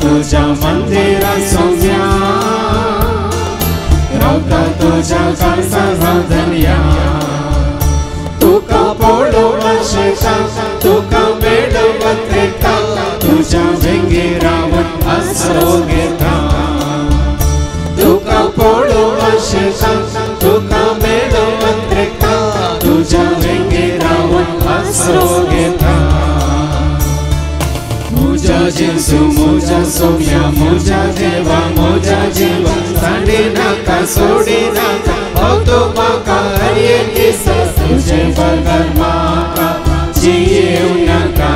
तुझ्या मंदिरात सौम्या रावता तुझ्या काळजात धन्या तुका पळोवला शेता तुका मेळवत रेता तुझ्या वेंगी रावण आसरो घेता तुका पळोवला शेता तुका मेळवत रेता तुझ्या वेंगी रावण आसरो घेता मुझा जेसू मुझा सौम्या मुझा देवा मुझा जीवा सांडी नाका सोडी नाका भोवतो म्हाका हरये दिस तुझे बगर म्हाका जियेव नाका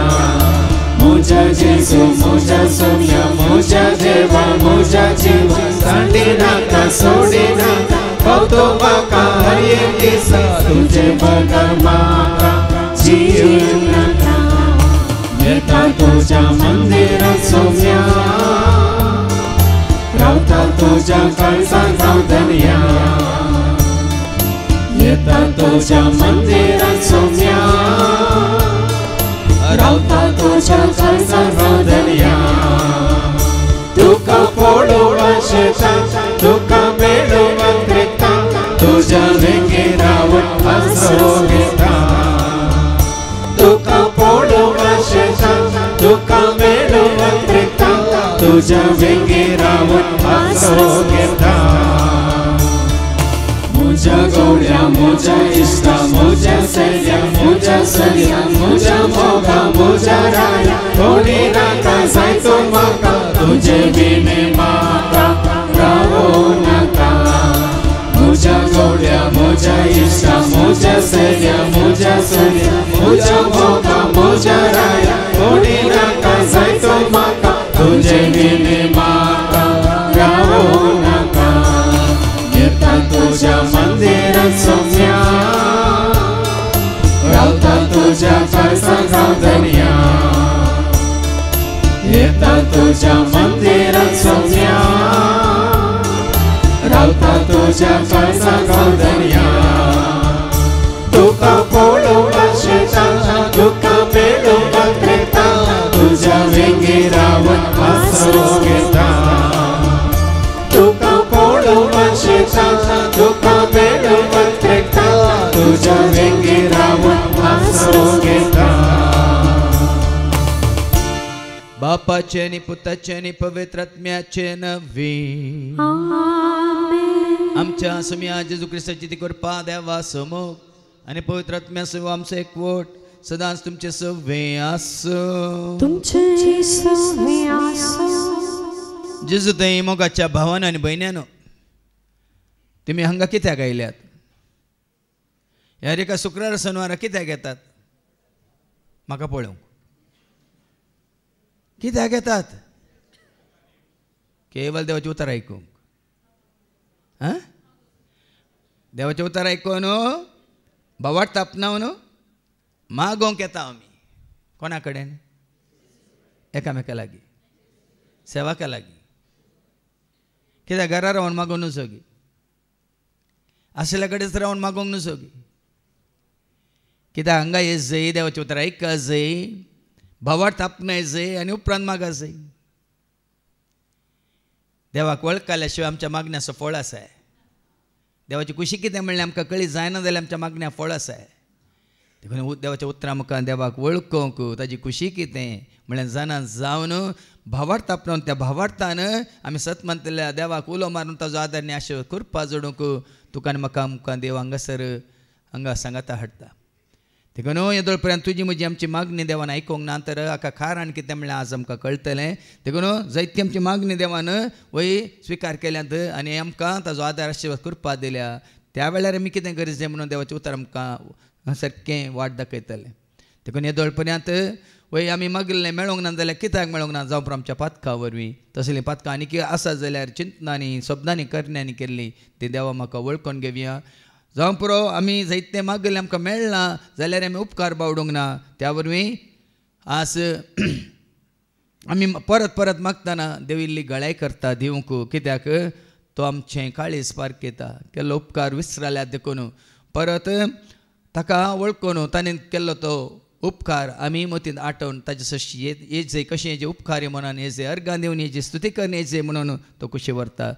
मुझा जेसू मुझा सौम्या मुझा देवा मुझा जीवा सांडी नाका सोडी नाका भोवतो म्हाका हरये दिस तुझे बगर म्हाका जियेव नाका येता तुझ्या मंदिरात सौम्या रावता तुझ्या काळजात धन्या येता तुझ्या मंदिरात सौम्या रावता तुझ्या काळजात धन्या तुका पळोवला शेता तुका मेळवत रेता तुझ्या वेंगी रावण आसरो घेता तुका पळोवला शेता तुका मेळवत रेता तुझ्या वेंगी रावण आसरो घेता मुझा गौड्या मुझा इष्टा मुझा सैया मुझा सैया मुझा मोगा मुझा राया कोणी नाका जायतो म्हाका तुझे बिने म्हाका रावो नाका मुझा गौड्या मुझा इष्टा मुझा सैया मुझा सैया मुझा मोगा मुझा राया कोणी नाका जायतो म्हाका तुझे बिने म्हाका रावो नाका येता तुझ्या मंदिरात सौम्या रावता तुझ्या काळजात धन्या येता तुझ्या मंदिरात सौम्या रावता तुझ्या काळजात धन्या तुका पळोवला शेता तुका मेळवत रेता तुझ्या वेंगी रावण आसरो घेता तुका पळोवला शेता तुका मेळवत रेता तुझ्या वेंगी रावण आसरो घेता बापाचे आणि पुताचे आणि पवित्रात्म्याचे नवे आमच्या सम्या जेजू ख्रिस्ताची ती कृपा देवा समोर आणि पवित्रात्म्या सव आमचं एकवट सदांच तुमचे सवे आसो तुमचे सवे आसो जेजू थंय मोगाच्या भावान आनी भयण्यानो तुम्ही हांगा कित्याक आयल्यात ह्या एका शुक्रार शनिवारा कित्याक येतात म्हाका पळोवंक कित्याक येतात केवळ देवाचे उतर आयकूंक देवाचे उतर आयकून भावाट तापनावन मागोवंक येता आमी कोणा कडेन एकामेका लागीं सेवाका लागीं कित्याक घरा रावन मागोवंक नसोगी आसल्या कडेच रावन मागोवंक नसोगी कित्याक हांगा येत जाय देवाचे उतर आयका जाय भावाट तापनाय जाय आनी उपरांत मागा जाय देवाक वळखल्या शिवाय आमच्या मागण्याचो फळ आसा देवाची खुशी कितें म्हणल्यार आमकां कळी जायना जाल्यार आमच्या मागण्या फळ आसा देखून देवाच्या उतरां मुखार देवाक वळखूंक ताची खुशी कितें म्हळ्यार जाणा जावन भावार्थ तापणावन त्या भावार्थान आमी सत म्हणटल्या देवाक उलो मारून ताजो आदार आनी आशिर्वाद करपा जोडूंक तुका आनी म्हाका आमकां देव हांगासर हांगा सांगाता हाडटा देखून येदोळ पर्यंत तुजी म्हजी आमची मागणी देवान आयकूंक ना तर हाका कारण कितें म्हणल्यार आज आमकां कळटलें देखून जायती आमची मागणी देवान वय स्विकार केल्यात आनी आमकां ताजो आदार आशिर्वाद करपा दिल्या त्या वेळार आमी कितें गरजेचें म्हणून देवाचें उतर आमकां सारकें वाट दाखयतलें देखून येदोळ पर्यंत वय आमी मागिल्लें मेळोंक ना जाल्यार कित्याक मेळोंक ना जावं आमच्या पातका वरवीं तसलीं पातकां आनी कितें आसा जाल्यार चिंतनांनी शब्दांनी करण्यांनी केल्ली ती देवा म्हाका वळखून घेवया जावं पुरो आमी जायतें मागलें आमकां मेळना जाल्यार आमी उपकार बावडूंक ना त्या वरवीं आज आमी परत परत मागतना देविल्ली गळाय करता दिवंक कित्याक तो आमचें काळीज पारकेता केल्लो उपकार विसरल्यात देखून परत ताका वळखून ताणें केल्लो तो उपकार आमी मतींत आठवून ताजे सशी येजे कशें हेजे उपकार म्हणून येजे अर्गां दिवन हेजी स्तुती करून येजे म्हणून तो कुशी व्हरता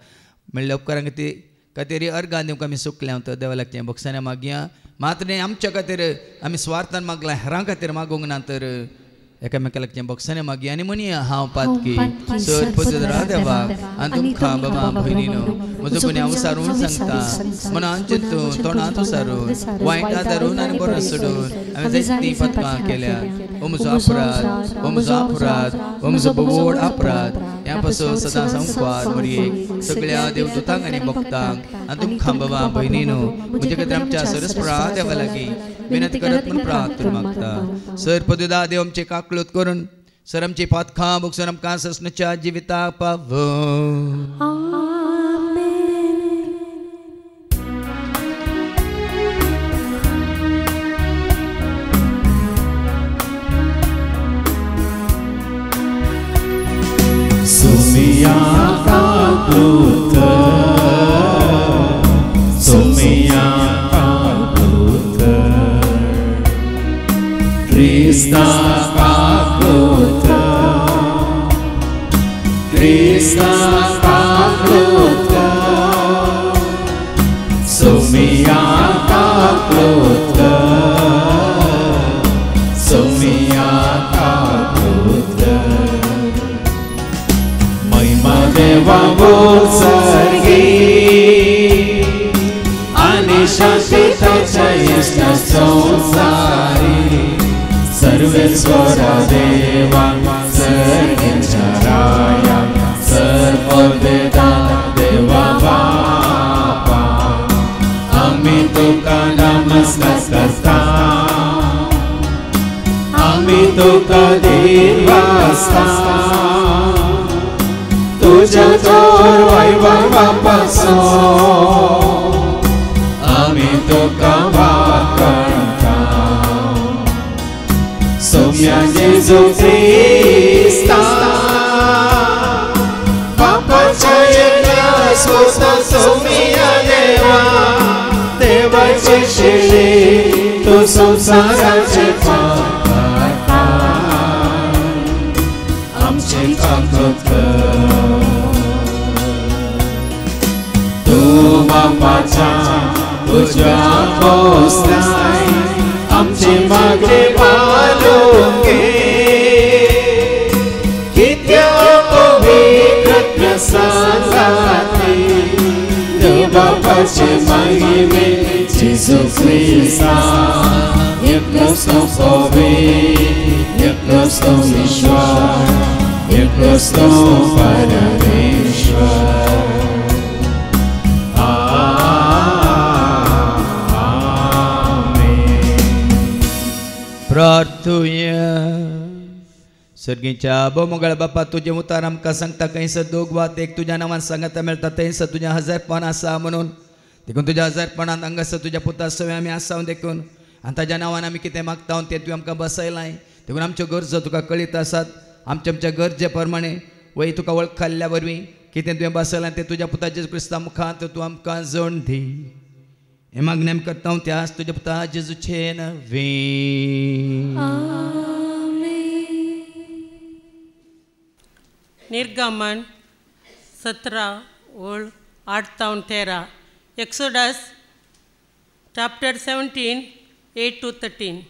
म्हणल्यार उपकारां खातीर अर्गां दिवंक आमी सुकल्या तर देवा लागचें भोगसाने मागया मात्र न्ही आमच्या खातीर आमी स्वार्थान मागला हेरां खातीर मागूंक ना तर एकामेका लागचें भोगसाने मागया आनी म्हणया हांव पातकी सर पदरा देवाक आनी तुमकां बाबा भयणीनो म्हजो कोणी हांव सारून सांगता मनान चिंतून तोंडांत उसारून वायटां धरून आनी बरो सोडून हांवें जायतीं पथकां केल्या हो म्हजो अपराध हो म्हजो अपराध हो म्हजो बोड अपराध ह्या पासून सदां संकवार मरयेक सगळ्या देवदूतांक आनी भक्तांक आनी तुमकां बाबा भयणीनो म्हजे खातीर आमच्या सरस्प्रा देवा लागीं विनंती करत म्हूण प्रार्थना मागता सर पदुदा देव आमचे काकळूत करून सर आमची पातखां भोगसून आमकां ससणच्या जिविताक पावो Sumia kalut, Sumia kalut, Krista kalut, Krista kalut, Sumia kalut, Sumia kalut. Deva Bolsargi Ani Shantita Chayishna Sonsari Sarveswara Deva Sargin Charaya Sarvaveda Deva Baba Amituka Namaskata Amituka Devasta तुझ्या तोर वैभवापासून आम्ही तुका वाकणता सौम्या जेजू ख्रिस्ता पापाच्या येण्यास होता सौम्या देवा देवाची शेळी तो संसाराचे पापा आमचे काकत बापाच्या तुझ्या पोस्ताय आमचे मागणे पालून घे कित्या पवित्र सांगाती देव बापाचे महिमे जेजू ख्रिस्ता एकच तो पवित्र एकच तो ईश्वर एकच तो परमेश्वर प्रार्थुया सर्गीच्या बोमोगळ बापा तुझे उतार आमकां सांगता खंयस दोग वात एक तुज्या नांवान सांगता मेळटा थंयस तुज्या हजारपण आसा म्हणून देखून तुज्या हजारपणांत हांगासर तुज्या पुता सवय आमी आसाव देखून आनी ताज्या नांवान आमी कितें मागता तें तुवें आमकां बसयलाय देखून आमच्यो गरजो तुका कळीत आसात आमच्या गरजे प्रमाणे वय तुका वळखल्या वरवीं कितें तुवें बसयलां तें तुज्या पुताच्या क्रिस्ता मुखांत तूं आमकां जोड दी हे मागणें आमी करता त्यास तुज्या पुता जेजूचे नवे निर्गमन 17 ओळ 8 तावन 13 एक्सोडस चॅप्टर 17 8 to 13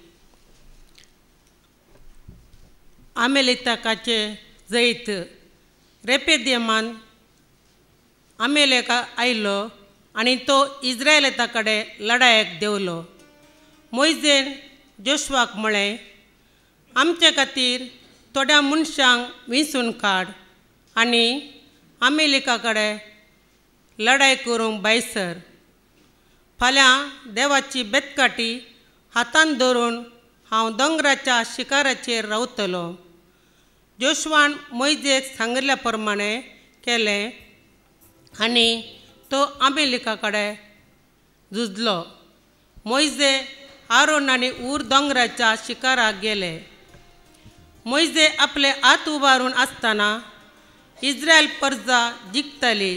आमेलेकाचे जैत रेपेद्यमान आमेलेका आयलो आणि तो इस्रायेलाता कडेन लढायक देवलो मोइजेन जोशवाक म्हळें आमचे खातीर थोड्या मनशांक विंचून काड आनी आमेलेका कडेन लढाय करूंक भायर सर फाल्यां देवाची बेतकाटी हातान धरून हांव दोंगराच्या शिखराचेर रावतलो जोशवान मोइजेक सांगिल्ल्या प्रमाणे केलें आनी तो आमेलेका कडेन झुजलो मोइजे आरोन आनी ऊर दोंगराच्या शिखराक गेले मोइजे आपले हात उबारून आसतना इस्रायल परजा जिखतली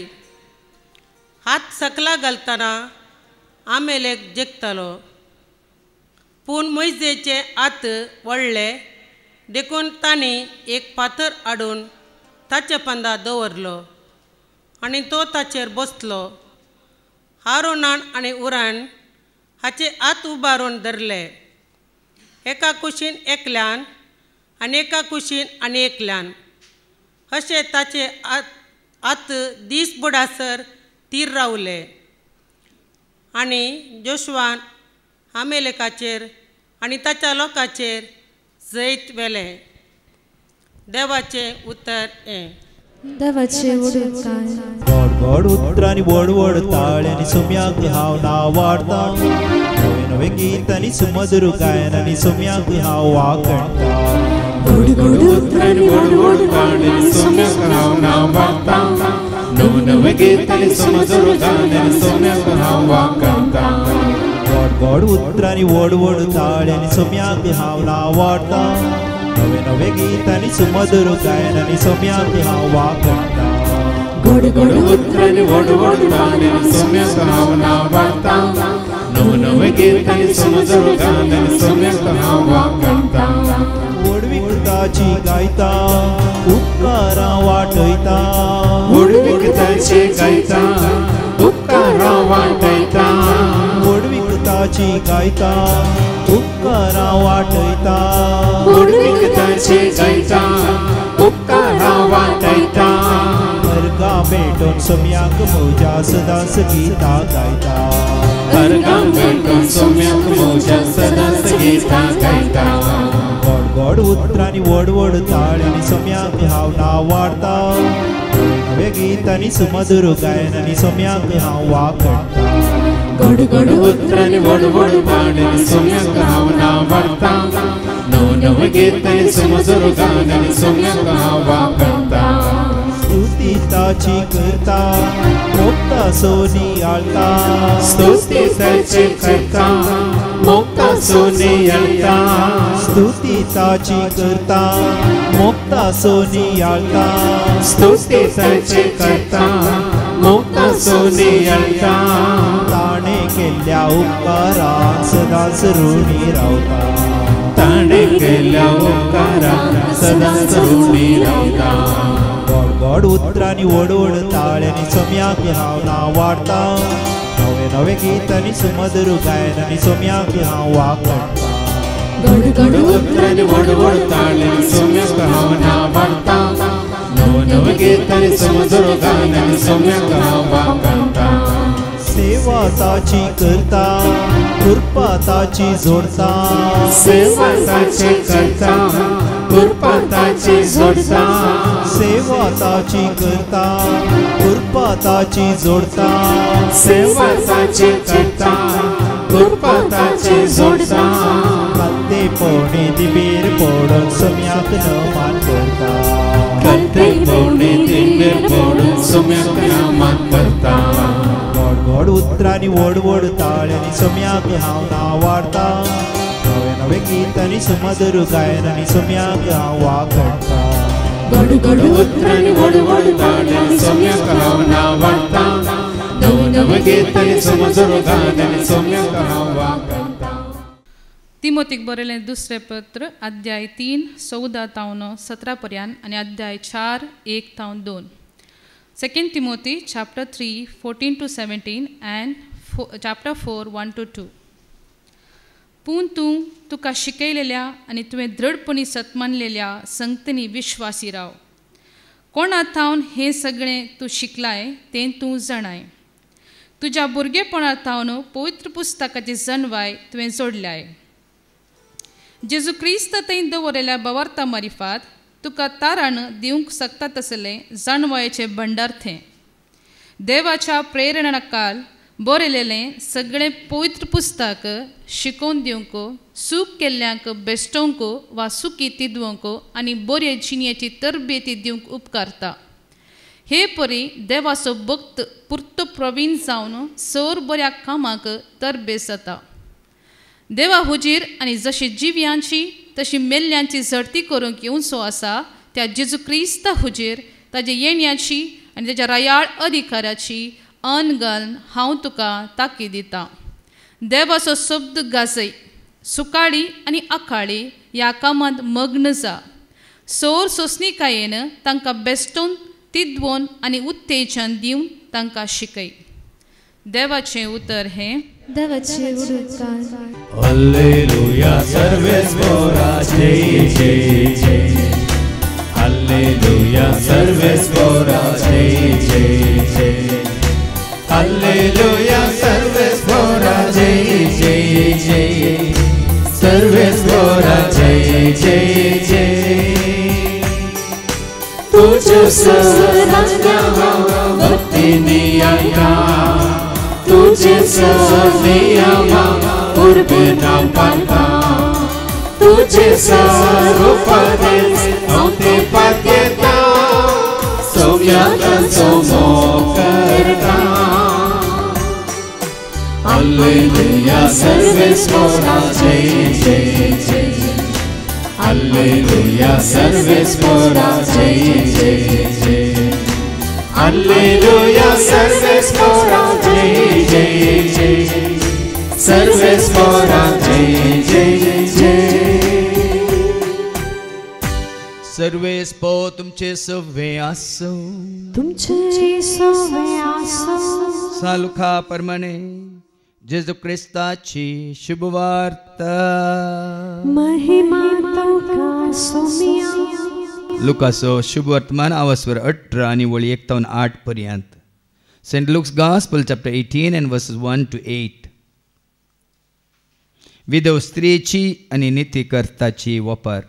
हात सकला घालतना आमेलेक जिखतलो पूण मोइजेचे हात वळले देखून तांणी एक फातर हाडून ताचे पंदा दवरलो आनी तो ताचेर बसलो. हारोनान आनी उरान हाचे हात उबारून धरले, एका कुशीन एकल्यान आनी एका कुशीन आनी एकल्यान. अशें ताचे हात दिसभरासर तीर रावले. आनी जोशुआन आमेलेकाचेर आनी ताच्या लोकांचेर जैत वेले. देवाचें उतर हें. देवाचे उडताय. गोड गोड उतरांनी व्हड व्हड ताळ्यांनी सोम्याक हांव नांव वाडटा. नवे नवे गीतांनी सुमधुर गायनांनी सोम्याक हांव वाकणटा. गोड गोड उतरांनी व्हड व्हड ताळ्यांनी सोम्याक हांव नांव वाडटा. नवे नवे गीतांनी सुमधुर गायनांनी सोम्याक हांव वाकणटा. गोड गोड उतरांनी व्हड व्हड ताळ्यांनी सोम्याक हांव नांव वाडटा. नवे नवे गीतांनी सुमधुर गायनांनी सोम्याक हांव वाकणटा. गोड गोड उतरांनी व्हड व्हड ताळ्यांनी सोम्याक हांव नांव वाडटा. नवे नवे गीतांनी सुमधुर गायनांनी सोम्याक हांव वाकणटा. वडविकताची गायता उपकारां वाटयता. वडविकताची गायता उपकारां वाटयता. वडविकताची गायता उपकारां वाटयता. वडविकताची गायता उपकारां वाटयता. अर्गां भेटून सोम्याक म्हज्या सदांच गितां गायता. अर्गां भेटून सोम्याक म्हज्या सदांच गितां गायता. गोड गोड उतरांनी व्हड व्हड ताळ्यांनी सोम्याक हांव नांव वाडटा. नवे गीतांनी सुमधुर गायनांनी सोम्याक हांव वाकणटा. गोड गोड उतरांनी व्हड व्हड ताळ्यांनी सोम्याक हांव नांव वाडटा. नवे नवे गीतांनी सुमधुर गायनांनी सोम्याक हांव वाकणटा. स्तुती ताची करता मोक्ता सोनी आळता. स्तुती ताची करता मोक्ता सोनी आळता. स्तुती ताची करता मोक्ता सोनी आळता. स्तुती ताची करता मोक्ता सोनी आळता. ताणें केल्ल्या उपकारांक सदांच ऋणी रावता. ताणें केल्ल्या उपकारांक सदांच ऋणी रावता. गोड गोड उतरांनी व्हड व्हड ताळ्यांनी सोम्याक हांव नांव वाडटा. नवे नवे गीतांनी सुमधुर गायनांनी सोम्याक हांव वाकणटा. गोड गोड उतरांनी व्हड व्हड ताळ्यांनी सोम्याक हांव नांव वाडटा. नवे नवे गीतांनी सुमधुर गायनांनी सोम्याक हांव वाकणटा. सेवा ताची करता कृपा ताची जोडता. सेवा ताची करता कृपा ताची जोडता. सेवा ताची करता कृपा ताची जोडता. सेवा ताची करता कृपा ताची जोडता. कत्ते पोणे दिबेर पडून सोम्याक नमान करता. कत्ते पोणे दिबेर पडून सोम्याक नमान करता. गोड गोड उतरांनी व्हड व्हड ताळ्यांनी सोम्याक हांव नांव वाडटा. नवे नवे गीतांनी सुमधुर गायनांनी सोम्याक हांव वाकणटा. गोड गोड उतरांनी व्हड व्हड ताळ्यांनी सोम्याक हांव नांव वाडटा. नवे नवे गीतांनी सुमधुर गायनांनी सोम्याक हांव वाकणटा. तिमोथीक बरयलें दुसरें पत्र अध्याय 3 14-17 पर्यंत आनी अध्याय 4 1-2. 2 Timothy chapter 3 14-17 and chapter 4 1-2. पूण तूं तुका शिकयलेल्या आनी तुवें दृढपणी सतमानलेल्या संगतींनी विश्वासी राव. कोणाथावन हें सगळें तूं शिकलाय तें तूं जाणाय. तुज्या भुरगेपणाथावन पवित्र पुस्तकाची जणवाय तुवें जोडल्याय. जेजू क्रिस्त थंय दवरलेल्या बवार्ता मारिफात तुका तारण दिवंक शकता तसलें जाणवायेचें भंडार थें. देवाच्या प्रेरणाकाल बरयलेलें सगळें पवित्र पुस्तक शिकोवन दिवंक, सूख केल्ल्यांक बेश्टोवंक वा सुखी तिदवंक आनी बरे जिणेची तरबेती दिवंक उपकारता. हे परी देवाचो भक्त पुर्तो प्रवीण जावन सर बऱ्या कामाक तरबेज जाता. देवा हुजीर आनी जशी जिव्यांची तशी मेल्ल्यांची झडती करूंक येवचो आसा त्या जेजू क्रिस्ता हुजीर ताजे येण्याची आनी ताच्या रायाळ अधिकाराची अन घालून हांव तुका ताकी दितां. देवाचो शब्द गाजय, सुकाळी आणि अकाळी ह्या कामांत मग्न जा. सोर सोंसणिकायेन तांकां बेस्टोवन तिदवोन आनी उत्तेजन दिवन तांकां शिकय. देवाचें उतर हें. देवाचे उडतान. Alleluia, सर्वेस्वरा जय जय जय. Alleluia, सर्वेस्वरा जय जय जय. Alleluia, सर्वेस्वरा जय जय जय. सर्वेस्वरा जय जय जय. तुझ सरांगा भक्तीनी आया. तुझे सनियमा उर्बिना पाता. तुझे सरूपदेश औते पात्यता. सौम्याता सोमो करता. Alleluia, सर्वेस्वरा जय जय जय. Alleluia, सर्वेस्वरा जय जय जय. Alleluia, सर्वेस्वरा जय जय जय. सर्वेस्वरा जय जय जय. सर्वेस्पो तुमचे सव्वे आसो. तुमचे सवे आसो. सालुखा परमणे जेजू ख्रिस्ताची शुभवार्ता. महिमा तुका सोमिया. लुकासो शुभ वर्तमान आवाजवर 18 आणि वळी 1 ते 8 पर्यंत. Saint Luke's gospel chapter 18 and verses 1 to 8. विधव स्त्रीची आणि नीतिकर्ताची वपार.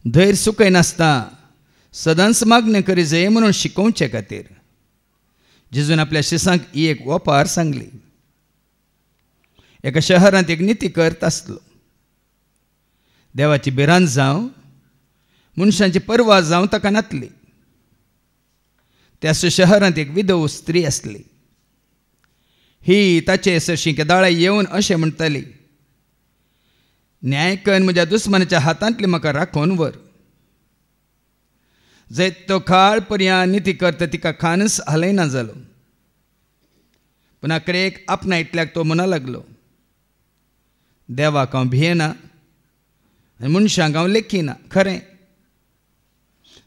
धैर्य सुखय नासता सदांच मागणें करी जाय म्हणून शिकोवचे खातीर जेजून आपल्या शिसांक ही एक वपार सांगली. एका शहरांत एक नीतिकर्त आसलो. देवाची भिरांत जावं मनशांची परवा जावं ताका नातली. त्या शहरांत एक विधव स्त्री आसली. ही ताचे सरशी केदाळा येवन अशें म्हणटाली, न्याय कर म्हज्या दुस्मनाच्या हातांतली म्हाका राखोवन व्हर. जैत तो काळ पर्यंत नीतिकर्त तिका खानच हालयना जालो. पूण आखरेक आपणा इतल्याक तो म्हणू लागलो, देवाक हांव भियेना आनी मनशांक हांव लेखीना. खरें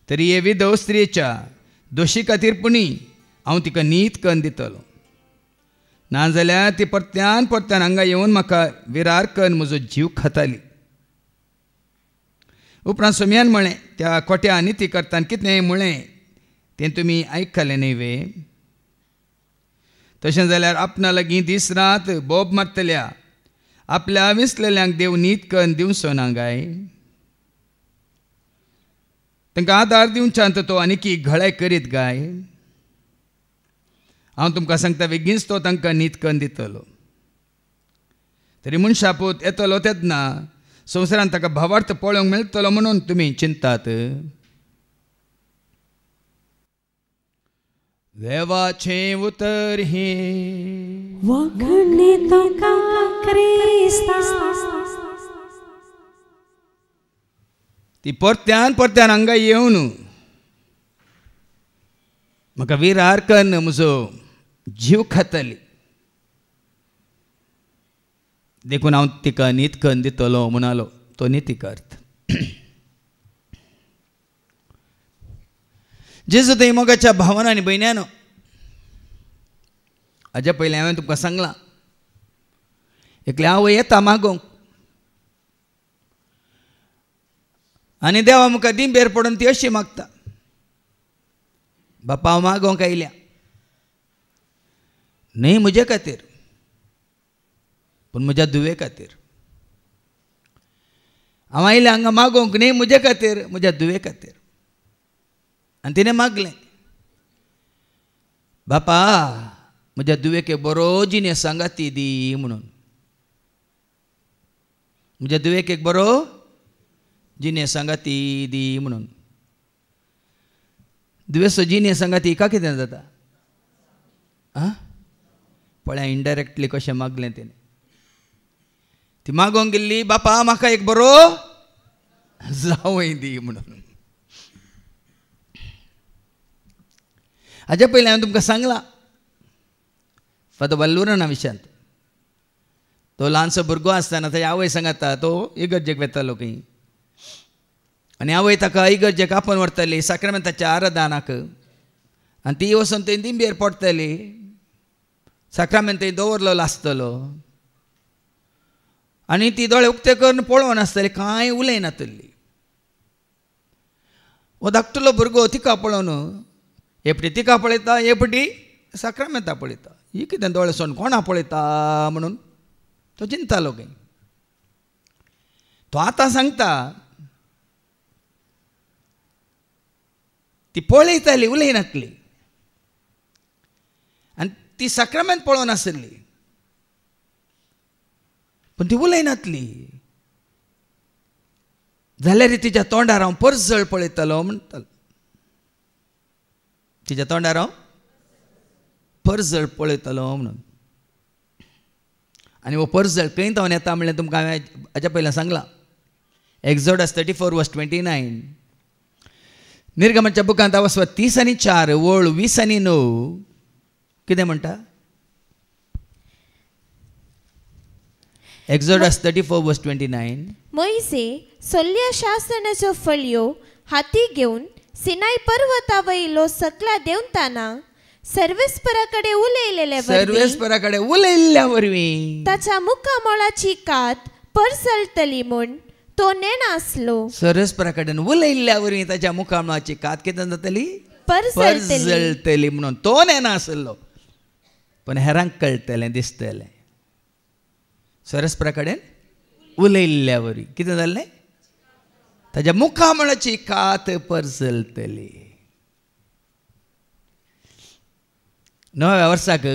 तरी हे विधव स्त्रीच्या दोशी खातीरपणी हांव तिका नीत कन्न दितलो. नाजाल्यार ती परत्यान परत्यान हांगा येवन म्हाका विरार कन्न म्हजो जीव खाताली. उपरांत सोमयान म्हळें, त्या खोट्या नीतिकर्तान कितें म्हळें तें तुमी आयकलें न्ही वे. तशें जाल्यार आपणा लागीं दीस रात बोब मारतल्या आपल्या विसलेल्यांक देव नीत कन्न दिवचो ना गाय. तांकां आदार दिवच्यांत तो आनीक घळाय करीत गाय. हांव तुमकां सांगता, बेगीनच तो तांकां नीत कन्न दितलो. तरी मनशा पूत येतलो तेन्ना संवसारांत ताका भावार्थ पळोवंक मेळटलो म्हणून तुमी चिंतात. देवाचें उतर हें. वखणी तुका क्रिस्ता. ती परत्यान परत्यान हांगा येवन म्हाका विरार कन्न म्हजो जीव खाताली. देखून हांव तिका नीत कन्न दितलो म्हणालो तो नीतिकर्त. जेजू थंय मोगाच्या भावांनो आनी भयण्यांनो, हाज्या पयलीं हांवें तुमकां सांगलां, एकल्या हांव येता मागोवंक आनी देवा मुखार दिंबेर पडून ती अशी मागता, बापा हांव मागोवंक आयल्या, न्हय म्हजे खातीर पूण म्हज्या दुवे खातीर. हांव आयलें हांगा मागोवंक न्हय म्हजे खातीर, म्हज्या दुवे खातीर. आनी तिणें मागलें, बापा म्हज्या दुवेक बरो जिने सांगाती दी म्हणून. म्हज्या दुवेक एक बरो जिने सांगाती दी म्हणून. दुवेचो जिने सांगाती का कितें जाता? पळय इनडायरेक्टली कशें मागलें तेणें. ती मागोवंक गेल्ली, बापा म्हाका एक बरो जावय दी म्हणून. हाज्या पयलीं हांवें तुमकां सांगलां फादर वल्लुराना विशयांत. तो ल्हानसो भुरगो आसतना ताच्या आवय सांगता तो इगर्जेक वेतालो खंय आनी आवय ताका इगर्जेक आपोवन व्हरताली साक्रामेंताच्या आराधनाक आनी ती वचून थंय दिंबेर पडटली साक्रामेंत थंय दवरलेलो आसतलो आनी ती दोळे उक्ते करून पळोवन आसतली कांय उलयनातली वो धाकटुलो भुरगो तिका पळोवन एपटी तिका पळयता एपटी साक्रामेंता पळयता ही कितें दोळे सोन कोणा पळयता म्हणून तो चिंतालो खंय तो आतां सांगता ती पळयताली उलयनातली आनी ती साक्रामेंत पळोवन आसली पण ती उलयनातली जाल्यार तिच्या तोंडार हांव परजळ पळयतलो म्हणटालो तिच्या तोंडार हांव परजळ पळयतलो म्हणून आनी हो परजळ खंय जावन येता म्हणल्यार तुमकां हांवें हाच्या पयलीं सांगलां एक्झोडस 34:29 निर्गमनाच्या बुकांत वचप 30:4 वळ 20:9 कितें म्हणटा एक्झोडस 34:29 मोइसे सल्ल्या शासनाच्यो फळयो हाती घेवन सिनाय पर्वता वयलो सकला देंवताना सर्वेस्परा कडेन उलयल्ल्या वरवीं ताच्या मुखामळाची कात परसळटली म्हूण तो नेणा आसलो सर्वेस्परा कडेन उलयल्ल्या वरवीं ताच्या मुखामळाची कात कितें जातली परजळटली म्हणून तो नेणा आसलो पण हेरांक कळटलें दिसतलें सर्वेस्परा कडेन उलयल्ल्या वरवीं कितें जाल्लें ताच्या मुखामळाची कात परसळटली नव्या वर्साक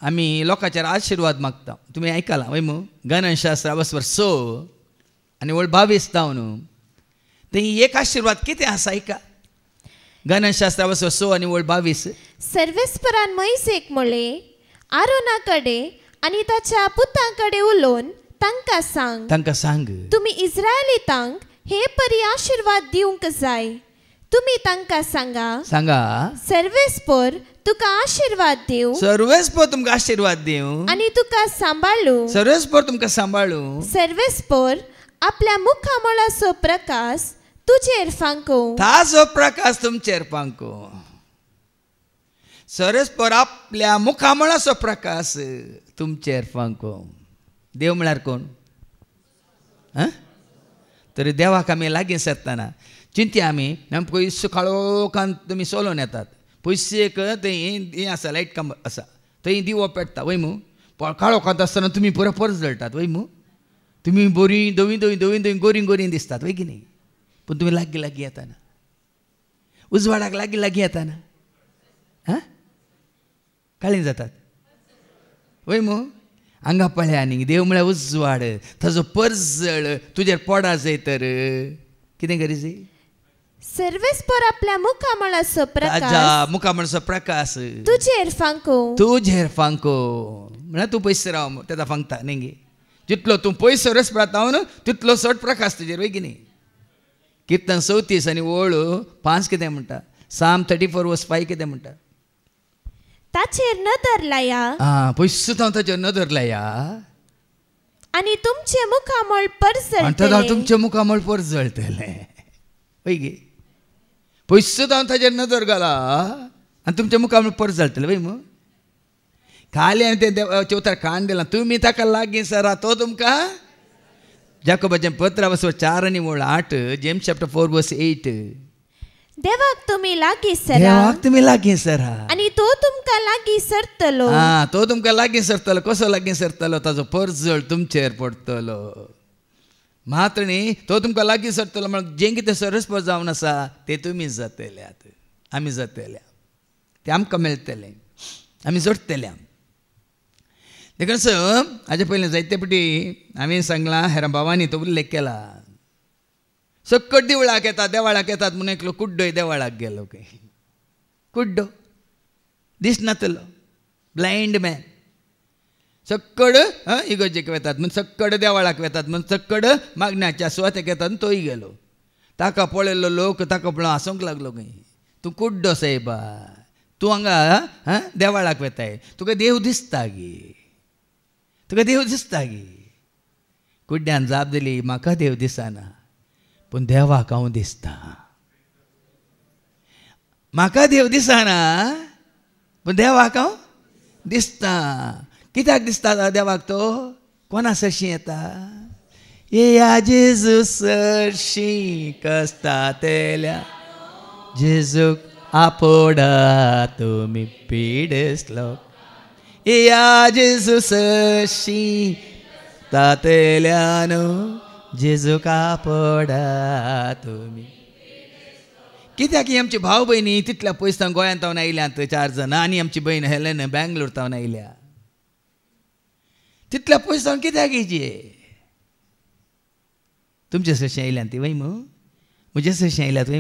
आमी लोकांचेर आशिर्वाद मागता तुमी आयकलां वय मू गणशास्त्रा बसवर 6 आनी वळ 22 जावन थंय एक आशिर्वाद कितें आसा आयका गणशास्त्रा बसवर 6 आनी वळ 22 सर्वेस्परान मोइसेक म्हळे आरोना कडेन आनी ताच्या पुतां कडेन उलोवन तांकां सांग तुमी इस्रायलितांक हे परी आशिर्वाद दिवंक जाय तुमी तांकां सांगा सर्वेस्पर तुका आशिर्वाद दिवं सर्वेस्पर तुमकां आशिर्वाद दिवं आनी तुका सांबाळूं सर्वेस्पर आपल्या मुखामळाचो प्रकाश तुजेर फांको ताजो प्रकाश तुमचेर फांको सर्वेस्पर आपल्या मुखामळाचो प्रकाश तुमचेर फांको देव म्हळ्यार कोण तरी देवाक आमी लागीं सरतना चिंत्या आमी पयस काळोखान तुमी चलोवन येतात पयशेक थंय हें आसा लायट खांब आसा थंय दिवो पेटता वय मू काळोखांत आसतना तुमी पुरो परस जळटात वय मू तुमी बरी धवी गोरी दिसतात वय की न्ही पूण तुमी लागीं येताना उजवाडाक लागीं येताना काळीं जातात वय मू हांगा पळय आनी देव म्हळ्यार उजवाड ताजो परजळ तुजेर पडा जाय तर कितें करीत सर्वेस्पर आपल्या मुखामळाचो प्रकाश तुजेर फांको म्हळ्यार तूं पयस राव तेका फांगता न्ही जितलो तूं पयस सर्वेस्पर रावता तितलो चड प्रकाश तुजेर वय की न्ही किर्तन 34 आनी वळ 5 कितें म्हणटा साम 34:5 कितें म्हणटा ताचेर नदर लाया पयस ताचेर नदर लाया आनी तुमचे मुखामळ परजळटले तुमचे मुखामळ परजळटले वय गे पयस ताचेर नदर घाला आनी तुमचे मुखामळ परजळटले वय मू खाली आनी तें देवाचें उतर काण दिलां तुमी ताका लागीं सरा तो तुमकां जाकोबाचें पत्र 4 आनी 8 जेम्स चॅप्टर 4:8 देवाक तुमी लागीं सरा आनी तो तुमकां लागीं सरतलो तो तुमकां लागीं सरतलो कसो लागीं सरतलो ताजो परजळ तुमचेर पडटलो मात्र न्ही तो तुमकां लागीं सरतलो म्हण जें कितें सर्वेस्पर जावन आसा तें तुमी जातल्यात आमी जातल्या तें आमकां मेळटलें आमी जोडटल्या देखून हाजे पयलीं जायते फावटी हांवें सांगलां हेर भावांनी तो उल्लेख केला सकट देवळाक येतात देवाळाक येतात म्हणून एकलो कुड्डोय देवाळाक गेलो खंय कुड्डो दिसनातलो ब्लायंड मॅन सक्कड इगर्जेक वेतात म्हण सक्कड देवाळाक वेतात म्हण सक्कड मागण्याच्या सुवातेक येतात आनी तोय गेलो ताका पळयल्लो लोक ताका पळोवन हांसूंक लागलो खंय तूं कुड्डो सायबा तूं हांगा देवाळाक वेताय तुका देव दिसता गे तुका देव दिसता गी कुड्ड्यान जाप दिली म्हाका देव दिसना पूण देवाक हांव दिसता म्हाका देव दिसना पूण देवाक हांव दिसता कित्याक दिसता देवाक तो कोणा सरशी येता येया जेजू सरशी कस्तातेल्या जेजूक आपोडा तुमी पिडेसलो येया जेजू सरशी तातेल्यानो जेजूक आपोडा तुमी कित्याक ही आमची भाव भयणी तितल्या पयस गोंयांत तावन आयल्यात 4 जाणां आनी आमची भयण हेलेन बँगलोर तावन आयल्या तितल्या पयस तावन कित्याक येयची तुमचे सरशी आयल्यात ती वय म्हजे सरशी आयल्यात वय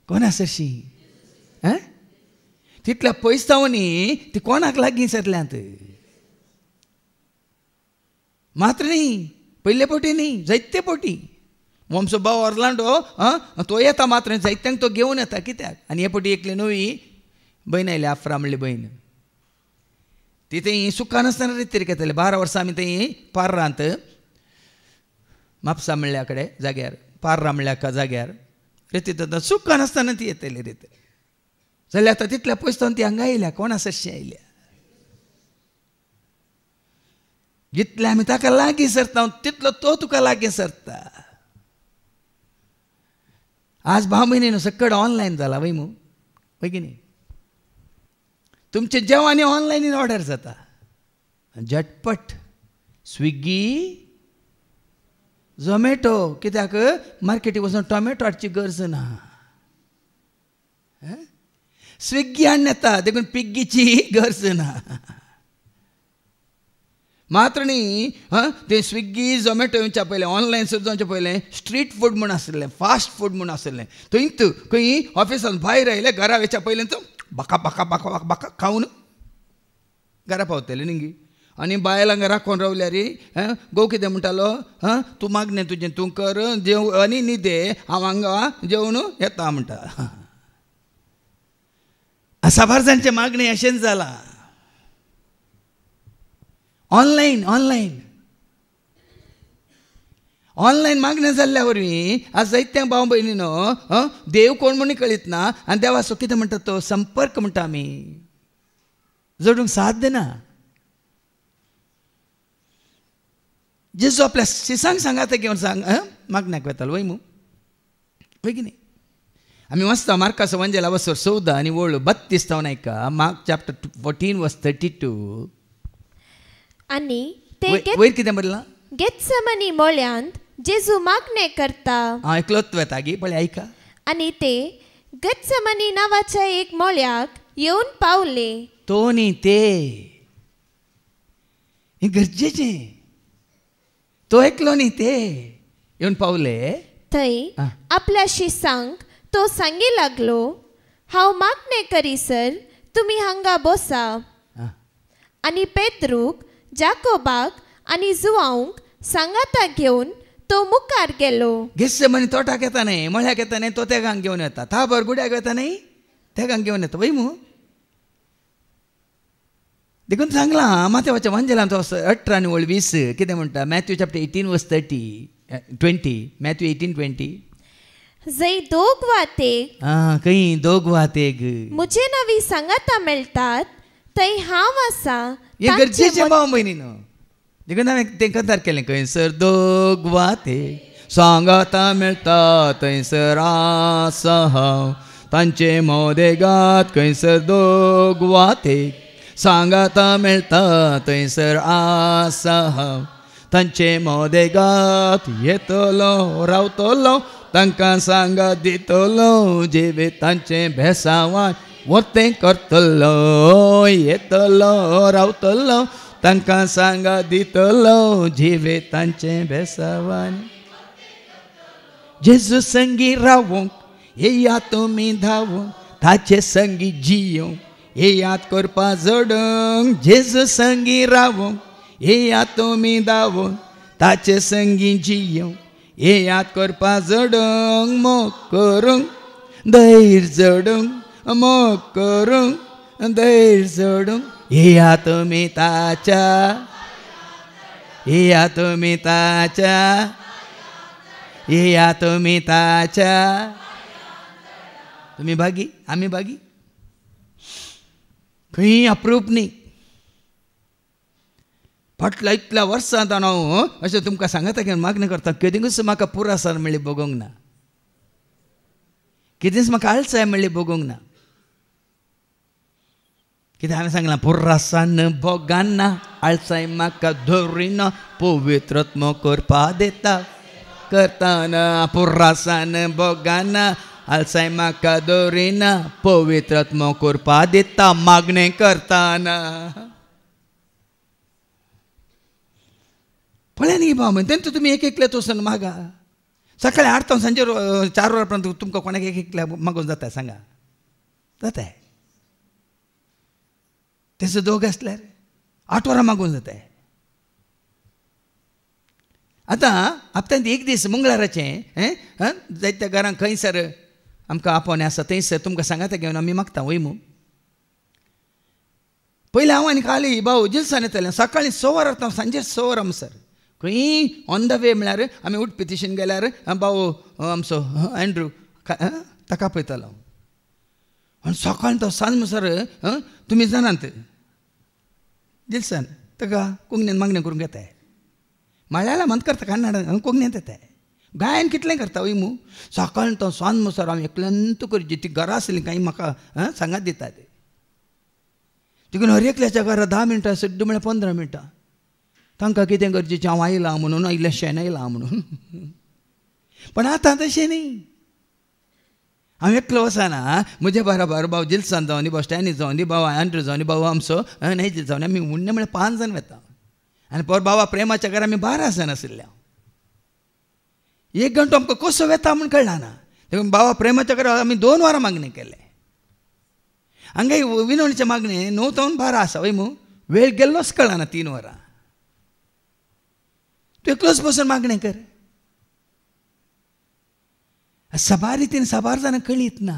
कोणा सरशी तितल्या पयस तावनी ती कोणाक लागीं सरल्यांत मात्र न्ही पयले पोटी न्ही जायते पोटी आमचो भाव ऑर्लांडो तो येता मात्र जायत्यांक तो घेवन येता कित्याक आनी हे पोटी एकली नवी भयण आयली आफ्रा म्हणली भयण ती थंय सुखां नासतना रितीर घेतले 12 वर्सां आमी थंय पार्रांत म्हापसा म्हणल्या कडेन जाग्यार पार्रा म्हणल्या जाग्यार रितीत सुखां नासतना ती येतली रितीर जाल्यार आतां तितल्या पयस ती हांगा आयल्या कोणा सरशी आयल्या जितले आमी ताका लागीं सरता तितलो तो तुका लागीं सरता आज भाव भयणीनो सकड ऑनलायन जाला वय वय की न्ही तुमचे जेवण ऑनलायन ऑर्डर जाता झटपट स्विगी झोमॅटो कित्याक मार्केटीक वचून टोमॅटो हाडची गरज ना स्विगी हाडून येता देखून पिग्गीची गरज ना मात्र न्ही ते स्विगी झोमॅटो येवच्या पयलें ऑनलायन सुरू जावच्या पयलें स्ट्रीट फूड म्हूण आसलें फास्ट फूड म्हूण आसलें थंयच खंय ऑफिसान भायर आयले घरा येवच्या पयलें बाका बाका बाका बाका खावन घरा पावतले न्ही आनी बायलांक राखून रावल्यार गो कितें म्हणटालो तूं मागणें तुजें तूं कर जेव आनी न्हिदे हांव हांगा जेवण येता म्हणटा साबार जाणचें मागणें अशेंच जालां ऑनलायन ऑनलायन ऑनलायन मागणें जाल्ल्या वरवीं आज जायत्यांक भाव भयणीनो देव कोण म्हूण कळीत ना आनी देवाचो कितें म्हणटा तो संपर्क म्हणटा आमी जोडूंक साध्य ना जेजू आपल्या शिसांक सांगात घेवन सांग मागण्याक वतालो वय की न्ही आमी वाचता मार्काचो वंजेला वसोर 14 आनी वळू 32 तावन आयका मार्क चॅप्टर 14 वर्स 32 आनी ते वयर कितें बरलां गेत्सेमनी मोळ्यांत जेजू मागणें करता एकलोत वता गे पळय आयका आनी ते गेत्सेमनी नांवाच्या एक मोळ्याक येवन पावले तो न्ही ते हें गरजेचें तो एकलो न्ही ते येवन पावले थंय आपल्या शिसांक तो सांगी लागलो हांव मागणें करीसर तुमी हांगा बसा आनी पेद्रूक जाकोबाक आनी जुवांक सांगाता घेवन तो मुखार गेलो गेत्सेमनी तोटाक येता न्ही मळ्याक येता न्ही तो तेगांक घेवन येता ताबर गुड्याक येता न्ही तेगांक घेवन येता वय देखून सांगलां माथेवाच्या वंजेलांत 18 आनी 20 कितें म्हणटा मॅथ्यू चॅप्टर 18 वर्स 20 मॅथ्यू 18:20 जंय दोग वा तेग खंय दोग वा तेग म्हजे नवी सांगाता मेळटात थंय हांव आसा हें गरजेचें भाव भयणीनो देखून हांवें तें कंतार केलें खंयसर दोग वा तेग सांगाता मेळटा थंयसर आसा हांव तांचे मोदेगात खंयसर दोग वा तेग सांगाता मेळटा थंयसर आसा हांव तांचे मोदेगात येतलो रावतलो तांकां सांगात दितलो जिवे तांचे भेसांवान वतें करतलो येतलो रावतलो तांकां सांगात दितलो जिवे तांचे भेसांवान जेजू संगी रावूंक येया तुमी धावूंक ताचे संगी जियोंक हे याद करपा जोडूंक जेजू संगी रावूंक हे याद तुमी धावूंक ताचे संगी जियोंक हे याद करपा जोडूंक मोग करूंक धैर्य जोडूंक मोग करूंक धैर्य जोडूंक हे याद तुमी ताच्या या तुम्ही ताच्या, या तुम्ही ताच्या. तुम्ही भागी आम्ही भागी खंय अप्रूप न्ही. फाटल्या इतल्या वर्सां आतां हांव अशें तुमकां सांगता की मागणी करता, केदींच म्हाका पुरासार मेळ्ळी बगोंक ना, केदींच म्हाका आळसाय मेळ्ळी बगोंक ना. कित्याक हांवें सांगलां पुरासान भोगाना, आळसाय म्हाका धरिना, पवित्रत्म करपा दिता करताना. पुरासान भोगाना, आळसाय म्हाका धरिना, पवित्रत्म करपा दिता मागणें करताना. पळय न्ही बाबा, तेंच तुमी एक एकले वचून मागा. सकाळीं 8 तो सांजे 4 वरां पर्यंत तुमकां कोणाक एक एकल्या मागून जाता सांगा? जाता. तेचो दोग आसल्यार 8 वरां मागून जाता. आतां हप्त्यांत एक दीस मंगळाराचें जायत्या घरांक खंयसर आमकां आपोवणें आसा थंयसर तुमकां सांगाता घेवन आमी मागता वयमू. पयलीं हांव आनी खाली भाऊ जिल्सान येतालें सकाळीं 6 वरां सांजे 6 वरां म्हणसर खंय ऑन द वे म्हळ्यार आमी उठ पितिशन गेल्यार भाऊ आमचो एंड्रू ताका पळयतालो. आनी सकाळीं तो सांज म्हणसर तुमी जाणात जिल्सान ताका कोंकणीन मागणें करूंक येताय. मल्याळाम म्हणत करता कन्नड कोंकणींत येताय. गायन कितलें करता वयमू. सकाळीं तो सांज म्हणसर हांव एकल्यांत करची ती घरां आसलीं कांय म्हाका सांगात दिता. देखून हर एकल्याच्या घरा 10 मिनटां सड्ड म्हळ्यार 15 मिनटां तांकां कितें गरजेचें हांव आयलां म्हणून इल्लेशें आयलां म्हणून. पण आतां तशें न्ही. हांव एकलो वचना, म्हजे बरोबर भाऊ जिल्सान जावं दी, भाऊ स्टॅनी जावं दी, भाऊ एंड्रू जावं दी, भाऊ आमचो नैजील जावं दी, आमी उण्णे म्हळ्यार 5 जाण वेता. आनी पर बाबा प्रेमाच्या घरा आमी 12 जाण आशिल्ल्या. 1 घंटो आमकां कसो वेता म्हूण कळना ना. देखून बाबा प्रेमाच्या घरा आमी 2 वरां मागणें केलें. हांगा विनवणीचें मागणें 9 to 12 आसा वयमू. वेळ गेल्लोच कळना 3 वरां. तूं एकलोच बसून मागणें कर. सबार रितीन साबार जाणां कळीत ना.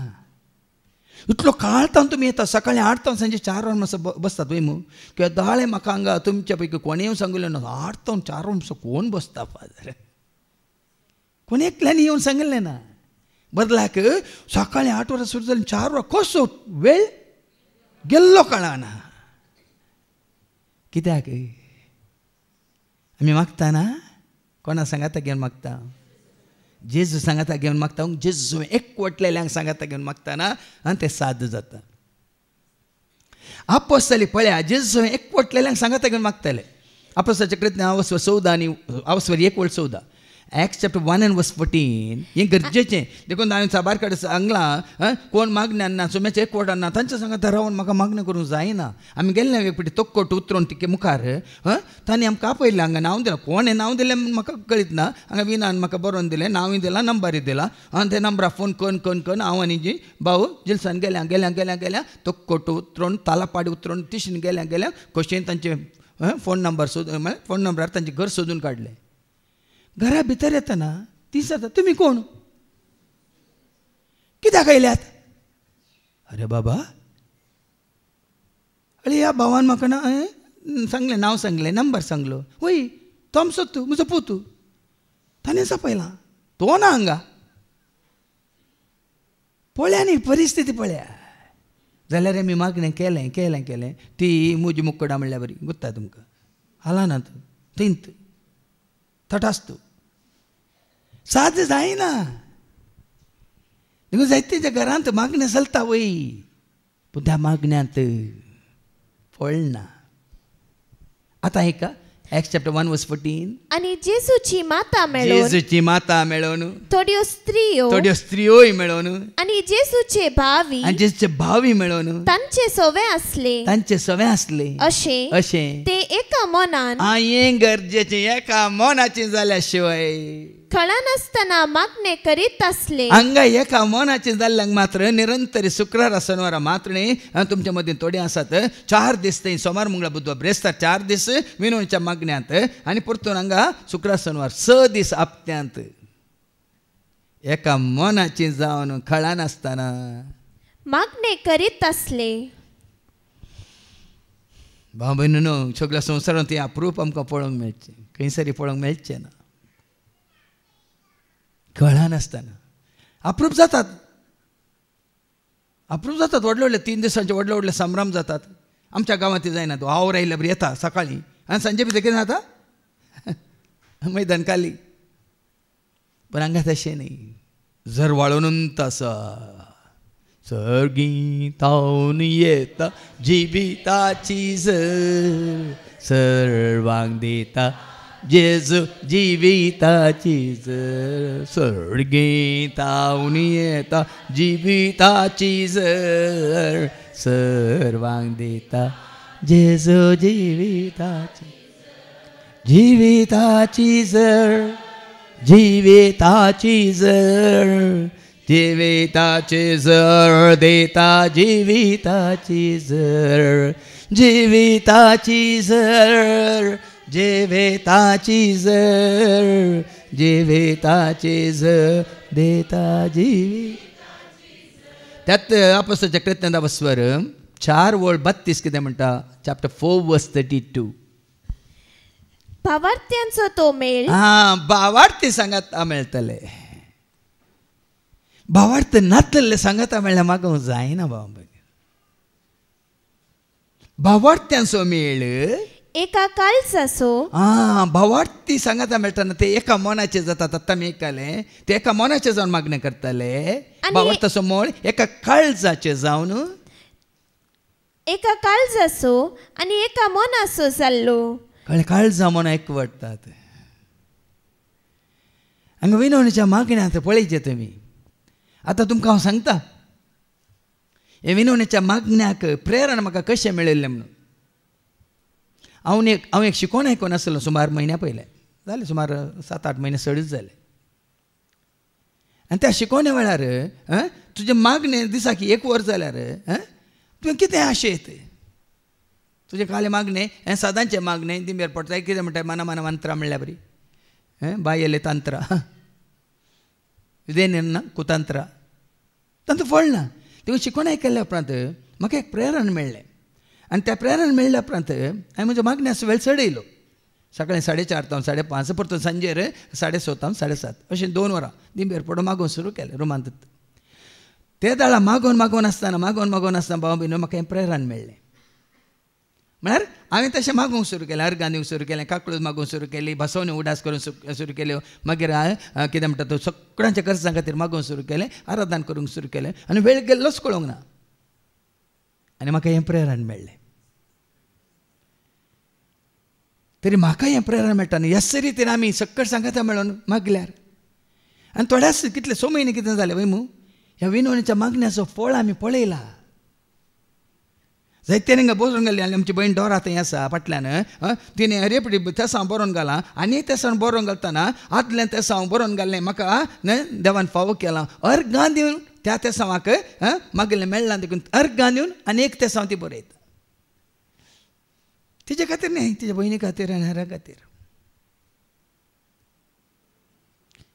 इतलो काळतावन तुमी येता सकाळीं 8 to सांजे 4 वरां मातसो बसतात वयमू. किंवां दाळे म्हाका हांगा तुमच्या पैकी कोणेय सांगलें ना 8 to 4 वरां मातसो कोण बसता फादर. कोण एकल्यानी येवन सांगलें ना. बदलाक सकाळीं 8 वरां सुरू जालीं 4 वरां कसो वेळ गेल्लो कळना. कित्याक आमी मागता ना कोणा सांगाता घेवन मागता. जेजू सांगाता घेवन मागता. जेजू एकवटलेल्यांक सांगाता घेवन मागता ना आनी तें साद जाता. आपोस्तली पळया जेजू एकवटलेल्यांक सांगाता घेवन मागताले. आपोस्तलाच्या कृत्य अवस्वर 14 आनी अवस्वर 1:14. Acts chapter 1 and verse 14. हें गरजेचें. देखून हांवें साबार कडेन सांगलां कोण मागण्यान ना सोम्याचे एकवटान ना तांच्या सांगाता रावन म्हाका मागणें करूंक जायना. आमी गेल्ले एक फावटी तोक्कोट उतरून तिके मुखार तांणी आमकां आपयलें. हांगा नांव दिलां. कोणें नांव दिलें म्हाका कळीत ना. हांगा विनान म्हाका बरोवन दिलें. नांवूय दिलां नंबरूय दिला. आनी ते नंबरार फोन करून हांव आनी जी भाऊ जिल्सान गेल्या तोक्कोट उतरून तालापाडी उतरून तिशीन गेल्या कशें तांचे फोन नंबर सोदून फोन नंबरार तांचें घर सोदून काडलें. घरा भितर येतना ती जाता तुमी कोण कित्याक आयल्यात. अरे बाबा अरे ह्या भावान म्हाका ना सांगलें नांव सांगलें नंबर सांगलो. वय तो आमचो तूं म्हजो पोतू. ताणें आपयलां तो ना हांगा. पळया न्ही परिस्थिती पळया. जाल्यार आमी मागणें केलें ती मुजी मुक्कोडा म्हणल्यार बरी गुत्ता तुमकां. हालाना तूं थंयत तटास्तू साद जायना. देखून जायत्याच्या घरांत मागणें चलता वय पूण त्या मागण्यांत फळ ना. आतां हेका Acts chapter 1 verse 14. आणि जेजूची माता मेळोन थोड्यो स्त्रियोय मेळोन आणि जेजूचे भावी मेळोन तांचे सवे आसले अशें ते एका मनान हें गरजेचें एका मोनाचें जाल्या शिवाय कळनासतना मागणें करीत आसले. हांगा एका मोनाचें जाल्ल्यांक मात्र निरंतर शुक्रार शनिवारा मात्र न्ही तुमच्या मदीं थोडे आसात 4 दीस थंय सोमार मंगळार बुधवार ब्रेस्तार 4 दीस विनोच्या मागण्यांत आनी परतून हांगा शुक्रार शनिवार 6 दीस आपत्यांत एका मोनाचें जावन कळनासतना मागणें करीत आसले. भाव भयणीनो सगळ्या संवसारांत तें अप्रूप आमकां पळोवंक मेळचें, खंयसरी पळोवंक मेळचें ना. कळनासतना अप्रूप जातात, व्हडले व्हडले 3 दिसांचे व्हडले व्हडले संभ्रम जातात. आमच्या गांवांत ते जायना. तो हांव रायल्या बरी येता सकाळीं आनी सांजे भितर कितें जाता मैदान खाली. पण हांगा तशें न्ही. जर वाळूनंत आसा सर्गीतावन येता जिविताची झर, सर्वांक दिता जेजू जिविताची झर. सर्गीतावन येता जिविताची झर, सर्वांक दिता जेजू जिविताची झर, जिविताची झर, जिविताची झर देता जिविताची झर, जिविताची झर, जिविताची झर, जिविताची झर देता त्यात अपोस्तलाच्या कृत्यांचा वस्वर 4:32 कितें म्हणटा. चॅप्टर 4:32. भावार्थ्यांचो तो मेळ. भावार्थी सांगाता मेळटले. भावार्थ नासलेले सांगाता मेळ्ळें म्हाका जायना भाव. भावार्थ्यांचो मेळ एका काळजाचो. भावार्थी सांगाता मेळटाना ते एका मनाचे जातात. आतां आमी आयकलें ते एका मनाचे जावन मागणें करताले. भावार्थाचो मोळ एका काळजाचे जावन एका काळजाचो आनी एका मनाचो जाल्लो. काळजा मना एकवडटात. हांगा विनवणेच्या मागण्यांत पळयचे तुमी. आतां तुमकां हांव सांगता हे विनवणेच्या मागण्याक प्रेरण म्हाका कशें मेळिल्लें म्हणून. हांव एक शिकोवन आयकोन आसलो सुमार म्हयन्या पयलें. जालें सुमार 7-8 म्हयने चडूच जाले. आनी त्या शिकोवण्या वेळार तुजे मागणे दिसाक 1 वर जाल्यार तुवें कितें आशेत. तुजे काले मागणे सदांचे मागणे दिमेर पडटा. कितें म्हणटा मना मना मंत्रा म्हणल्यार बरी. बायले तंत्रा इदेन कुतंत्रा तांचो फळ ना. तेव्हा शिकोवन आयकल्ल्या उपरांत म्हाका एक प्रेरण मेळ्ळें. आनी त्या प्रेरण मेळ्ळ्या उपरांत हांवें म्हज्या मागण्याचो वेळ चडयलो. सकाळीं 4:30 तावन 5:30 परतून सांजेर 6:30 तावन 7:30 अशें 2 वरां दिमेर पडून मागोवन सुरू केलें रुमांत. ते दाळा मागोवन आसतना भाव भयणो म्हाका हें प्रेरण मेळ्ळें. म्हळ्यार हांवें तशें मागोवंक सुरू केलें. अर्गां दिवंक सुरू केलें, काकळूच मागोवंक सुरू केली, बसोवण्यो उडास करूंक सुरू केल्यो. मागीर कितें म्हणटा तो सगळ्यांच्या गरजां खातीर मागोवंक सुरू केलें, आराधन करूंक सुरू केलें. आनी वेळ गेल्लोच कळोंक ना. आनी म्हाका हें प्रेरण मेळ्ळें. तरी म्हाका हें प्रेरण मेळटा न्ही. ह्याच रितीन आमी सक्कट सांगाता मेळोन मागल्यार आनी थोड्याच कितले 6 म्हयने कितें जाले वय मू ह्या विनवणेच्या मागण्याचो फळ आमी पळयला. जायते हिंगा बरोवन घाली. आनी आमची भयण डोरा थंय आसा फाटल्यान. तिणें रेपडी तेसां बरोवन घालां आनी तेसां बरोवन घालतना आदलें तेसां बरोवन घाल्लें म्हाका देवान फावो केलां. अर्गां दिवन त्या तेसांवाक मागिल्लें मेळ्ळां देखून अर्गां दिवन आनी एक तेसां ती बरयता. तिजे खातीर न्ही, तिच्या भयणी खातीर आनी हेरां खातीर.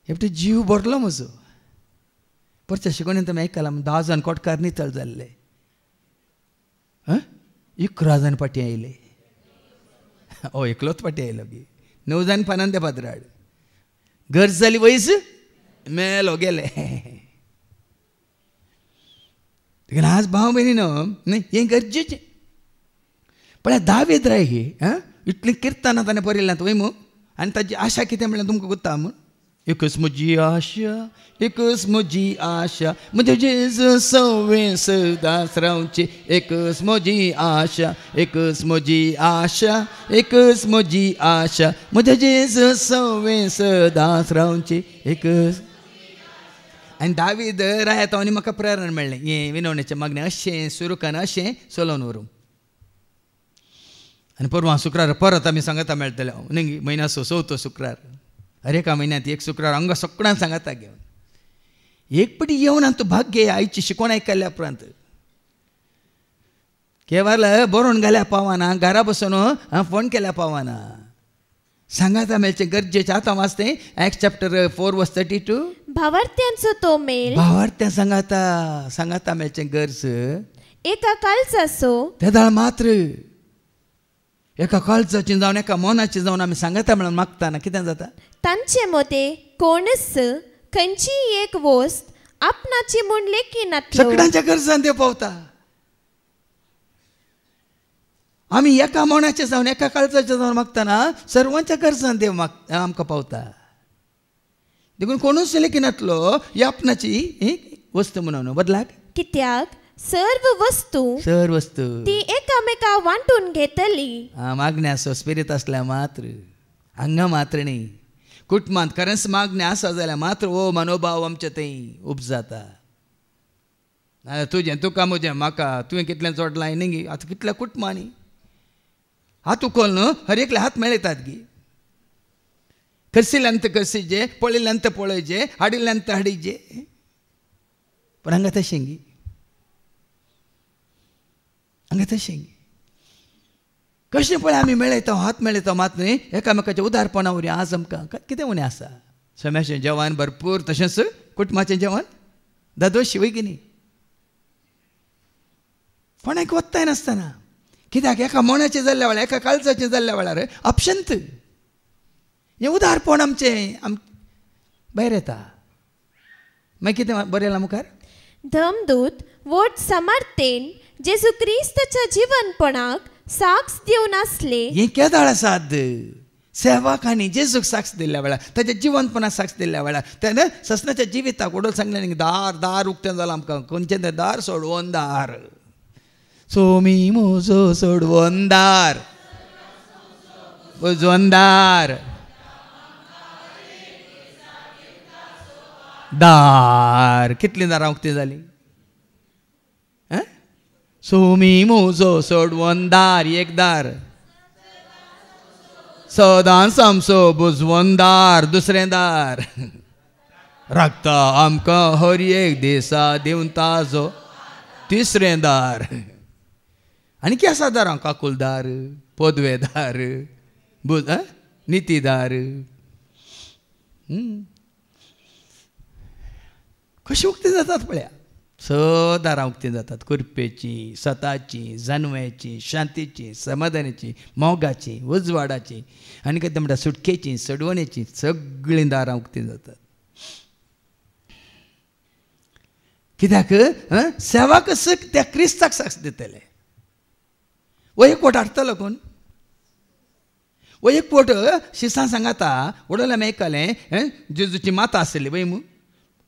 हे जीव भरलो म्हजो. परच्या शिकोवणेंत आमी आयकलां 10 जाण कोटकार नितळ जाल्ले. 11 जाण पाटी आयले. एकलोच पाटी आयलो गी. 9 जाण पानांदे पात्राड. गरज जाली वयस मेलो गेले. देखून आज भाव भयणीनो हें गरजेचें. पण दावीद राय ही इतलीं किर्तनां ताणें बरयल्यांत वय मू. आनी ताची आशा कितें म्हणल्यार तुमकां गुत्ता म्हूण. एकच म्हजी आशा, एकच म्हजी आशा म्हज्या जेजू सवें सदांच रावची. एकच म्हजी आशा, एकच म्हजी आशा, एकच म्हजी आशा म्हज्या जेजू सवें सदांच रावची. एकच. आनी दावीद राया तो आनी म्हाका प्रेरण मेळ्ळें हें विनवणेचें मागणें अशें सुरू करना अशें चलोवन व्हरूंक. आनी परवां शुक्रार परत आमी सांगता मेळटले. न्ही म्हयन्याचो 4थो शुक्रार. एका म्हयन्यांत एक शुक्रार हांगा सगळ्यांक सांगता घेवन एक पटी येवन तूं भाग्य आयची शिकोवन आयकल्ल्या उपरांत केवळ बरोवन घाल्या पावना, घरा बसून फोन केल्या पावना. सांगाता मेळचें गरजेचें. आतां वाचतें एक्ट चॅप्टर 4:32. भावार्थ्यांचो तो मेळ. भावार्थ्यां सांगाता मेळचें गरज एका काळजाचो. ते दाळ मात्र एका काळजाची जावन एका मनाची जावन आमी सांगता म्हणून मागताना कितें जाता? तांचे मते कोणच खंयची एक वस्त आपणाची म्हूण लेखीनातलो. सगळ्यांच्या गरजान देव पावता. आमी एका मनाचे जावन एका काळजाचे जावन मागताना सर्वांच्या गरजान देव आमकां पावता. देखून कोणूच लेखीनातलो ही आपणाची वस्त म्हणून बदलाक. कित्याक सर्व वस्तू ती एकामेका वांटून घेतली. मागणी आसो स्पिरीत असल्या मात्र हांगा मात्र न्ही. कुटुंबांत खरेंच मागणी आसा जाल्यार मात्र हो मनोभाव आमचे थंय उपजाता. तुजें तुका म्हजें म्हाका तुवें कितलें जोडलां न्ही. आतां कितल्या कुटुंबांनी हात उखल न्हू हर एकले हात मेळयतात गी. करसिल्यांत करसीचे, पळयल्यांत पळयचे, हाडिल्ल्यांत हाडीचे. पण हांगा तशें गी, हांगा तशें गी. कशें पळय आमी मेळयता हात मेळयता मात न्ही एकामेकाच्या उदारपणा वरी आज आमकां कितें उणें आसा. सोम्याचें जेवण भरपूर तशेंच कुटुंबाचें जेवण दादोशी वय की न्ही. कोणाक वत्ताय नासतना कित्याक एका मनाचें जाल्ल्या वेळार एका काळजाचें जाल्ल्या वेळार अपशंत हें उदारपण आमचें भायर येता. मागीर कितें बरयलां मुखार? धमदूत वोट समर्थेन जेजू क्रिस्ताच्या जिवनपणाक साक्ष दिवन आसले. हें केदाळ आसात. सेवाक आनी जेजूक साक्ष दिल्ल्या वेळार ताच्या जिवनपणाक साक्ष दिल्ल्या वेळार तेन्ना ससनाच्या जिविताक वडोल सांगलें न्ही दार उक्तें जालां आमकां. खंयचें तें दार सोडवोन दार सोमी मोजो सोडवोन दार उजवोन दार दार कितलीं दारां उक्तीं जालीं? सोमी मोजो सोडवोन दार एक दार, सदां समसो बुजवोन दार दुसरें दार, राखता आमकां हर एक दिसा दिवन ताजो तिसरें दार. आनी कितें आसा दारां? काकुलदार, पोदवेदार, नितीदार. कशी उक्ती जातात पळया. दारां उक्तीं जातात. कुरपेची, सताची, जानव्याची, शांतीची, समाधानाची, मोगाची, उजवाडाची आनी कितें म्हणटा सुटकेची, सडवणेची सगळीं दारां उक्तीं जातात. कित्याक सेवाक त्या क्रिस्ताक साक्ष दितले. वो एक पोट हाडटलो कोण? वो एक पोट शिसां सांगाता वडोल्या मेळकलें जेजूची माता आसली वय मू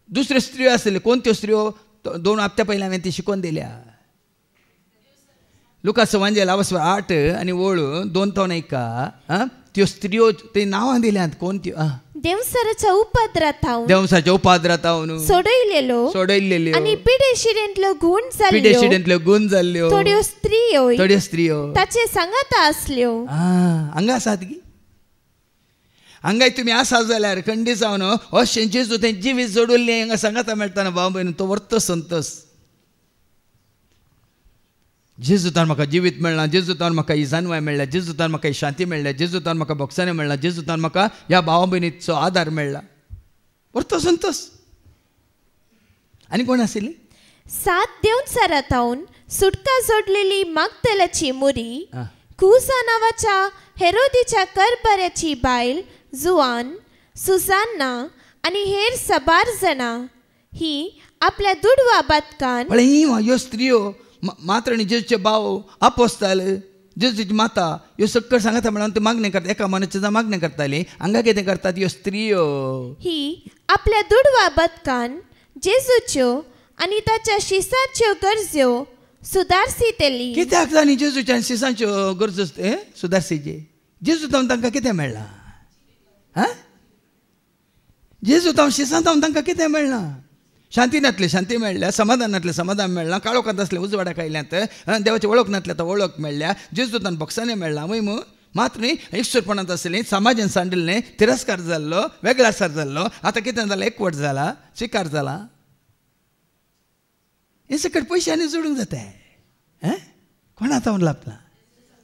दुसऱ्यो स्त्रियो आसल्यो. कोणत्यो स्त्रियो? 2 हप्त्या पयलीं हांवें ती शिकोवन दिल्या. लुकास वांजेल 8 आनी 2 तो नायका त्यो स्त्रियो ते नांवां दिल्यांत. कोणत्यो? देवसाच्या उपाद्रांत सोडयलेल्यो आनी पिडेशिडेंतल्यो गुण जाल्ल्यो थोड्यो स्त्रियो ताचे सांगाता आसल्यो. हांगा आसात गी. हांगाय तुमी आसा जाल्यार खंडी जावन अशें जेजू तें जिवीत जोडुल्लें हांगा सांगाता मेळटाना भाव भयण तो वर्त संतोस. जेजूतान म्हाका जिवीत मेळ्ळां, जेजूतान म्हाका ही जानवाय मेळ्ळ्या, जेजूतान म्हाका ही शांती मेळ्ळ्या, जेजूतान म्हाका भोगसाणें मेळ्ळां, जेजूतान म्हाका ह्या भावा भयणीचो आदार मेळ्ळा. वर्त संतोस. आनी कोण आशिल्ली? 7 देंवचारांतावन सुटका जोडलेली मागदलाची मुरी, कुसा नांवाच्या हेरोदीच्या करबऱ्याची बायल जुआन, सुसान्ना आनी हेर 12 जाणां ही आपल्या दुडवा बातकान ह्यो स्त्रियो मात्र न्ही जेजूचे भाव आपोस्ताल जेजूची माता ह्यो सकयल सांगता म्हणून ते मागणी करता. एका मनाची मागणी करताली. हांगा कितें करतात ह्यो स्त्रियो? ही आपल्या दुडवा बदकान जेजूच्यो आनी ताच्या शिसाच्यो गरजो सुदारसीतेली. कित्याक जाणी जेजूच्या शिसांच्यो गरजो सुदारसीचे? जेजूतावन तांकां कितें मेळ्ळां? जेजूतावन शिसांतावन तांकां कितें मेळ्ळां? शांतीनातले शांती मेळ्ळ्या, समाधानातले समाधान मेळ्ळां, काळोखांत आसले उजवाड्याक आयल्यांत देवाच्या वळखनातले आतां वळख मेळ्ळ्या, जेजूतान भोगसाणें मेळ्ळां. वय मू मात्र न्ही एकसुरपणांत आसलीं, समाजान सांडिल्लें, तिरस्कार जाल्लो, वेगळासार जाल्लो, आतां कितें जालां? एकवट जाला, स्विकार जाला. हे सकट पयशांनी जोडूंक जाता. कोण आतां लाभला?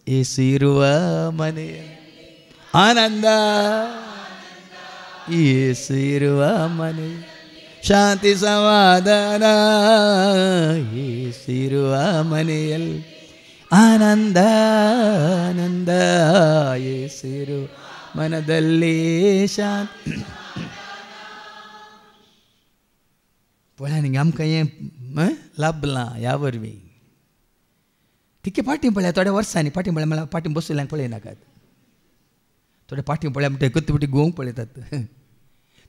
येसुवा मने आनंद, येसुवा मने शांति समाधान, येसुवा मनेयल ಆನಂದ ಆನಂದ ಯೇಸುರು ಮನದಲ್ಲಿ ಶಾಂತಿ पळ्यांनी आमकां हें लाभलां ह्या वरवीं तिके पाटी पळया थोड्या वर्सांनी पाटी पळय म्हळ्यार पाटी बसयल्यांक पळयनाकात थोडे पाटी पळया म्हणटा कत्ती बिटी गोवंक पळयतात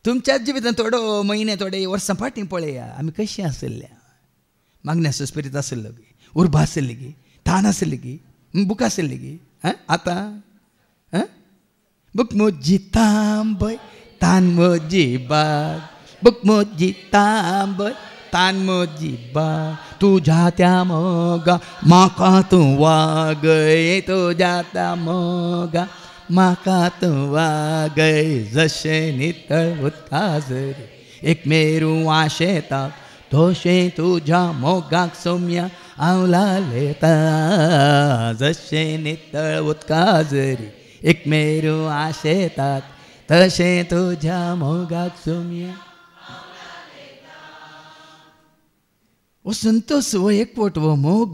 तुमच्याच जिवितांत थोडो म्हयने थोडे वर्सां फाटीं पळया आमी कशीं आसल्या मागण्याचो स्पिरीट आसलो गी उर्बा आसली गी तान आसली गी बूक आसली गी आतां बूक मोजी तांबय तान मोजी बाग बूक मोजी तांबय तान मोजी बाग तुझ्या त्या मोगा म्हाका तूं वागय तुझ्या त्या मोगा म्हाका तूं वागय जशें नितळ उदकाजरी एक मेरू आशेता तोशें तुझ्या मोगाक सोम्या आवला लेता जशें नितळ उदकाजरी एक मेरू आशेतात तशें तुझ्या मोगाक सोम्या वो संतोष वो एकवट वो मोग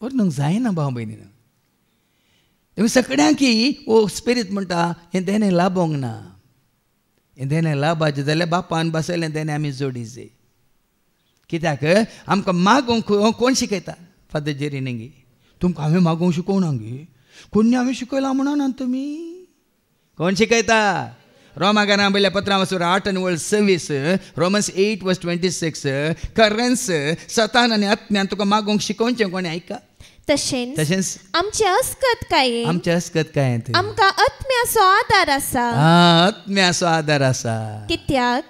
वर्णूंक जायना भाव भयणीन तेमी सगळ्यांकी वो स्पिरीट म्हणटा हें देणें लाभोंक ना हें देणें लाभपाचें जाल्यार बापान बसयलें देणें आमी जोडिचें कित्याक आमकां मागोवंक कोण शिकयता फादर जेरीनेंगी तुमकां हांवें मागोवंक शिकोवना गे कोणी हांवें शिकयलां म्हणना तुमी कोण शिकयता रोमाकारां बयल्या पत्रां वचून 8:26 रोमन्स 8:26 खरेंच सतान आनी आत्म्यान तुका मागोवंक शिकोवचें कोणी आयका तशेंच आमचे अस्कतकायेंत आमकां आत्म्याचो आदार आसा आत्म्याचो आदार आसा कित्याक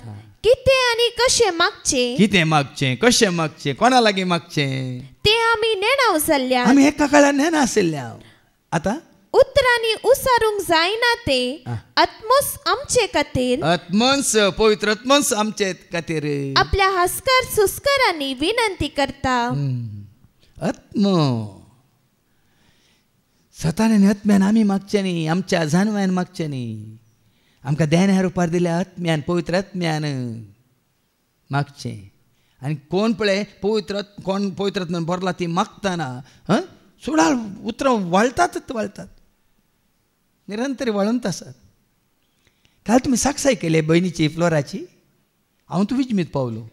कितें आनी कशें मागचें कितें मागचें कशें मागचें कोणा लागीं मागचें तें आमी नेणाव जाल्ल्या आमी एका काळार नेणा आशिल्ल्या आतां उतरांनी उसारूंक जायना ते आत्मोस आमचे खातीर आत्मोस पवित्र आत्मोस आमचे खातीर आपल्या हास्कार सुस्कारांनी विनंती करता आत्मो सतान आनी आत्म्यान आमी मागचें न्ही आमच्या जानव्यान मागचें न्ही आमकां देण्या रुपार दिल्या आत्म्यान पवित्र आत्म्यान मागचें आनी कोण पळय कोण पवित्र आत्म्यान भरला ती मागतना सोडाल उतरां वळटातच वळटात निरंतर वळूंत आसात काल तुमी साक्षाय केले भयणीची फ्लोराची हांव तूं विजमीत पावलो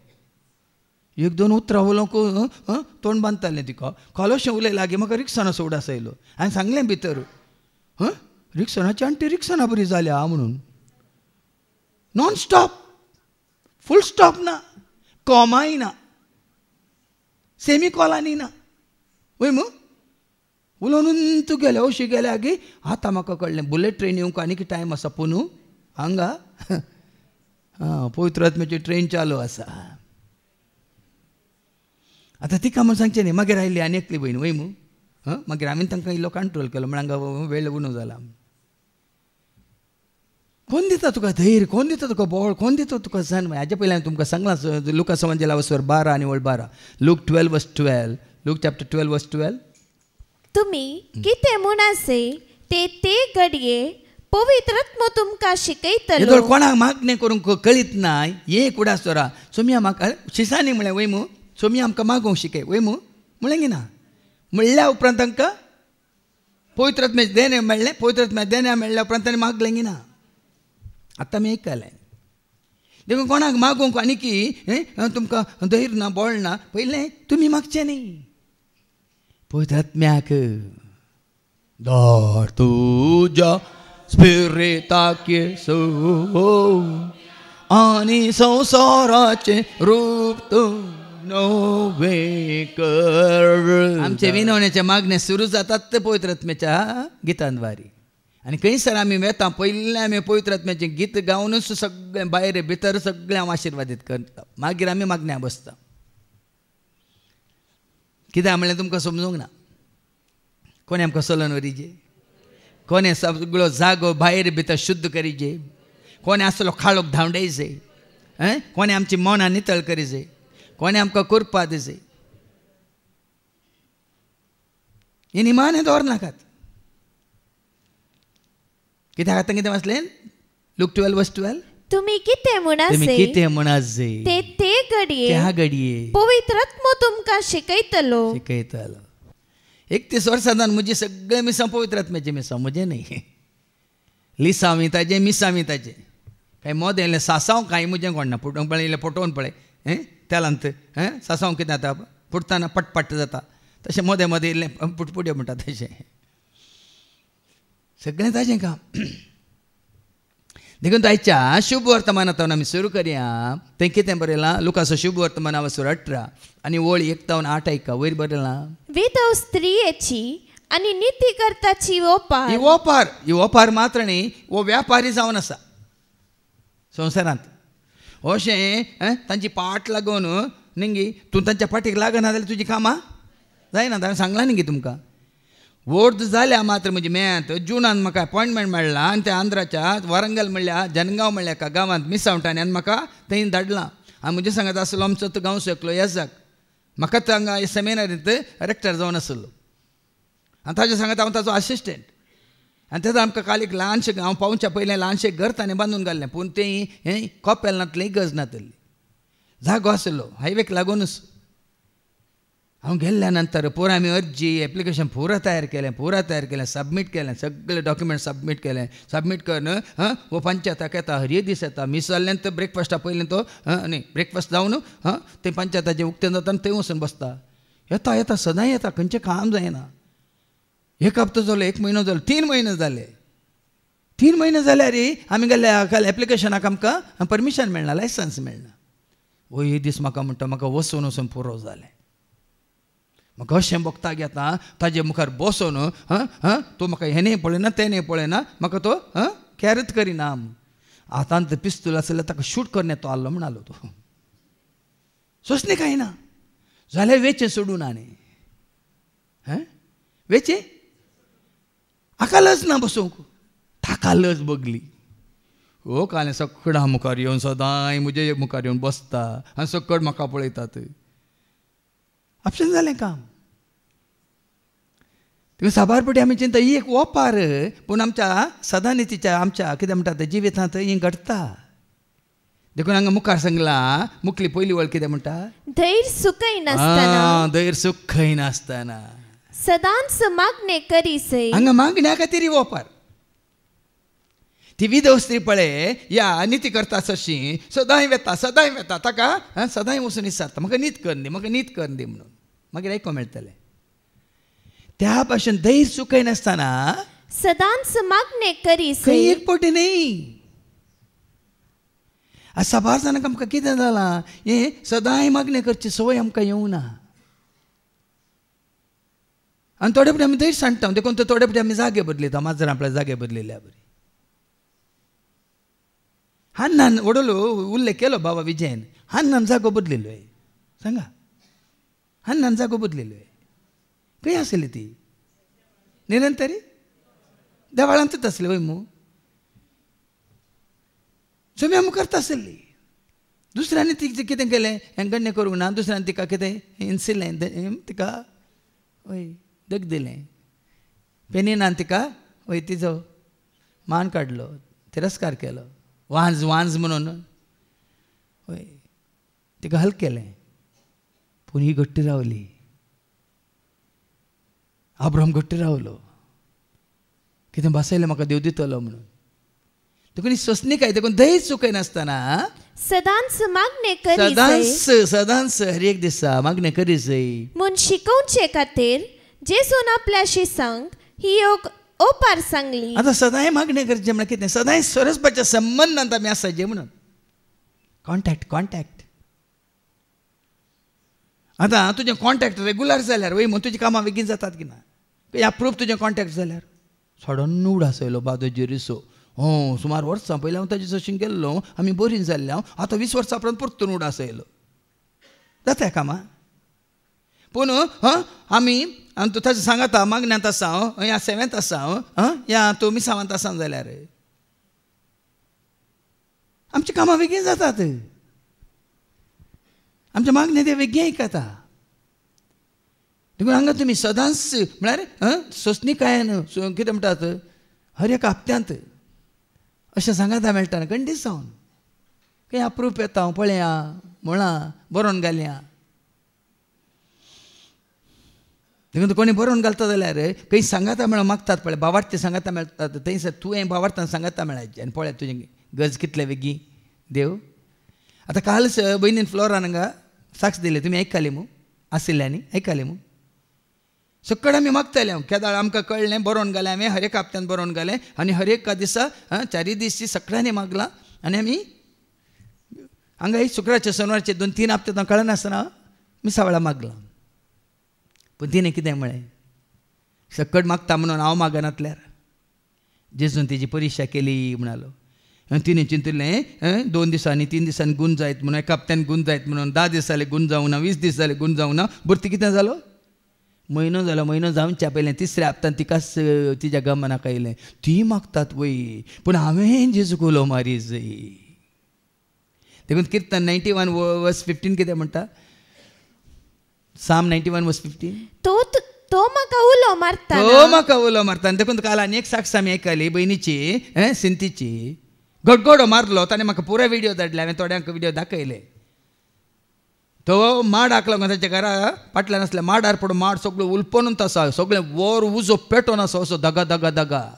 1-2 उतरां उलोवंक तोंड बांदतालें तिका कालोशें उलयलां गे म्हाका रिक्साना सोड आसयलो हांवें सांगलें भितर रिक्सानाची आंटी रिक्साना बरी जाल्या म्हणून नॉन स्टॉप फूल स्टॉप ना कॉमाय ना सेमी कॉलानी ना वय मग उलोवन तूं गेले अशी गेल्या गे आतां म्हाका कळ्ळें बुलेट ट्रेन येवंक आनीक टायम आसा पुनू हांगा पवित्र आत्म्याची ट्रेन चालू आसा आतां तिका म्हूण सांगचें न्ही मागीर आयली आनी एकली भयण वय मू मागीर हांवें तांकां इल्लो कंट्रोल केलो म्हळ्यार हांगा वेळ उणो जाला कोण दिता तुका धैर्य कोण दिता तुका बळ कोण दिता तुका जन्म हाजे पयलीं हांवें तुमकां सांगलां लुका संवंजला वचोर 12 आनी 12 लूक 12:12 लूक चॅप्टर 12:12 तुमी कितें म्हूण आसे ते घडये पवित्र आत्मो तुमकां शिकयतलो कोणाक मागणें करूंक कळीत ना हे कुडासोरा सोम्या म्हाका शिसांनी म्हळें वय मू सोम्या आमकां मागोवंक शिकय वय मू म्हळें गी ना म्हणल्या उपरांत तांकां पवित्र आत्म्याचें देणें मेळ्ळें पवित्र आत्म्याचें देणें मेळ्ळ्या उपरांत ताणें मागलें गी ना आतां आमी आयकलें देखून कोणाक मागोवंक आनीकी तुमकां धैर्य ना बळ ना पयलें तुमी मागचें न्ही पवित्र आत्म्याक धाड तुज्या स्पिरिताक येसू आनी संसाराचें रूप तूं नवें कर आमचे विनवण्याचे मागणें सुरू जातात ते पवित्र आत्म्याच्या गितांद्वारी आनी खंयसर आमी वेता पयलें आमी पवित्र आत्म्याचें गीत गावनूच सगळें भायर भितर सगळें हांव आशिर्वादीत करता मागीर आमी मागण्यां बसता कित्याक म्हणलें तुमकां समजूंक ना कोणें आमकां चलोन व्हरीजे कोणें सगळो जागो भायर भितर शुद्ध करीजे कोणें आसलो खाळोक धांवडयजे कोणें आमची मनां नितळ करीजे कोणें आमकां करपा दिजे हे निमाणें दवरनाकात कित्याक आतां कितें वाचलें लूक 12:12 तुमी कितें म्हूण आसे ते घडये त्या घडये पवित्र आत्मो तुमकां शिकयतलो 31 वर्सांतल्यान म्हजी सगळे मिसां पवित्र आत्म्याचे मिसां, म्हजें न्ही. लिसांवी ताजे, मिसांवी ताजे. काही मोद येयलें सासांव कांय म्हजें कोण ना. फुटोवंक पळय इल्लें फुटोवन पळय तेलांत सासांव कितें जाता फुटतना पटपट जाता, तशें मोदें मोदें इल्लें पुटपुड्यो म्हणटा तशें. सगळें ताजें काम. देखून आयच्या शुभ वर्तमानांतल्यान आमी सुरू करया. थंय कितें बरयलां? लुकाचो शुभ वर्तमान वसूर 18 आनी ओळ 1 ते 8 ऐका. वयर बरयलां, विधव स्त्रियेची आनी नीतिकर्ताची ओपार. ही ओपार मात्र न्ही, वो व्यापारी जावन आसा संवसारांत. अशें तांची पाट लागून न्ही तूं तांच्या पाठीक लागना जाल्यार तुजीं कामां जायना. ताणें सांगलां न्ही तुमकां. वर्द जाल्या मात्र म्हजी मेळत. जुनान म्हाका अपॉयंटमेंट मेळ्ळां आनी त्या आंध्राच्या वारंगल म्हणल्या जनगांव म्हणल्या एका गांवांत मिसावटांनी आनी म्हाका थंय धाडलां. हांव म्हजे सांगत आसलो आमचो तो गांव शकलो येसाक. म्हाका हांगा सेमिनारींत रेक्टर जावन आसलो आनी ताजे सांगत हांव ताचो असिस्टंट. आनी तेन्ना आमकां काल एक ल्हानशें हांव पावच्या पयलें ल्हानशें घर ताणें बांदून घाल्लें. पूण तें हें कॉपेल नातलें गज नातली जागो आसलो हायवेक लागूनच. हांव गेल्ल्या नंतर पुरो आमी अर्जी एप्लिकेशन पुरो तयार केलें सबमीट केलें. सगळे डॉक्युमेंट सबमीट केलें. सबमीट करून वो पंचायताक येता. हर दीस येता. मीस जाल्ल्यान तो ब्रेकफास्टा पयलें तो न्ही ब्रेकफास्ट जावन ते पंचायताचें उक्तें जाता आनी थंय वचून बसता. येता सदां येता. खंयचें काम जायना. 1 हप्तो जालो, 1 म्हयनो जालो, 3 म्हयने जाले. 3 म्हयने जाल्यार आमी गेल्या काल एप्लिकेशनाक आमकां परमिशन मेळना, लायसन्स मेळना. वो हे दीस म्हाका म्हणटा म्हाका वचून पुरो जालें. म्हाका अशें बगता घेता ताजे मुखार बसोन तूं म्हाका हें पळयना तें पळयना, म्हाका तो कॅरच करिना. आतां पिस्तूल आसल्यार ताका शूट करन येतो आसलो म्हणालो तो. सोंसणें कांय ना जाल्यार वेचें सोडून आनी वेचें हाका लज ना बसूंक. ताका लज बगली. हो कालें सकड मुखार येवन सदां म्हजे मुखार येवन बसता आनी सकड म्हाका पळयतात. आपशन जालें काम. तिका साबारपटी आमी चिंता ही एक ओपार. पूण आमच्या सदां न्हितीच्या आमच्या कितें म्हणटा ते जिवितांत ही घडटा. देखून हांगा मुखार सांगलां मुखली पयली वळ कितें म्हणटा? धैर्य सुखय नासतना. धैर्य सुखय नासतना सदांच मागणे करीसय. हांगा मागण्या खातीर ही ओपार. ती विधव स्त्री पळय या नीती करता तशी सदांय वेता ताका सदांय वचून विचारता म्हाका नीत कर दी म्हणून. मागीर आयको मेळटलें. त्या भाशेन धैर्य सुखय नासतना सदांच मागणे करीसय. खंय एक पटी न्ही. साबार जाणांक आमकां कितें जालां हें सदांय मागणें करची संवय आमकां येवना. आनी थोडे फावटी आमी धैर्य सांडटा. देखून थोडे फावटी आमी जागे बदलयता. माजरां आपल्या जागे बदलिल्ल्या बरी. हान्नान वडलो उल्लेख केलो बाबा विजयन. हान्नान जागो बदलिल्लो सांगा. हान्नान जागो बदलिल्लो खंय आसली ती? निरंतरी देवाळांतूच आसली वय मू. सोम्या मुखारत आसली. दुसऱ्यांनी तिचें कितें केलें हें गण्य करूंक ना. दुसऱ्यान तिका कितें हिंसिल्लें तिका वय दग दिलें. पेनिनान तिका वय तिजो मान काडलो, तिरस्कार केलो. वांज म्हणून वय तिका हल केलें. पूण ही घट्ट रावली. अब्राहम घट्ट रावलो. कितें बसयलें म्हाका देव दितलो म्हणून. देखून ही सोंसणी काय. देखून धैर्य सुखय नासतना सदांच मागणे करीसय. सदांच हर एक दिसा मागणें करीसय म्हूण शिकोवचे खातीर जेसून आपल्या शिसांक ही एक ओपार सांगली. आतां सदांय मागणें करचें म्हळ्यार कितें? सदांय सरस्पाच्या संबंदांत आमी आसाचे म्हणून. कॉन्टॅक्ट. आतां तुजें कॉन्टॅक्ट रेगुलर जाल्यार वय म्हूण तुजीं कामां बेगीन जातात की ना? अप्रूव तुजें कॉन्टॅक्ट जाल्यार सडन उड आसयलो बादोजी रिसो. सुमार वर्सां पयलीं हांव ताजे सशीं गेल्लो. आमी बरीं जाल्ले. हांव आतां 20 वर्सां उपरांत परतून उड आसयलो. जाता कामां. पूण आमी तूं ताजें सांगता मागण्यांत आसा या सेवेंत आसा या तूं मिसावांत आसा जाल्यार आमचीं कामां बेगीन जातात. आमच्या मागण्या ते बेगीन आयकता. देखून हांगा तुमी सदांच म्हळ्यार सोंसणीकायेन कितें म्हणटात हर एक हप्त्यांत अशें सांगाता मेळटा कंडीस जावन. खंय अप्रूप येता हांव पळया म्हळां बरोवन घालया. देखून कोणी बरोवन घालता जाल्यार खंय सांगाता मेळ मागतात पळय बावार्थ सांगाता मेळतात थंय तुवें बावार्थान सांगाता मेळायचें आनी पळय तुजें गज कितले बेगी देव. आतां कालच बहिणीन फ्लोरान हांगा साक्ष दिले तुमी आयकली मू आशिल्ल्यांनी आयकली मू सकड आमी मागताले केदाळ आमकां कळ्ळें बरोवन घालें हांवें हर एक हप्त्यान बरोवन घालें आनी हर एका दिसा 4 दीस सगळ्यांनी मागलां आनी आमी हांगा शुक्रारचे शेनवारचे 2-3 हप्ते कळनासतना मिसावळा मागलां. पूण तिणें कितें म्हळें सकड मागता म्हणून हांव मागनातल्यार जेजून तेजी परिक्षा केली म्हणालो. तिणें चिंतिल्लें 2 दिसांनी 3 दिसांनी गुण जायत म्हणून एका हप्त्यान गुण जायत म्हणून 10 दीस जाले गुण जावं ना 20 दीस जाले गुण जावं ना भरती कितें जालो म्हयनो जालो. म्हयनो जावच्या पयलें 3ऱ्या हप्त्यान तिकाच तिच्या गमनाक आयलें ती मागतात वय पूण हांवें जेजूक उलो मारी जाय. देखून किर्तन 91:15 कितें म्हणटा Psalm 91:15 तो म्हाका उलो मारता तो म्हाका उलो मारता. देखून काल आनी एक साक्ष आमी आयकली बहिणीची सिंतीची गडगडो मारलो ताणें म्हाका पुरो व्हिडिओ धाडले हांवें थोड्यांक व्हिडिओ दाखयले. तो माडाक लागून ताच्या घरा फाटल्यान आसल्या माडार पडून माड सगळो उलपणून आसा सगळें वर उजो पेटोवन आसा असो दगा दगा दगा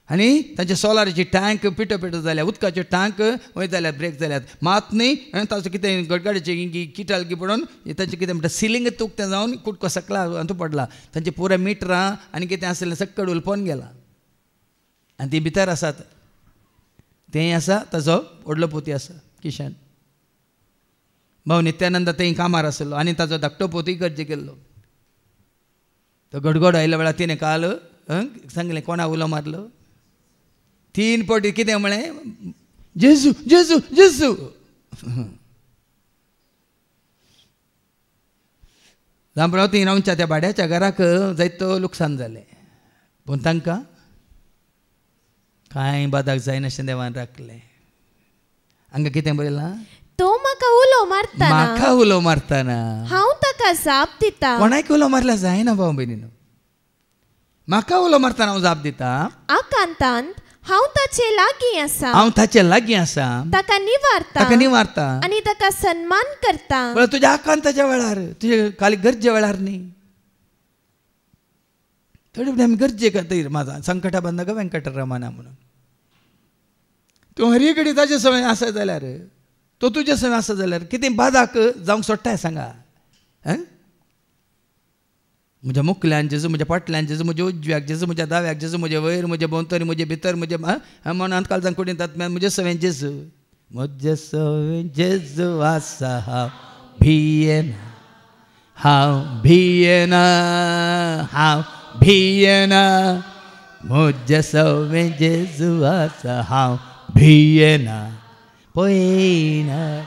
आनी ताचे सोलाराची टँक पिटो जाल्या उदकाच्यो टँक वयताल्यात ब्रेक जाल्यात मात न्ही ताचो कितें गडगड्याचे किटलगी पडून ताचें कितें म्हणटा सिलींग तुकतें जावन कुटको सकला अंतू पडला तांचे पुरे मिटरां आनी कितें आसलें सक्कड उलपोन गेलां आनी ती भितर आसात तें आसा ताचो व्हडलो पोती आसा किशन भाऊ नित्यानंद थंय कामार आसलो आनी ताचो धाकटो पोती गरजे गेल्लो. तो गडगडो आयल्या वेळार तिणें काल सांगलें कोणा उलो मारलो 3 फावटी कितें म्हळें जेजू जेजू जेजू. जांबळावती रावच्या त्या भाड्याच्या घराक जायतो लुकसाण जालें पूण तांकां कांय बादाक जायनाशें देवान राखलें. हांगा कितें बरयलां तो म्हाका उलो मारता म्हाका उलो मारतना हांव ताका जाप दिता. कोणाक उलो मारल्यार जायना भाव भयणीनो म्हाका उलो मारतना हांव जाप दिता. आकांतांत हांव ताचे लागीं आसा हांव ताचे लागीं आसा ताका निवारता आनी ताका सन्मान करता. पण तुज्या आकांताच्या वेळार तुजे खाली गरजे वेळार न्ही थोडे फुडें आमी गरजे खातीर म्हाजा संकटा बंद वेंकटरमणा म्हणून तूं हर एक घडी ताचे सवय आसा जाल्यार तो तुजे सवय आसा जाल्यार कितें बादाक जावंक सोडटाय सांगा. म्हज्या मुखल्यान जेजू म्हज्या फाटल्यान जेजू म्हज्या उजव्याक जेजू म्हज्या दाव्याक जेजू म्हजे वयर म्हजे भोंवतणी म्हजे भितर म्हजे मनांत काळजांत कुडींत आत्म्यान म्हजे सवय जेजू म्हजे सवय जेजू आसा हांव भियेना म्हजे सवय जेजू आसा हांव भियेना पळयना.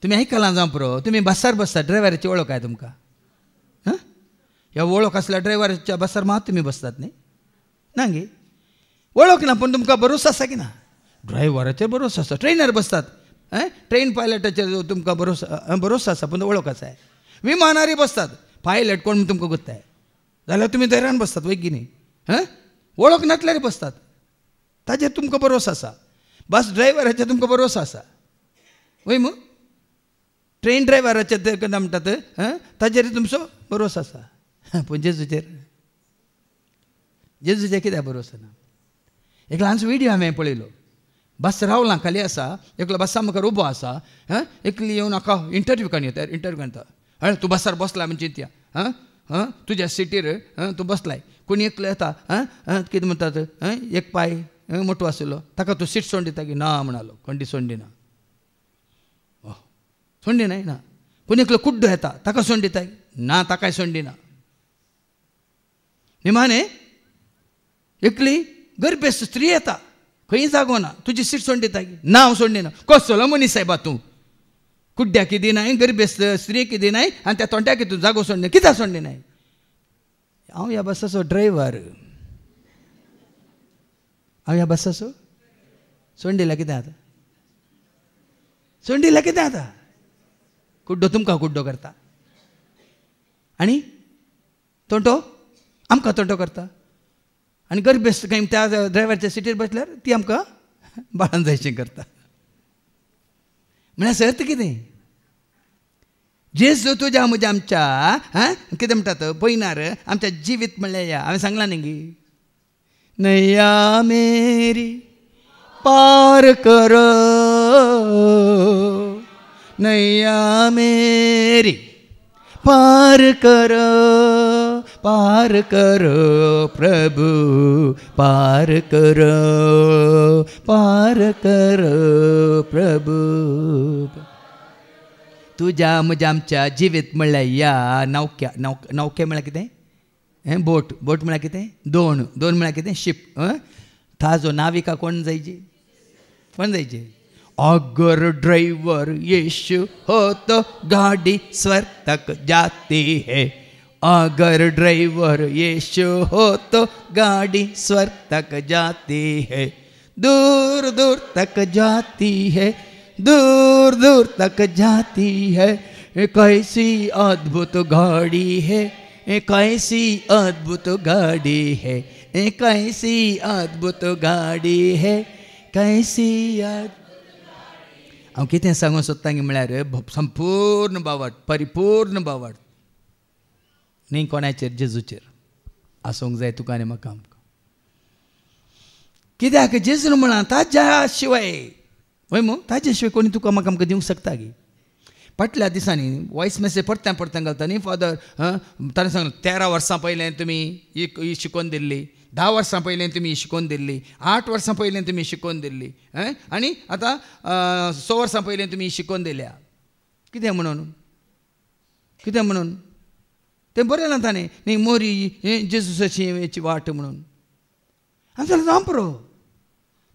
तुमी आयकलां जावं पुरो तुमी बसार बसता ड्रायव्हराची वळख आहे तुमकां ह्या वळख आसल्या ड्रायव्हराच्या बसार मात तुमी बसतात न्ही ना गे वळख ना पूण तुमकां भरोसा आसा की ना ड्रायव्हराचेर भरोसा आसा ट्रेनर बसतात ट्रेन पायलटाचेर तुमकां भरोसा आसा पूण वळख आसा. विमानारी बसतात पायलट कोण तुमकां गुत्ताय जाल्यार तुमी धैर्यान बसतात वैगी न्ही वळख नासल्यार बसतात ताजेर तुमकां भरोसा आसा. बस ड्रायव्हराचेर तुमकां भरोसा आसा वय मू ट्रेन ड्रायव्हराचेर ते कितें म्हणटात ताजेर तुमचो भरोसा आसा पूण जेजूचेर कित्याक भरोसा ना. एक ल्हानसो व्हिडिओ हांवें पळयलो बस रावलां खाली आसा एकलो बसा मुखार उबो आसा एकली येवन म्हाका इंटरव्यू करता तूं बसार बसला म्हणजे चिंतया तुज्या सिटीर तूं बसलाय कोणी एकलो येता कितें म्हणटात एक पांय मोठो आसलो ताका तूं सीट सोडून दिता की ना म्हणालो खंडी सोडून दिना ना कोणी एकलो कुड्डो येता ताका सोडून दिताय ना ताकाय सोडून दिना. निमाणे एकली गर्भेस्त स्त्री येता खंय जागो ना तुजी सीट सोडून दिता की ना हांव सोडून दिना. कसलो मनीस सायबा तूं कुड्ड्याक दिनाय गर्भेस्त स्त्रीक दिनाय आनी त्या तोंड्याक तूं जागो सोडून कित्याक सोडून दिनाय. हांव ह्या बसाचो ड्रायव्हर हांव ह्या बसाचो सोडून दिला कितें आतां सोडून दिला कितें आतां कुड्डो तुमकां कुड्डो करता आनी तोंटो आमकां तोंटो करता आनी गर्भेस्त खंय त्या ड्रायव्हरच्या सिटीर बसल्यार ती आमकां बाळान जायचें करता. म्हळ्यार सर्त कितें जेजू तुझ्या म्हज्या आमच्या कितें म्हणटात पयनार आमच्या जिवीत म्हणल्यार या हांवें सांगलां न्ही नैया मेरी पार कर नैया मेरी पार कर प्रभु पार कर प्रभु तुझ्या म्हज्या आमच्या जिवीत म्हणल्यार या नौक्या म्हळ्यार कितें बोट म्हळ्यार कितें दोण म्हळ्यार कितें शिप ताजो नाविका कोण जायचे अगर ड्राइवर यीशु हो तो गाड़ी स्वर तक जाती है अगर ड्राइवर यीशु हो तो गाड़ी स्वर तक जाती है दूर दूर तक जाती है दूर दूर तक जाती है कैसी अद्भुत गाड़ी है कैसी अद्भुत गाड़ी है कैसी अद्भुत गाड़ी है कैसी हांव कितें सांगूंक सोदतां म्हळ्यार संपूर्ण बावट परिपूर्ण बावट न्ही कोणाचेर जेजूचेर आसूंक जाय तुका आनी म्हाका आमकां कित्याक जेजून म्हळां ताज्या शिवाय वय मू ताज्या शिवाय कोणी तुका म्हाका आमकां दिवंक शकता गे फाटल्या दिसांनी वॉयस मेसेज परत्या घालता न्ही फादर ताणें सांगलें 13 वर्सां पयलें तुमी ही शिकोवन दिल्ली 10 वर्सां पयलें तुमी शिकोवन दिल्ली 8 वर्सां पयलें तुमी शिकोवन दिल्ली आनी आतां 6 वर्सां पयलें तुमी शिकोवन दिल्या कितें म्हणून तें बरयलां ताणें न्ही मोरी जेजूसाची वाट म्हणून हांवें सांगलें जांपरो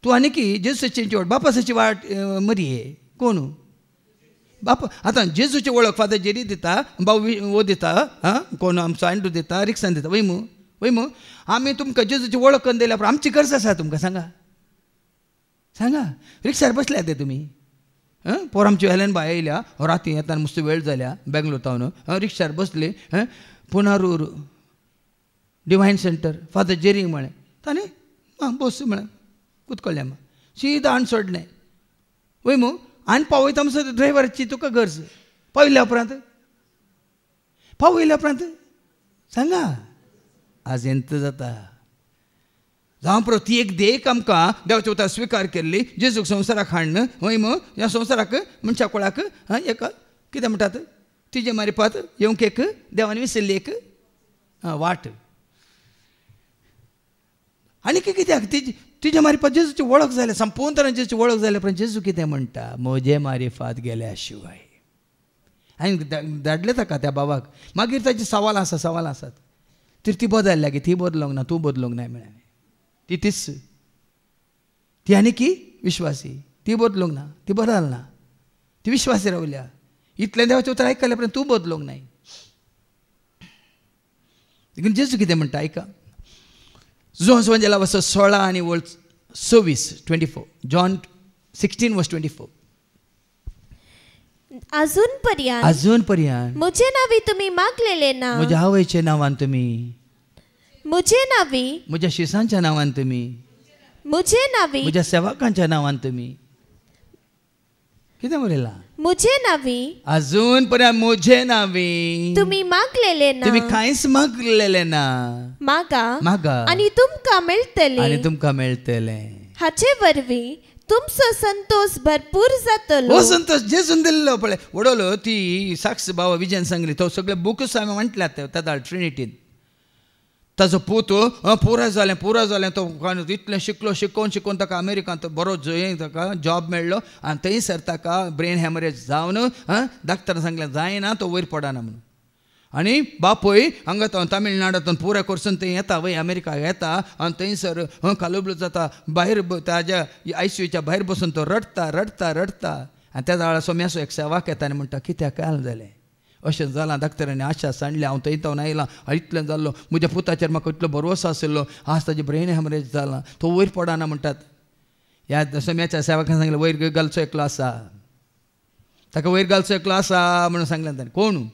तूं आनी की जेजूसाची वाट बापासाची वाट मरी कोण बापा आतां जेजूची वळख फादर जेरी दिता भाऊ वो दिता कोण आमचो आंडू दिता रिक्सान दिता वय मू आमी तुमकां जेजूची वळख करून दिल्या पूण आमची गरज आसा तुमकां सांगा रिक्षार बसल्या ते तुमी पोर आमची हेलेन बाय येयल्या राती येताना मस्त वेळ जाल्या बेंगलोर तावन रिक्षार बसले पुनारूर डिवायन सेंटर फादर जेरी म्हळें ताणें बस म्हळें कुतकळ्ळें सीदा आण सोडलें वय मू आनी पावयता म्हणसर ड्रायव्हराची तुका गरज पावयल्या उपरांत सांगा आज एंत जाता जावं पळय ती एक देख आमकां देवाच्या उतार स्विकार केल्ली जेजूक संवसाराक हाडन वय मू ह्या संवसाराक मनशा कोळाक एक कितें म्हणटात तिजे मारिपात येवंक एक देवान विसरली एक वाट आनी कित्याक तिजे मारिफात जेजूची वळख जाल्या संपूर्ण तरेन जेजूची वळख जाल्या पण जेजू कितें म्हणटा म्हजे मारिफात गेल्या शिवाय हांवें धाडलें ताका त्या बाबाक मागीर ताची सवाल आसात तर ती बदलल्या की ती बदलोंक ना तूं बदलोंक नाय म्हळें ती तीच ती आनी की विश्वासी ती बदलोंक ना ती बदलना ती विश्वासी रावल्या इतलें देवाचें उतर आयकलें पण तूं बदलोंक नाय देखून जेजू कितें म्हणटा आयका जोन्स वंजेला वर्स 16 आनी 24 जॉन 16:24 अजून पर्यंत म्हजे नावी तुम्ही मागलेले ना म्हज्या आवयच्या नांवान तुमी म्हजे नावी म्हज्या शिसांच्या नांवान तुमी म्हजे नावी म्हज्या सेवकांच्या नांवान तुमी कितें बरयलां म्हजे नावी अजून पर्यंत म्हजे नावी तुम्ही मागलेले ना तुम्ही कांयच मागलेले ना मागा आनी तुमकां मेळटले हाचे वरवीं तुमचो संतोष भरपूर जातलो हो संतोष जेजून दिल्लो पळय वडलो ती साक्ष बाबा विजयन सांगली तो सगळे बुक्स हांवें म्हटल्यात ताका ट्रिनिटीन ताजो पूत पुराय जालें तो इतलें शिकून ताका अमेरिकांत बरो ताका जॉब मेळ्ळो आनी थंयसर ताका ब्रेन हॅमरेज जावन डाक्टरान सांगलें जायना तो वयर पडना म्हणून आनी बापूय हांगा तामिळनाडांतून पुराय करसून थंय येता वय अमेरिका येता आनी थंयसर कालुबलो जाता भायर ताज्या ICUच्या भायर बसून तो रडता आनी त्या वेळार सोम्याचो एक सेवाक येता आनी म्हणटा कित्याक काय जालें अशें जालां डाक्टरांनी आशा सांडली हांव थंय तावन आयलां इतलें जाल्लो म्हज्या पुताचेर म्हाका इतलो भरवसो आशिल्लो आज ताजें ब्रेन हॅमरेज जालां तो वयर पडना म्हणटात ह्या सोम्याच्या सेवकान सांगलें वयर घालचो एकलो आसा ताका वयर घालचो एकलो आसा म्हणून सांगलें ताणें कोण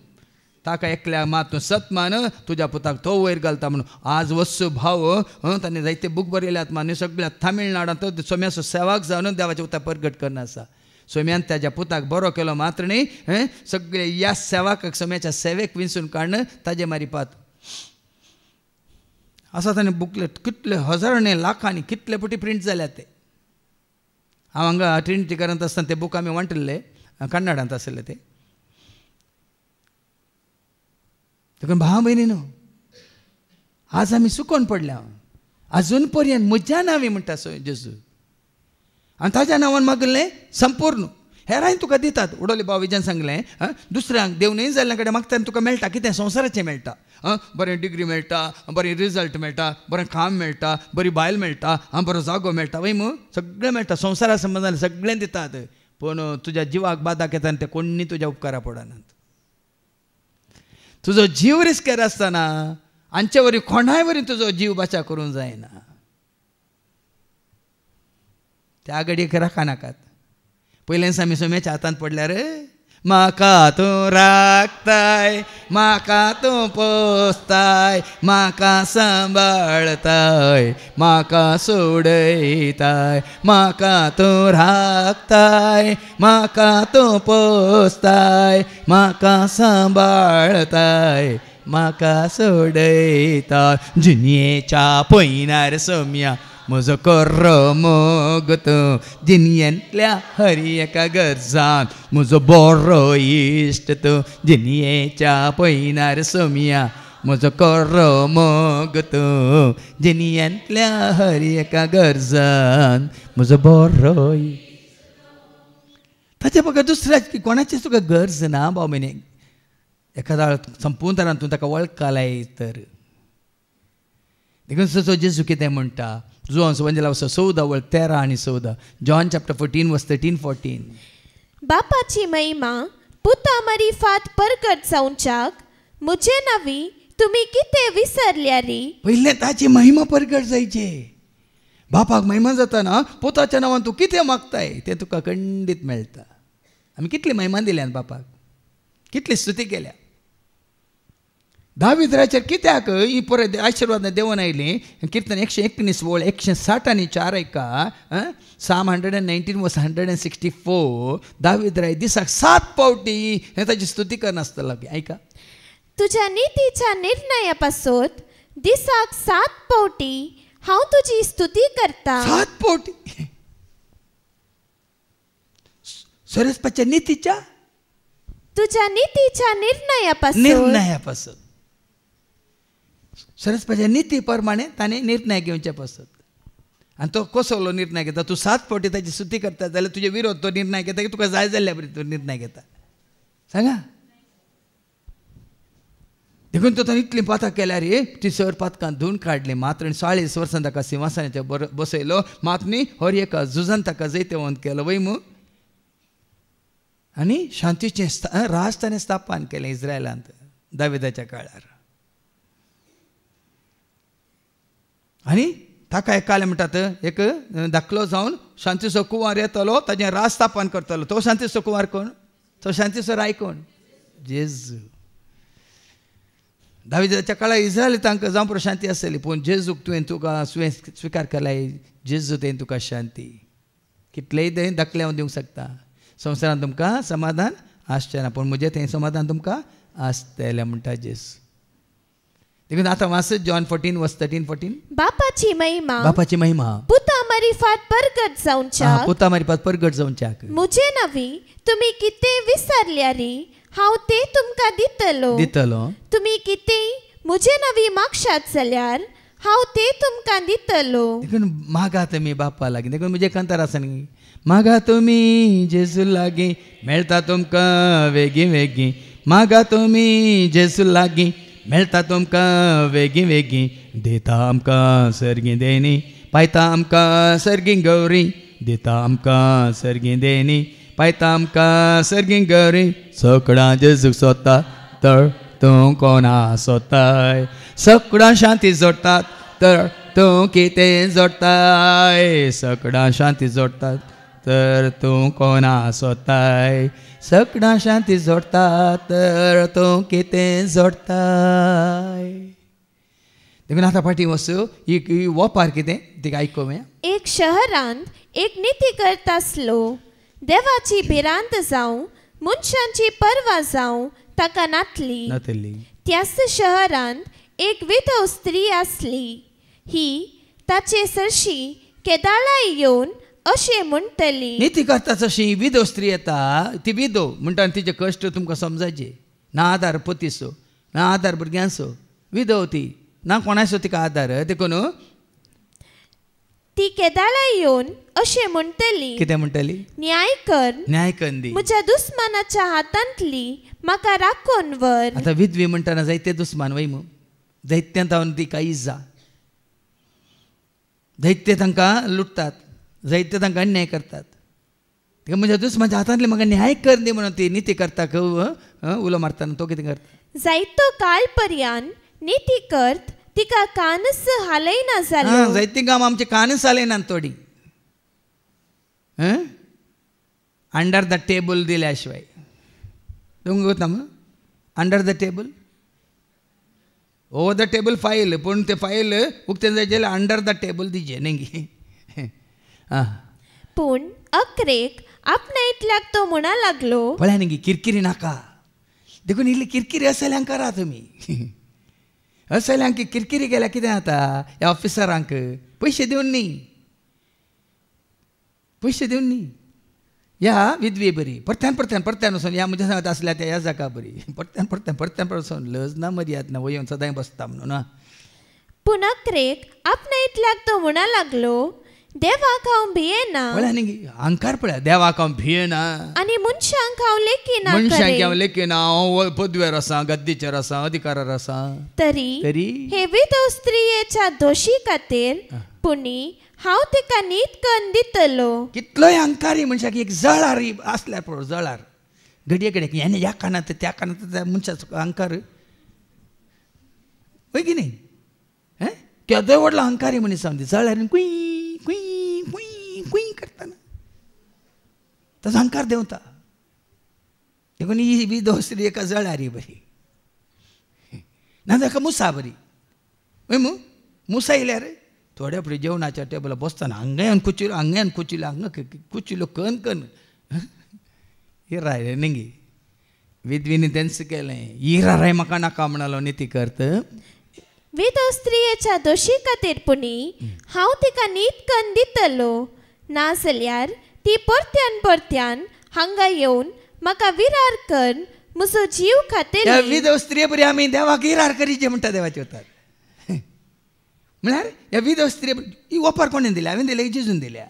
ताका एकल्या मात सत मान तुज्या पुताक तो वयर घालता म्हणून आज वस्सू भाव ताणें जायते बूक बरयल्यात मान्य सगळ्या तामिळनाडांत सोम्याचो सेवाक जावन देवाच्या उतार परगट करना आसा सोम्यान त्याच्या पुताक बरो केलो मात्र न्ही सगळे ह्या सेवाकाक सोम्याच्या सेवेक विंचून काडणं ताजे मारिपात असा ताणें बुकलेट कितले हजारांनी लाखांनी कितले पटी प्रिंट जाल्यात ते हांव हांगा ट्रिनिटी करत आसतना ते बूक आमी वांटले कन्नडांत आसले ते देखून भाव भयणीनो आज आमी सुकोवन पडल्या अजून पर्यंत म्हज्या नांवी म्हणटा जेजू आनी ताज्या नांवान मागलें संपूर्ण हेरांय तुका दितात उडोली बावीजान सांगलें दुसऱ्यांक देव न्ही जाल्ल्या कडेन मागता तुका मेळटा कितें संवसाराचें मेळटा बरें डिग्री मेळटा बरें रिजल्ट मेळटा बरें काम मेळटा बरी बायल मेळटा बरो जागो मेळटा वय मू सगळें मेळटा संवसारा संबंदान सगळें दितात पूण तुज्या जिवाक बादाक येता आनी ते कोणी तुज्या उपकारा पडनात तुजो जीव रिस्केर आसतना आमचे वरी कोणाय वरी तुजो जीव बचा करूंक जायना त्या घडयेक राखा नाकात पयलेंच आमी सोम्याच्या हातांत पडल्यार म्हाका तूं राखताय म्हाका तूं पोसताय म्हाका सांबाळताय म्हाका सोडयताय म्हाका तूं राखताय म्हाका तूं पोसताय म्हाका सांबाळताय म्हाका सोडयताय जिन्येच्या पयनार सोम्या म्हजो कर्रो मोग तूं जिन्यांतल्या हर एका गरजान म्हजो बरो इश्ट तूं जिन्येच्या पयनार सोम्या म्हजो कर्रो मोग तूं जिन्यांतल्या हर एका गरजान म्हजो बरो ताच्या बघा दुसऱ्या कोणाचीच तुका गरज ना भाव म्हणे एखादा संपूर्ण तरान तूं ताका वळखलाय तर देखून सो जेजू कितें म्हणटा John's Evangel 14 आणि 14 John chapter 14 verse 13-14 बापाची महिमा पुता मरिफात परगट जावच्याक मुझे नवी तुम्ही किते विसरल्या रे पहिले ताची महिमा परगट जायचे बापाक महिमा जाताना पुताच्या नांवान तूं कितें मागताय तें तुका खंडीत मेळटा आमी कितली महिमा दिल्या बापाक कितली स्तुती केल्या दाविदाचेर कित्याक ही परत आशिर्वाद देवन आयली कीर्तन 119 वोळ 160 आणि 4 ऐका Psalm 119 वर्स 164 दाविदाय दिसाक 7 पावटी हे ताची स्तुती करनासतलो ऐका तुझ्या नीतीच्या निर्णयापासून दिसाक 7 पावटी हांव तुजी स्तुती करता 7 पावटी सरस्वतीच्या नीतीच्या तुझ्या नीतीच्या निर्णयापासून सरस्वतीच्या नीती प्रमाणे ताणे निर्णय घेवचे पसत आनी तो कसलो निर्णय घेता तूं 7 फावटी ताची स्तुती करता जाल्यार तुजे विरोध तो निर्णय घेता की तुका जाय जाल्ल्या बरी तो निर्णय घेता सांगा देखून तो इतली पातां केल्यार ती सर पातकां धुवन काडली मात्र 40 वर्सां ताका सिंहासनाचेर बसयलो मात न्ही हर एका झुजान ताका जैतवंत केलो वय मू आनी शांतीचें राज ताणें स्थापन केलें इस्रायलांत दाविदाच्या काळार आनी ताका एकाले म्हणटात एक धाकलो जावन शांतीचो कुंवार येतलो ताजें राज स्थापन करतलो तो शांतीचो कुंवार कोण तो शांतीचो राय कोण जेजू दाविदाच्या काळार इस्रायल तांकां जावं पुरो शांती आसतली पूण जेजूक तुवें तुका स्विकार केलाय जेजू तें तुका शांती कितलेय धाकले हांव दिवंक शकता संवसारांत तुमकां समाधान आसचें ना पूण म्हजें थंय समाधान तुमकां आसतलें म्हणटा जेजू देखून आतां वाचत जॉन 14 वर्स 13-14 बापाची महिमा पुता मरिफात परगट जावच्याक पुता मरिफात परगट जावच्याक मुझे नवी तुम्ही किते विसरल्या रे हांव ते तुमकां दितलो तुम्ही किते मुझे नवी मागशात जाल्यार हांव ते तुमकां दितलो देखून मागा तुमी बापा लागीं देखून म्हजें कांतार आसा न्ही मागा तुमी जेजू लागीं मेळटा तुमकां वेगी मागा तुमी जेजू लागीं मेळटा तुमकां वेगी दिता आमकां सर्गी देनी पायता आमकां सर्गी गौरी दिता आमकां सर्गी देनी पायता आमकां सर्गी गौरी सगळां जेजूक सोदता तर तूं कोणा सोदताय सगळां शांती जोडटात तर तूं कितें जोडताय सगळां शांती जोडटात तर तूं कोणा सोदताय सगळां शांती जोडटा तर तूं कितें जोडताय देखून आतां फाटीं वचू ही वोपार कितें तिका आयकोवया एक शहरांत एक नीती करता आसलो देवाची भिरांत जावं मनशांची परवा जावं ताका नातली. त्याच शहरांत एक विधव स्त्री आसली. ही ताचे सरशी केदाळाय येवन अशें म्हणटली. नीती करता तशी विधव स्त्री येता ती विधव म्हणटा तिचे कश्ट तुमकां समजायचे. ना आधार पतीसो ना आधार भुरग्यांचो विधव ती ना कोणाचो तिका आधार देखून ती केदाळाय येवन अशें म्हणटली. कितें म्हणटली? न्याय कर दी म्हज्या दुस्मानाच्या हातांतली म्हाका राखून व्हर. आतां विधवी म्हणटाना जायते दुस्मान वय मू दैत्यांत ती कांय जा दैत्य तांकां लुटतात जायते तांकां अन्याय करतात. तिका म्हज्या दुस्मानाच्या हातांतली म्हाका न्याय कर दी म्हणून ती नीती करता उलो मारतना तो कितें करता? जायतो काळ पर्यान नीती करत तिका कानस हालयना जालो. जायती गांव आमचे कानस हालयनात थोडी अंडर द टेबल दिल्या शिवाय तुमकां वता under the table over the table file पूण ते फायल उक्तें जाय जाल्यार अंडर द टेबल दिजे नेंगी. पूण अकरेक आपणा इतल्याक तो म्हणा लागलो पळय नेंगी किरकिरी नाका देखून इल्ली किरकिरी असल्यांक करा तुमी. असल्यांक किरकिरी केल्या कितें जाता? ह्या ऑफिसरांक पयशे दिवन न्ही ह्या विधवी बरी परत्यान वचून ह्या म्हज्या सांगात आसल्या त्या ह्या जाका बरी परत्यान वचून लज ना मर्याद ना वयन सदांय बसता म्हणून. पूण अकरेक आपणा इतल्याक तो म्हणा लागलो देवाक हांव भियेना. पळय न्ही अहंकार पळय देवाक हांव भियेना आनी मनशांक हांव लेखीना. मनशांक हांव लेखीना हांव पदव्यार आसा गद्दीचेर आसा अधिकारार आसा. तरी हे विधव स्त्रियेच्या दोशी खातीर पुणी हांव तिका नीत करून दितलो. कितलोय अहंकारी मनशाक एक जळार आसल्यार पळय जळार घडये घडये हें ह्या कानात त्या कानात त्या मनशाचो अहंकार वय की न्ही. केदोय व्हडलो अहंकारी मनीस जावन दी जळार कुई कुई कुई कुई करतना ताचो अहंकार देंवता. देखून ही विधव स्त्री एका जळारी बरी ना ताका मुसा बरी वय मुसा येयल्यार थोड्या फुडें जेवणाच्या टेबलार बसतना हांगायान कुचिलो कन कन हे राय नेंगी विधवीनी तेंच केलें ही राय म्हाका नाका म्हणलो न्ही करत. विधव स्त्रियेच्या दोशी खातीर पुणी हांव तिका नीत करून दितलो. ना जाल्यार ती परत्यान हांगा येवन म्हाका विरार कर म्हजो जीव खातीर. विधव स्त्री बरी आमी देवाक विरार करीचे म्हणटा देवाचे उतर म्हळ्यार ह्या विधव स्त्री ही ओपार कोणें दिल्या? हांवें दिल्या जेजून दिल्या.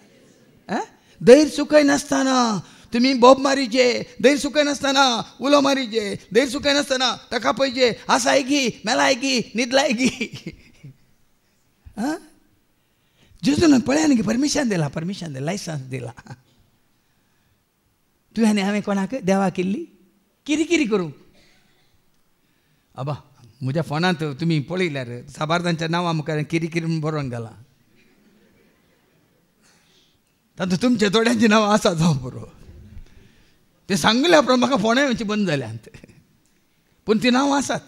दैर सुखय नासतना तुमी बोब मारीचे दैर सुखय नासतना उलो मारीचे दैर सुखय नासतना ताका पयचे आसाय गी मेलाय गी न्हिदलाय गी. जेजून पळया न्ही परमिशन दिला लायसन्स दिला. तुवें आनी हांवें कोणाक देवाक इल्ली किरिकिरी करूं. आबा म्हज्या फोनांत तुमी पळयल्यार साबारदांच्या नांवां मुखार किरिकिरी म्हूण बरोवन घाला. तातूंत तुमच्या थोड्यांची नांवां आसा जावं बरो ते सांगल्या उपरांत म्हाका फोनां येवची बंद जाल्यांत पूण ती नांवां आसात.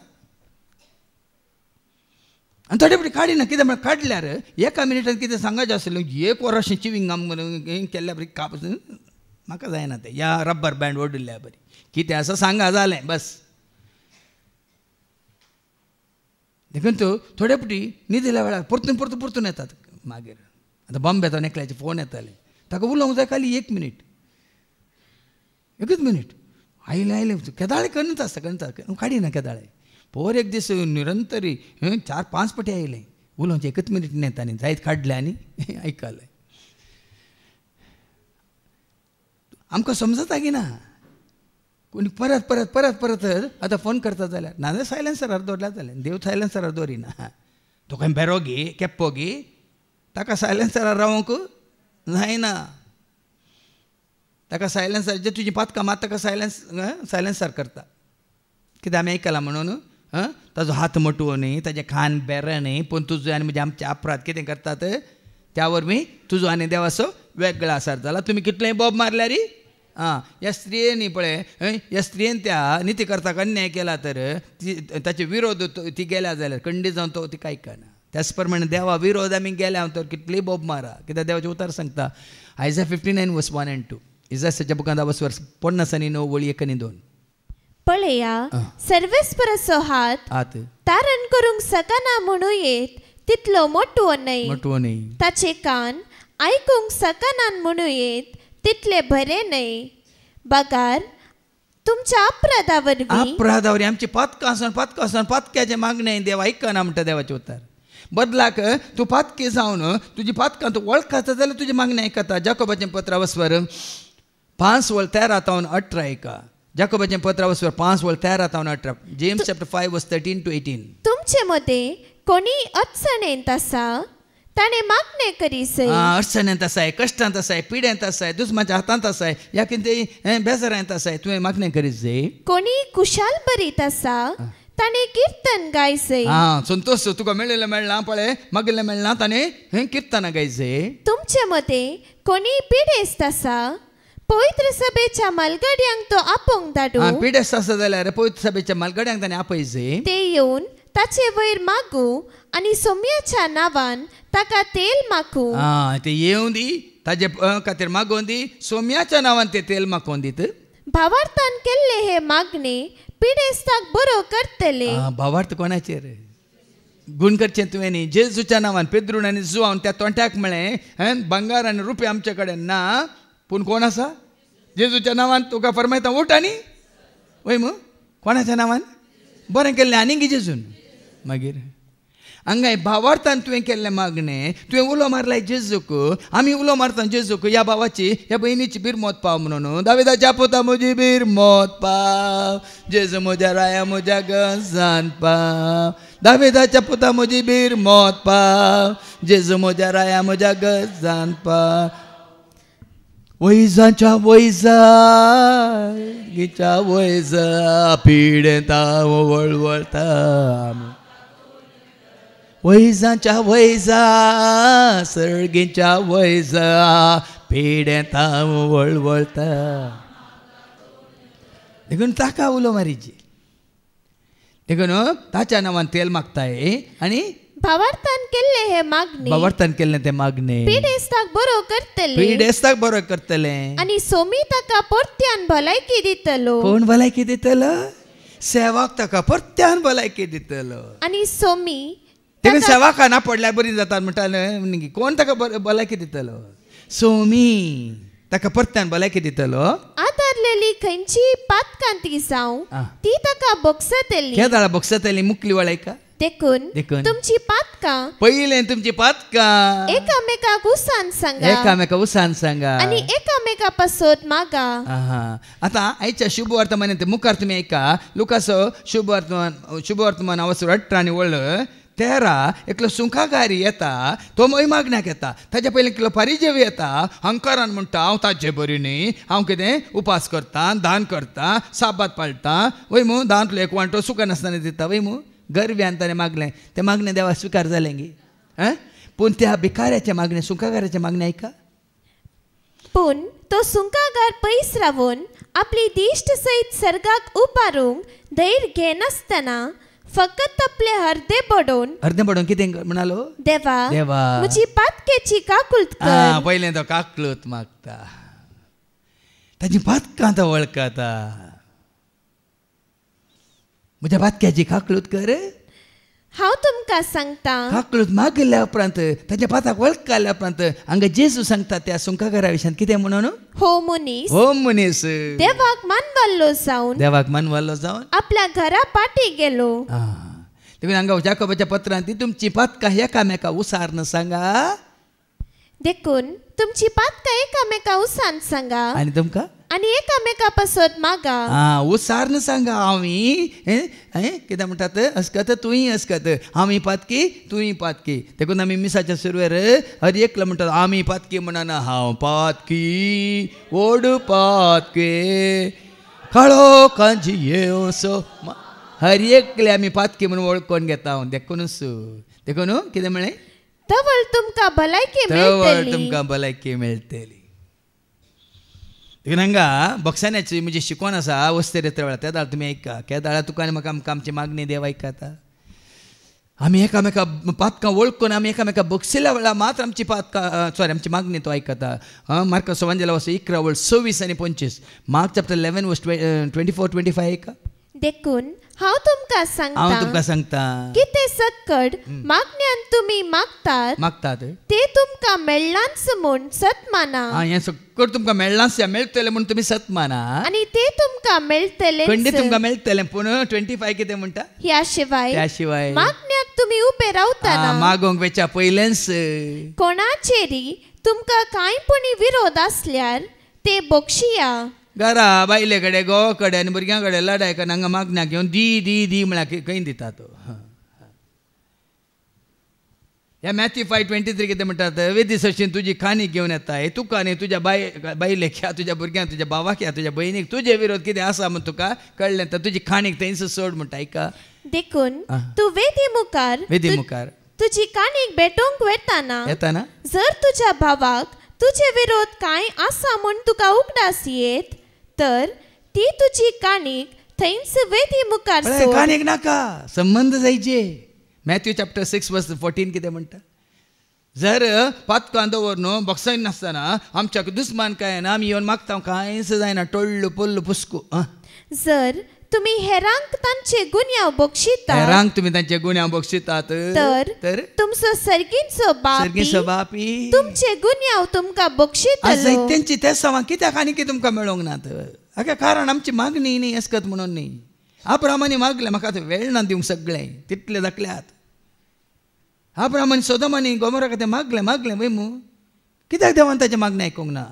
आनी थोडे फावटी काडिना कित्याक म्हळ्यार काडल्यार एका मिनिटान कितें सांगचें आसलें एक वरांशें चिविंग गम हें केल्ल्या बरी काप म्हाका जायना तें या रब्बर बँड ओडिल्ल्या बरी कितें आसा सांगा जालें बस. देखून तूं थोडे फावटी न्हिदिल्या वेळार परतून येतात मागीर. आतां बॉम्बे तो एकल्याचे फोन येताले ताका उलोवंक जाय खाली एकूच मिनीट आयले केदाळे करीत आसता काडिना केदाळे पोर एक दीस निरंतरी 4-5 पाटी आयले उलोवचें एकूच मिनीट न्हेता न्ही जायत काडलें आनी आयकलें. आमकां समजता की ना कोणी परत आतां फोन करता जाल्यार नाजाल्यार सायलेन्सरार दवरल्या जालें. देव सायलेन्सरार दवरिना. तो खंय बेरो गी केप्पो गी ताका सायलेन्सरार रावंक जायना. ताका सायलेन्सर जे तुजी पातकां मात ताका सायलेन्सर करता. कित्याक आमी आयकलां म्हणून ताजो हात मटवो न्ही ताजें खान बेरें न्ही पूण तुजो आनी म्हणजे आमचे अपराध कितें करतात त्या वरवीं तुजो आनी देवाचो वेगळो आसार जाला. तुमी कितलेंय बोब मारल्यार ह्या स्त्रियेनी पळय ह्या स्त्रियेन त्या नीती करताक अन्याय केला तर ताचे विरोध ती गेल्या जाल्यार खंडीत जावन तो ती आयकना. त्याच प्रमाणे देवा विरोध आमी गेल्या तर कितलीय बोब मारा कित्याक देवाचें उतर सांगता आयजा 59:1 and 2 इजायाच्या बुकांत 10 वर्स 50 आणि 9 वळी 1 आणि 2. पळया सर्वेस्परसो हात तारण करूंक सकना म्हणू येत तितलो मोठो न्हय. ताचे कान आयकूंक सकनान म्हणू येत तितले बरे न्हय. बगार तुमच्या अपराधावरी आमची पातक्याचे मागणे देव ऐकना म्हणटा देवाचे उतर. बदलाक तूं पातकी जावन तुजी पातकां तूं वळखता जाल्यार तुजी मागणी आयकता. जाकोबाचें पत्र 5:13-18 ऐका. जाकोबाचें पत्र 5:13-18. James chapter 5:13-18. तुमचे मते कोणी अडचणेंत आसा ताणे मागणे करीसय. अडचणेंत आसाय, कश्टांत आसाय, पिड्यांत आसाय, दुस्माच्या हातांत आसाय, या कितें बेजारांत आसाय, तुवें मागणें करीसय. कोणी कुशाल बरीत आसा ताणे कीर्तन गायसय. संतोष तुका मेळिल्लें मेळना पळय, मागिल्लें मेळना ताणे कीर्तनां गायसय. तुमचे मते कोणी पिडेस्त आसा पवित्र सभेच्या मालगड्यांक तो आपोवंक धाडू. पिडेस्त आसा जाल्यार पवित्र सभेच्या मालगड्यांक ताणे आपयसय. ते येवन ताचे वयर मागू आनी सोम्याच्या नांवान ताका तेल मागू. ते येवन दी, ताजे खातीर मागोवन दी, सोम्याच्या नांवान ते तेल मागोवन दीत. भावार्थान केल्ले हे मागणे पिडेस्ताक बरो करतले. भावार्थ कोणाचेर गुण करचें तुवें न्ही. जेजूच्या नांवान पेद्रून आनी जुआवन त्या तोंट्याक म्हळें भांगार आनी रुपया आमचे कडेन ना, पूण कोण आसा जेजूच्या नांवान तुका फरमायता उठ आनी वय मू. कोणाच्या नांवान बरें केल्लें आनीक जेजून. मागीर हांगाय भावार्थान तुवें केल्लें मागणें तुवें उलो मारलाय जेजूक. आमी उलो मारता जेजूक ह्या भावाची ह्या भयणीची बीर मोत पाव म्हणून. दाविदाच्या पुता म्हजी बीर मोत पाव, जेजू म्हज्या राया म्हज्या गजान पाव. दाविदाच्या पुता म्हजी बीर मोत पाव, जेजू म्हज्या राया म्हज्या गजान पाव. वैजाच्या वैजा गिच्या वैजा पिडेता वळवळता. वैजाच्या वैजा सर्गीच्या वैजा पिडेता वळवळता. देखून ताका उलो मारीची. देखून ताच्या नांवान तेल मागताय आनी भावार्थान केल्ले हे मागणे भावार्थान केल्ले ते मागणे पिडेस्ताक बरो करतले. पिडेस्ताक बरो करतले आनी सोमी ताका परत्यान भलायकी दितलो. कोण भलायकी दितलो? सेवाक ताका परत्यान भलायकी दितलो. आनी सोमी तेका सेवाका ना पडल्यार बरी जाता म्हणटाले. कोण ताका भलायकी दितलो? सोमी ताका परत्यान भलायकी दितलो. आदारलेली खंयची पातकां ती जावं ती ताका बोगसतली. केदाळा बोगसतली मुकली वळायका. देखून तुमची पातकां पयलें तुमची पातकां एकामेकाक उसान सांगा. एकामेका उसान सांगा आनी एकामेका पासत मागा. आतां आयच्या शुभ वर्तमान मुखार तुमी ऐका. लुकाचो शुभ वर्तमान 18 आनी 13 एकलो सुंखागारी येता, तो मोय मागण्याक येता. ताच्या पयलीं एकलो फारिजेव येता, हंकारान म्हणटा हांव ताचे बरी न्ही, हांव कितें उपास करता, दान करता, साबात पाळटा. वय मू दांतलो एक वांटो सुका नासतना दिता. वय मू गर्व्यान ताणें मागलें, तें मागणें देवा स्विकार जालें गी. पूण त्या भिकाऱ्याचे मागणें सुंखागाराचे मागणें ऐका. पूण तो सुंकागार पयस रावून आपली दिश्ट सयत सर्गाक उबारूंक धैर्य घेनासतना फकत आपले अर्दे बडोवन कितें म्हणालो? देवा म्हजी पातकेची काकुळट कर. पयलें तो काकुळट मागता, ताची पातकां तो वळखता. म्हज्या पातक्याची काकुळट कर. हांव तुमकां सांगता, काकुळट मागिल्ल्या उपरांत ताच्या पाताक वळखल्या उपरांत हांगा जेजू सांगता त्या सुंकागारा विशयान कितें म्हणून? हो मनीस देवाक मानवाल्लो जावन आपल्या घरा पाटी गेलो. देखून हांगा जाकोबाच्या पत्रांत तुमची पातकां एकामेका उसारन सांगा. देखून तुमची पातकां एकामेका उसान सांगा आनी तुमकां आनी एकामेका पासत मागा. उसारन सांगा. हांवी कितें म्हणटात अस्कत तुयी अस्कत, हांवी पातकी तुयी पातकी. देखून आमी मिसाच्या सुरवेर हर एकलो म्हणटात आमी पातकी म्हणना, हांव पातकी ओड पातके काळो कांजी येवसो. हर एकले आमी पातकी म्हणून वळखून घेता. हांव देखून कितें म्हळें? तवळ तुमकां भलायकी मेळटली. देखून हांगा बक्षाण्याची म्हणजे शिकवण आसा वस्तेर येता वेळार. त्या दाळ तुमी ऐका. त्या दाळा तुका आनी म्हाका आमची मागणी देव ऐकता. आमी एकामेका पातकां वळखून आमी एकामेका बक्षिल्या वेळार मात्र आमची पातकां आमची मागणी तो आयकता. मार्कस एवांजेल 11:26 आनी 25. मार्क चॅप्टर 11:24-25 ऐका. देखून हांव तुमकां सांगता की ते सकट मागण्यान तुमी मागतात ते तुमकां मेळ्ळांच म्हूण सत माना. हें सकट तुमकां मेळ्ळांच मेळटलें म्हूण तुमी सत माना आनी ते तुमकां मेळटले खंडीत तुमकां मेळटलें. पूण 25 कितें म्हणटा? ह्या शिवाय मागण्याक तुमी उबे रावतना मागोंक वेच्या पयलेंच कोणाचेरी तुमकां कांयपणी विरोध आसल्यार ते बक्षिया. घरा बायले कडेन घोवा कडेन आनी भुरग्यां कडेन लढाय करन हांगा मागण्या घेवन दी म्हळ्यार खंय दिता तो. ह्या मॅथ्यू 5:23 कितें म्हणटात? वेदी सशीन तुजी खाणी घेवन येता हे तुका न्ही तुज्या बायलेक ह्या तुज्या भुरग्यांक तुज्या भावाक ह्या तुज्या भयणीक तुजे विरोध कितें आसा म्हूण तुका कळ्ळें तर तुजी खाणीक थंयच सोड म्हणटा. ऐका. देखून तूं वेदी मुखार तुजी काणीक भेटोवंक येताना जर तुज्या भावाक तुजे विरोध कांय आसा म्हूण तुका उगडास येत तर ती तुजी काणीक थंयच वेदी मुखार सोड. काणीक नाका, संबंध जायचे. मॅथ्यू चॅप्टर 6:14 कितें म्हणटा? जर पातकां दवरून बॉक्सांत नासतना आमच्याक दुस्मान काय ना आमी येवन मागता कांयच जायना टोळ्ळू पोल्लू पुस्कू. जर तुमी हेरांक तांचे गुन्यांव बक्षितात तर तुमचो सर्गीचो बापी तुमचे गुन्यांव तुमकां बक्षितलो. तेंची ते सवां कित्याक आनी कितें तुमकां मेळोंक नात? हाका कारण आमची मागणी न्ही आसकत म्हणून न्ही. अब्रामानी मागलें म्हाका आतां वेळ ना दिवंक सगळें तितले दाखल्यात. अब्रामानी सोदोमानी गोमोरा खातीर मागलें वय मू कित्याक देवान ताची मागणी आयकूंक ना?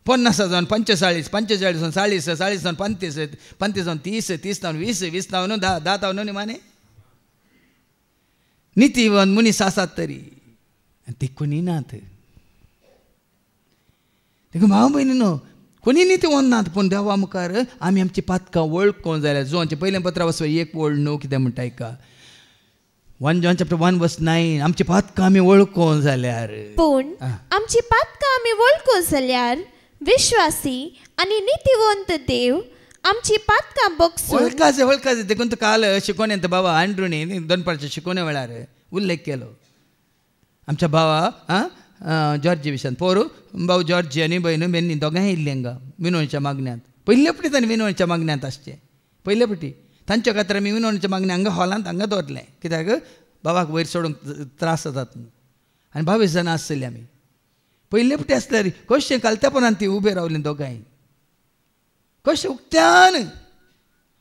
50 जावन 45, 45 जावन 40, 40 जावन 35, 35 जावन 30, 30 जावन 20, 20 जावन 10, 10 जावन न्ही माने नितीवन मनीस आसात तरी ती कोणी नात. देखून भाव भयणीनो कोणी नितीवन नात. पूण देवा मुखार आमी आमची पातकां वळखूंक जाल्यार जोनचें पयलें पत्रा 1:9 कितें म्हणटा? ऐका. 1 John chapter 1:9 आमची पातकां आमी वळखूंक जाल्यार पूण आमची पातकां आमी वळखूंक जाल्यार विश्वासी आनी नितीवंत देव आमची पातकां बक्षून वळखाचे. देखून तो काल शिकोवण्यांत बाबा अँड्रूनी दोनपारच्या शिकोवण्या वेळार उल्लेख केलो. आमच्या भावा जॉर्जी विशयान पोरू भाऊ जॉर्जी आनी भयण बेन्नी दोगांय येयल्लीं हांगा विनोवणेच्या मागण्यांत. पयले फावटी तांणी विनोवणेच्या मागण्यांत आसचें. पयले फावटी तांच्या खातीर आमी विनोवणेच्या मागणी हांगा हॉलांत हांगा दवरलें. कित्याक बाबाक वयर सोडूंक त्रास जातात न्हू. आनी 22 जाणां आसतलीं आमी. पयले फावटी आसल्यार कशें कालतेपणान ती उबे रावलीं दोगांय. कशें उक्त्यान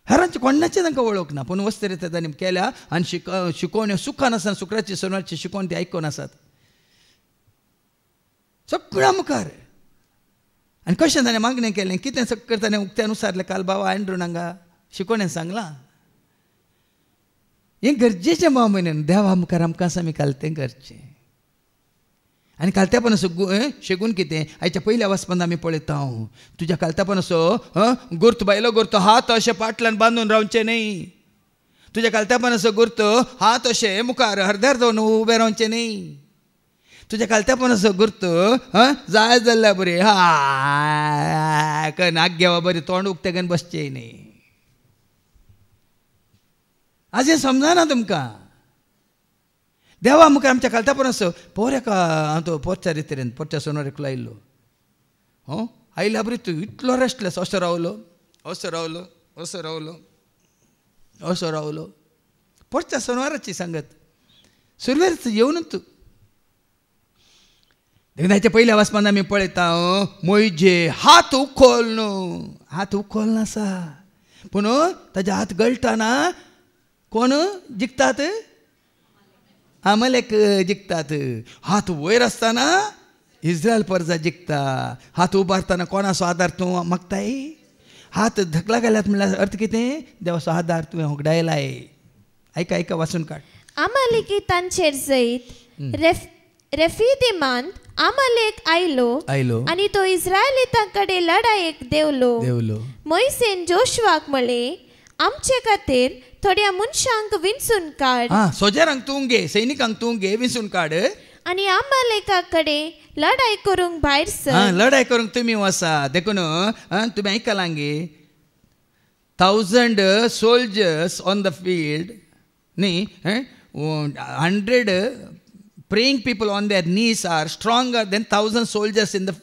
हेरांचे कोणाचें तांकां वळख ना. पूण वस्त तांणी केल्या आनी शिकोवण्यो सुखान आसात. शुक्राची सोनवारची शिकोवन ती आयकून आसात सगळ्यां मुखार. आनी कशें ताणें मागणें केलें कितें सगळें ताणें उक्त्यान उसारलें. काल बाबा अँड्रून हांगा शिकोवण्यान सांगलां. हें गरजेचें भाव म्हयन्यान देवा मुखार आमकां आसा आमी कालतें करचें. आनी कालतेपण असो शेगून कितें आयच्या पयल्या वाचपान आमी पळयता तुज्या कालतेपण असो गुर्त बायलो गुर्त हात अशें पाटल्यान बांदून रावचें न्ही. तुज्या कालतेपण असो गुर्त हात अशें मुखार हरद्यार जावन उबें रावचें न्ही. तुज्या कालतेपण असो गुर्त जाय जाल्यार बरें नाक घेवा बरें तोंड उक्तें घेवन बसचें न्ही. आज हें समजना तुमकां. देवा मुखार आमच्या कालतेपण असो पोऱ्याका हांव तो पोरच्या रितीन पोरच्या सोनवारेक आयिल्लो आयल्या बरी तूं इतलो रेस्टलेस असो रावलो पोरच्या सोनवाराची सांगत सुरवेर येवनूच तूं. देखून पयल्या वाचपान आमी पळयता मोइजे हात उखोल न्हू. हात उखोल नासा पूण ताजे हात गळटाना कोण जिखतात? अमलेक जिखतात. हात वयर आसतना इस्रायल परजा जिखता. हात उबारतना कोणाचो आदार तूं मागताय? हात धकला गेल्यात म्हणल्यार अर्थ कितें? देवाचो आदार तुवें होगडायलाय. ऐका वाचून काड. अमालेकीतांचेर जैत रेफिदीमांत अमालेक आयलो आनी तो इस्रायलितां कडेन लढायेक देवलो. मोइसेन जोशुआक म्हणलें आमचे खातीर थोड्या मनशांक विंचून काड. सोजेरांक तूं घे सैनिकांक तूं घे विंचून काड आनी अमालेका कडेन लढाई करूंक भायर सर. लढाई करूंक तुमी वसा. देखून तुमी आयकलां गे 1000 soldiers ऑन द फील्ड न्ही 100 praying people on their knees are stronger than 1000 soldiers in the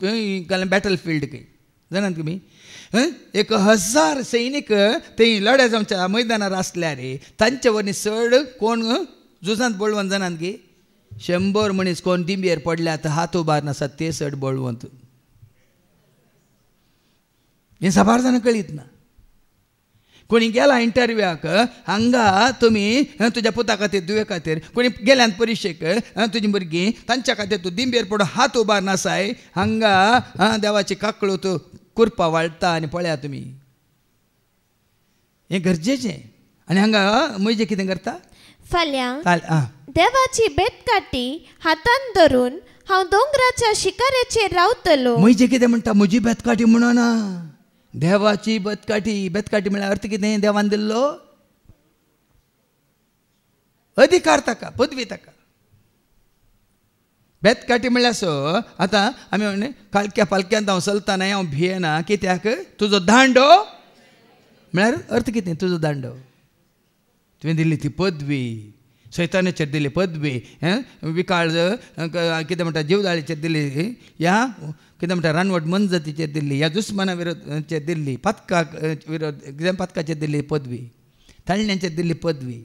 battlefield. जाणात तुम्ही 1000 सैनिक ते लढ्याच्या आमच्या मैदानार आसल्या रे तांचे वरनी चड कोण झुजांत बळवंत जाणात की 100 मनीस कोण दिंबेर पडल्या तर हात उबार नासत ते चड बळवंत. हे साबार जाणां कळीत ना. कोणी गेला इंटरव्यूक हांगा तुमी तुज्या पुता खातीर दुये खातीर कोणी गेल्यान परिक्षेक तुजी भुरगीं तांच्या खातीर तूं दिंबेर पडून हात उबार नासाय हांगा देवाची काकळो तूं कुरपा वाळटा आनी पळया तुमी. हें गरजेचें. आनी हांगा म्हणजे कितें करता फाल्यां देवाची बेतकाटी हातान धरून हांव दोंगराच्या शिकारेचेर रावतलो. म्हणजे कितें म्हणटा म्हजी बेतकाटी म्हणना देवाची बेतकाटी म्हळ्यार अर्थ कितें देवान दिल्लो अधिकार ताका पदवी ताका. बेतकाटी म्हळ्यार सो आतां आमी म्हणे कालक्या पालक्यांत हांव चलतना हांव भियेना कित्याक तुजो दांडो म्हळ्यार अर्थ कितें तुजो दांडो तुवें दिल्ली ती पदवी सैतानाचेर दिली पदवी विकाळ कितें म्हणटा जीवदाळीचेर दिली ह्या कितें म्हणटा रानवट मनजतीचेर दिल्ली ह्या दुस्माना विरोधाचेर दिल्ली पथकाक विरोध पथकाचेर दिल्ली पदवी ताळण्यांचेर दिल्ली पदवी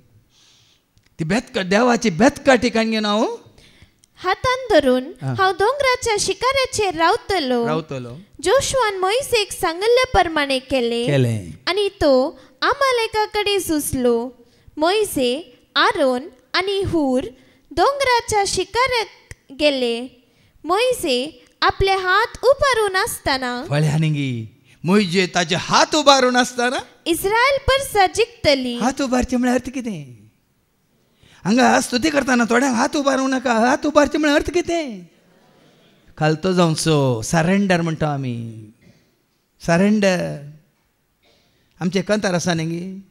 ती देवाची बेतकाटी घेवन हांव हातान धरून हांव दोंगराच्या शिकारेचेर रावतलो. जोशुआन मोइसेक सांगल्ले प्रमाणे केले आनी तो आमालेका कडेन झुजलो. मोइसे आरोन आनी हूर दोंगराच्या शिकारेक गेले. मोइसे आपले हात उबारून आसतना मोइजे ताचे हात उबारून आसतना इस्रायल परसा जिखतली. हात उबारचे म्हळ्यार अर्थ कितें हांगा स्तुती करतना थोड्यांक हात उबारूं नाका. हात उबारचे म्हळ्यार अर्थ कितें खालतो जावचो सरेंडर म्हणटा आमी. सरेंडर आमचे कंतार आसा न्ही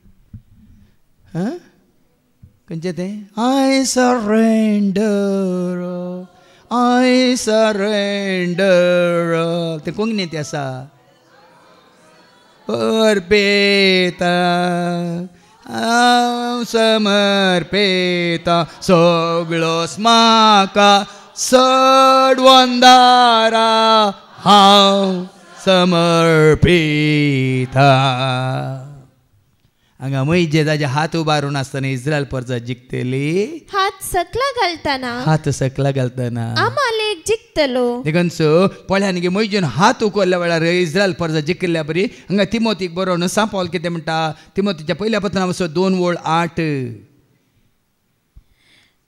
खंयचें तें आय सरेंडर तें कोंकणी तें आसा अर्पेता हांव समर्पेता सगळोच म्हाका सडवंदारा हांव समर्पिता. हांगा म्हणजे ताजे हात उबारून आसतना इस्रायल परजा जिखतली. हात सकला घालतना आमालेक जिखतलो. देखून पळयान गे मैजून हात उखल्ल्या वेळार इस्रायल परजा जिखल्या बरी. हांगा तिमोथीक बरोवन सा पौल कितें म्हणटा तिमोथीच्या पहिल्या पत्रांत 2:8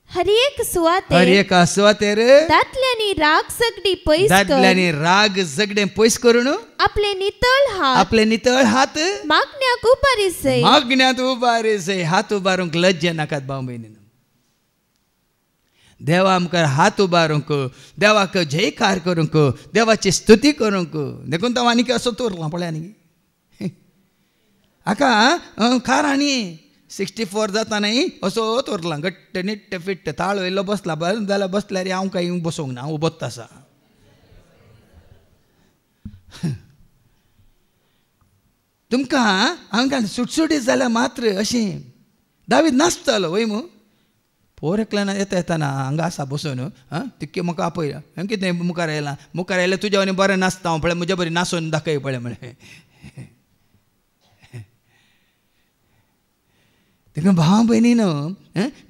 हर एक सुवातेर दादल्यांनी राग सगळे पयस करून आपले नितळ हात मागण्याक उबारिसय. हात उबारूंक लज्ज नाकात भाव भयणीनो. देवा आमकां हात उबारूंक देवाक जयकार करूंक देवाची स्तुती करूंक देखून तो आनी असो तोरला पळय आनी हाका कार आनी 64 जाताना असो तोरला घट्ट निट्ट फिट्ट ताळ येयल्लो बसला जाल्यार बसल्यार हांव कांय बसोंक ना हांव उबोच आसा. तुमकां हांव सुटसुटीत जाल्यार मात्र अशें दावीद नाचतालो वय मू पोरकल्यान येताना हांगा आसा बसून तितके म्हाका आपय कितें मुखार आयल्यार तुज्या वनी बरें नाचता हांव पळय म्हज्या बरी नाचून दाखय पळय म्हळें. देखून भाव भयणीनो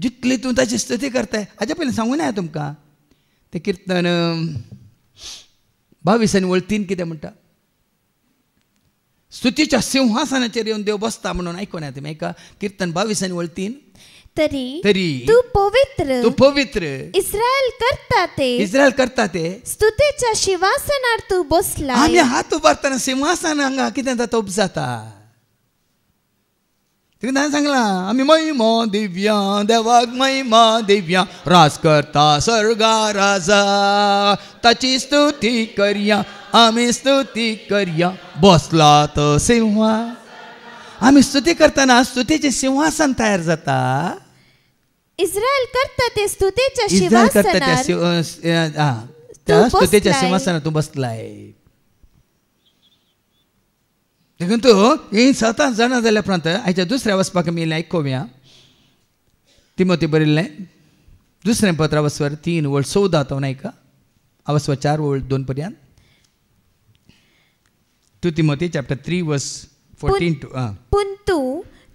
जितली तूं ताची स्तुती करताय हाज्या पयलीं सांगूं ना तुमकां तें किर्तन 22:3 कितें म्हणटा स्तुतीच्या सिंहासनाचेर येवन देव बसता म्हणून आयकोन तुमी एका किर्तन 22:3 तरी तू पवित्र इस्रायल करता ते स्तुतीच्या सिंहासनार तू बसला. आमी हात उबारतना सिंहासन हांगा कितें जाता उब जाता तिका सांगला आमी महिमा दिव्या देवाक महिमा दिव्या राज करता सर्गा राजा ताची स्तुती करया आमी स्तुती करया बसला तो सिंहा. आमी स्तुती करतना स्तुतीचें सिंहासन तयार जाता. इस्रायल करता ते स्तुतीच्या सिंहासनार तूं बसलाय. देखून तूं ही 7 जाणां जाल्या उपरांत हाच्या दुसऱ्या वचपाक आमी आयकोव्या तिमोथी बरयल्लें दुसरें पत्र अवस्वर 3 वळ 14 तो नाही का अवस्वर 4 वळ 2 पर्यंत 2 तिमोथी चॅप्टर 3 वर्स 14 टू पूण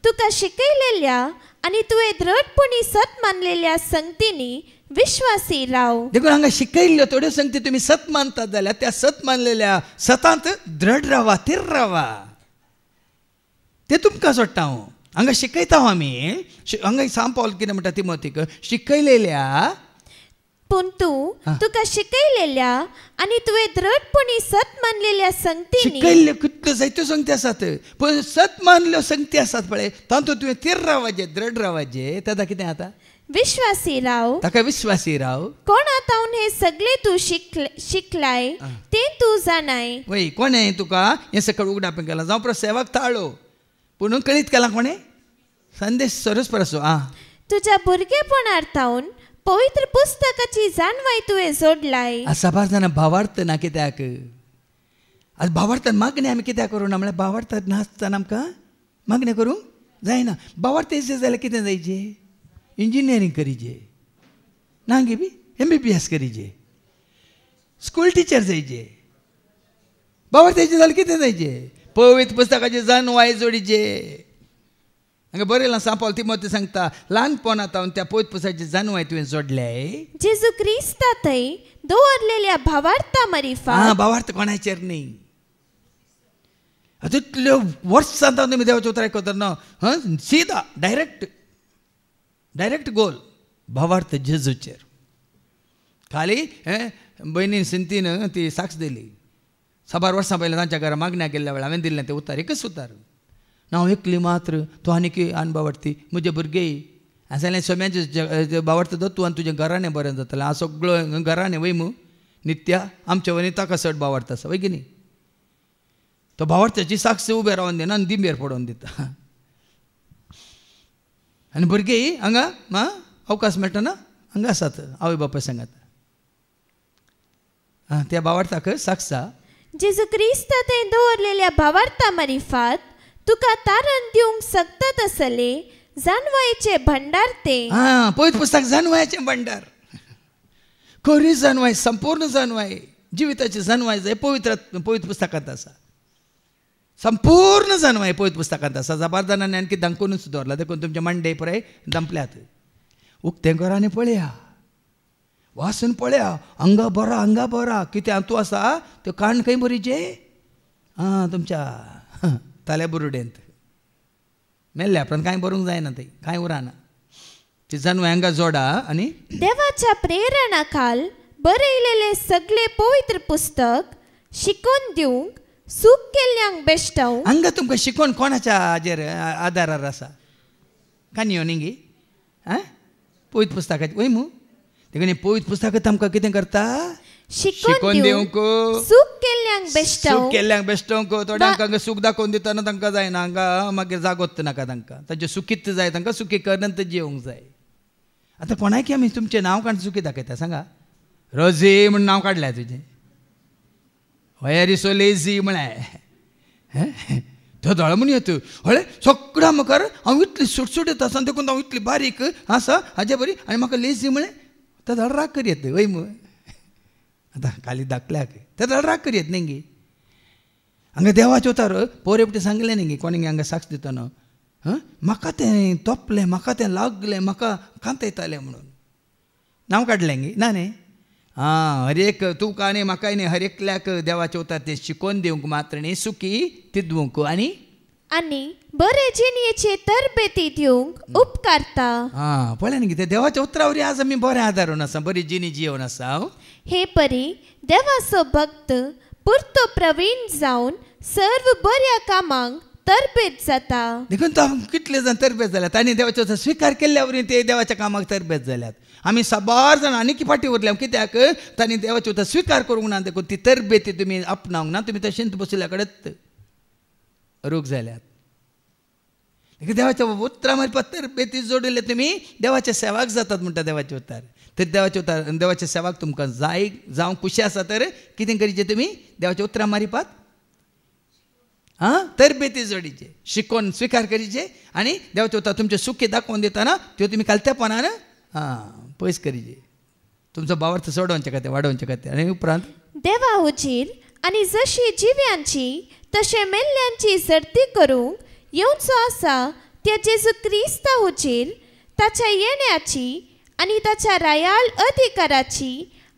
तुका शिकयलेल्या आणि तुवें दृढपणी सत मानलेल्या संगतींनी विश्वासी राव. देखून हांगा शिकयल्ल्यो थोड्यो संगती तुमी सत मानतात जाल्यार त्या सत मानलेल्या सतांत दृढ रावा, थीर रावा. ते तुमकां सोडटा हांव. हांगा शिकयता आमी. हांगा सांग पावल कितें म्हणटा तिमोथीक शिकयलेल्या पूण तुका शिकयलेल्या आणि तुवें दृढपणी सत मानलेल्या संगतींनी शिकयल्ल्यो कितल्यो जायत्यो संगती आसात पण सत मानल्यो संगती आसात पळय तातूंत तुवें थीर रावपाचें, दृढ रावपाचें. ताका कितें आता विश्वासी राव. ताका विश्वासी राव. कोणातावन हे सगळे तू शिकलाय ते तू जाणाय. वय कोणे तुका हें सकळ उगडापण केलां जावं प्रो सेवाक ताळो पूण कळीत केलां कोणे संदेश सरस्परसो. तुज्या भुरगेपणार्थावन पवित्र पुस्तकाची जाणवाय तुवें जोडलाय. साबार जाणां भावार्थ ना कित्याक आज भावार्थान मागणी आमी कित्याक करूं ना म्हळ्यार भावार्थान नासतना आमकां मागणी करूंक जायना. भावार्थ येयचे जाल्यार कितें जायचें इंजिनियरींग करीचे ना गे बी MBBS करीचे स्कूल टिचर जायचे. भावार्थ येयचे जाल्यार कितें जायचें पवित्र पुस्तकाची जाणवाय जोडीचे. हांगा बरयलां सांपावल तिमोथी सांगता ल्हानपणांत त्या पवित्र पुस्तकाची जाणवाय तुवें जोडल्याय. जेजू क्रिस्तांतय दवरलेल्या भावार्था मारिफात. भावार्थ कोणाचेर न्ही. तितल्यो वर्सां तुमी देवाचें उतर आयकता न्हू सीदा डायरेक्ट गोल भावार्थ जेजूचेर. खाली भयणीन सिंतीन ती साक्ष दिली. साबार वर्सां पयलीं तांच्या घरा मागण्या गेल्ल्या वेळार हांवें दिल्लें तें उतर एकच उतर. हांव एकली मात्र तूं आनी आन भावार्थी म्हजे भुरगे जाल्यार सोम्याचे भावार्थ दो तूं आनी तुजें घराणें बरें जातलें. हांव सगळो घराणें वय मू नित्या आमच्या वनी ताका चड भावार्थ आसा वय की न्ही. तो भावार्थाची साक्ष उबें रावन दिना आनी दिंबेर पडोवन दिता. आनी भुरगे हांगा अवकाश मेळटा ना हांगा आसात आवय बापाय सांगात त्या भावार्थाक साक्ष जेजू क्रिस्तांतय दवरलेल्या भावार्था मारिफात तुका तारण दिवंक सकतात आसले जाणवायेचे भंडार ते. पवित्र पुस्तक जाणवायेचें भंडार. खरी जाणवाय संपूर्ण जाणवाय जिविताची जाणवाय जाय पवित्र पुस्तकांत आसा. संपूर्ण जाणवाय पवित्र पुस्तकांत आसा. जाबार जाणांनी आणखी दांकोनूच दवरला देखून तुमचे मांडे पळय दंपल्यात. उक्ते घरांनी पळया वासून पळया हांगा बरा कित्याक तूं आसा त्यो काण खंय बरीचे तुमच्या ताल्या बुरुडेंत मेल्ल्या उपरांत कांय बरोवंक जायना थंय कांय उरना. ती जाणवाय हांगा जोडा आनी देवाच्या प्रेरणा खाल बरयलेले सगळे पवित्र पुस्तक शिकोवन दिवंक सूख केल्ल्यांक बेश्टाव. हांगा तुमकां शिकोवन कोणाच्या हाजेर आदारार आसा काणयो न्ही गे पवित्र पुस्तकाची वय मू देखून पवित्र पुस्तक आमकां कितें करता शिकोवन दिवंक सूख केल्ल्यांक बेश्टावंक. थोड्यांक हांगा सूख दाखोवन दितना तांकां जायना हांगा मागीर जागोत नाका तांकां तांचें सुखीत जाय तांकां सुखी करनंत जेवंक जाय. आतां कोणाक आमी तुमचें नांव काडून सुखी दाखयता सांगा. रोजी म्हूण नांव काडलें तुजें वेर इज सो लेझी म्हळ्यार तो धळ म्हूण येत हळे सगळ्या मुखार हांव इतली सुटसुटीत आसा देखून हांव इतली बारीक आसा हाजे बरी आनी म्हाका लेझी म्हळें तो धळ राग करीत वय मू. आतां खाली धाकल्याक ते धळ राग करीत न्ही गे. हांगा देवाचे उतार पोरेपटी सांगलें न्ही गे कोणी हांगा साक्ष दितना म्हाका तें तोपलें म्हाका तें लागलें म्हाका कांत येतालें म्हणून नांव काडलें गे ना न्ही. हर एक तुका आनी म्हाकाय न्ही हर एकल्याक देवाचे उतार तें शिकोवन दिवंक मात्र न्ही सुखी तिदवंक आनी बरे जिणेचे तरबेती दिवंक उपकारता. पळय न्ही ते देवाच्या उतरावरी आज आमी बरें आदारून आसा बरी जिणी जिवन आसा. हे परी देवाचो भक्त पुरतो प्रवीण जावन सर्व बऱ्या कामांक तरबेत जाता. देखून तो कितले जाण तरबेत जाल्यात आनी देवाचो स्विकार केल्ल्या वरी ते देवाच्या कामाक तरबेत जाल्यात. आमी साबार जाण आनी पाटी उरल्या कित्याक तांणी देवाचे उतर स्विकार करूंक ना देखून ती तरबेती तुमी आपणावंक ना तुमी तशेंच बसल्या कडेच रूख जाल्यात. देवाच्या उतरां मारपाक तरबेती जोडिल्ले तुमी देवाच्या सेवाक जातात म्हणटा देवाचे उतार. तर देवाच्या सेवाक तुमकां जावंक खुशी आसा तर कितें करीचें तुमी देवाच्या उतरां मारिपाक तरबेती जोडीचे, शिकवून स्वीकार करीचे आणि देवाचे उतर तुमचे सुखी दाखवून देताना ते तुम्ही कालत्यापणानं पयस करीचे, तुमचं भावार्थ सोडवचे खाते वाढवचे खाते. आणि उपरांत देवा उजीर आणि जशी जिव्यांची तसे मेल्ल्यांची सर्ती करूंक येवचो आसा त्या जेजू क्रिस्ता उजीर ताच्या येण्याची आणि ताच्या रायाळ अधिकाराची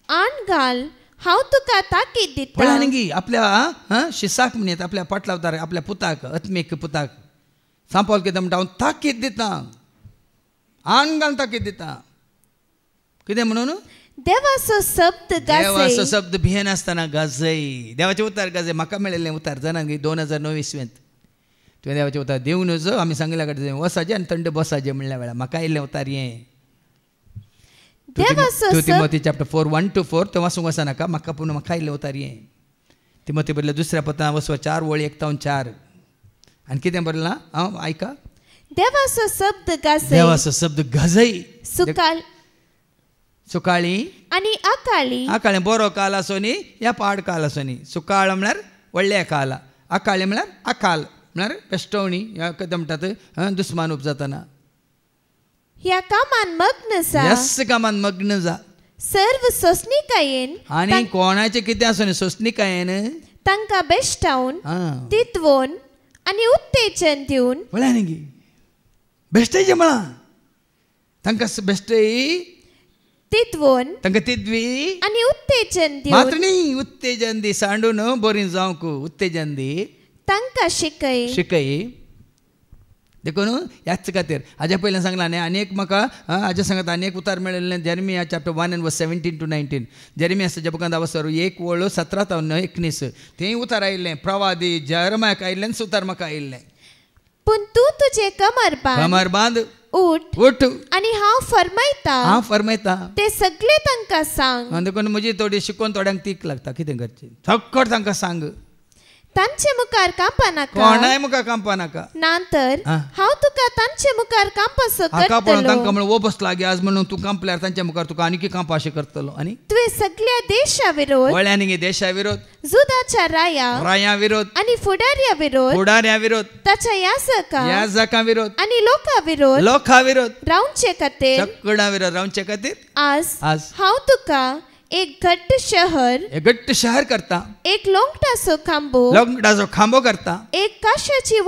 आण घाल हांव तुका ताकीद दिता. आपल्या शिसाक म्हणत आपल्या पाटलावतार आपल्या पुताक आत्मीक पुताक सांपल कितें म्हणटा हांव ताकीद दिता, आण घाल ताकीद दिता. कितें म्हणून देवाचो शब्द देवाचो शब्द भियेन आसतना गाजय. देवाचे उतार गाजय. म्हाका मेळिल्लें उतार जाणां 2009 इसवेंत तुवें देवाचें उतार देव नजो आमी सांगिल्ल्या कडेन वसाचें आनी थंड बसाचें म्हणल्या वेळार म्हाका आयिल्लें उतार हें. तिमोथी चॅप्टर 4:1-4 तो वाचूंक वचनाका, म्हाका पूण म्हाका आयिल्लें उतार हें. तिमोथी बरयलें दुसऱ्या पत्रां वचवा 4 वळी 1-4 आनी कितें बरयलां हांव आयका. देवाचो शब्द गाजय. देवाचो शब्द गाजय. सुकाळी आणि अकाळी. अकाळी बरो काल आसो न्ही या पाड काल आसो न्ही. सुकाळ म्हळ्यार व्हडल्या काला, अकाळी म्हळ्यार अकाल म्हळ्यार पेस्टवणी ह्या कितें म्हणटात दुस्मान उपजातना. ह्या कामान मग्न जा. यस कामान मग्न जा. सर्व सोसणीकायेन आनी कोणाचें कितें आसो न्ही सोसणीकायेन तांकां बेश्टावन तितवून आनी उत्तेजन दिवन. म्हळ्यार न्ही बेश्टायचें म्हळां तांकां बेश्टय तितवून तांकां तितवी आनी उत्तेजन दिवन. मात्र न्ही उत्तेजन दी सांडून बरी जावंक उत्तेजन दी तांकां शिकय. शिकय. देखून ह्याच खातीर हाज्या पयलें सांगलां न्ही आनी एक म्हाका हाज्या सांगात आनी एक उतार मेळिल्लें जेरमिया चॅप्टर 1:17-19. जेरमियाच्या पुस्तकांत वचर 1:17-19 थंय उतार आयिल्लें प्रवादी जेरमायाक आयिल्लें उतार म्हाका आयिल्लें. पूण तूं तुजें कमर बांद उठ आनी हांव फरमायता ते सगळे तांकां सांग. देखून म्हजी थोडी शिकून थोड्यांक तीक लागता कितें करचें सक्कट तांकां सांग. तांचे मुखार कांपा नाका. कोणाय मुखार कांपा नाका. नांतर हांव तुका तांचे मुखार कांपासो करतलो. तांकां म्हणून वो बस लागी आज म्हणून तूं कांपल्यार तांच्या मुखार तुका आनीक कांपा अशें करतलो. आनी तुवें सगळ्या देशा विरोध, वळ्यांनी देशा विरोध, जुदाच्या राया विरोध आनी फुडाऱ्या विरोध, ताच्या याजकां विरोध आनी लोकां विरोध रावचे खातीर सगळ्या विरोध रावचे खातीर आज हांव तुका एक घट्ट शहर करता. एक लोंगटाचो खांबो करता. एक काश्याची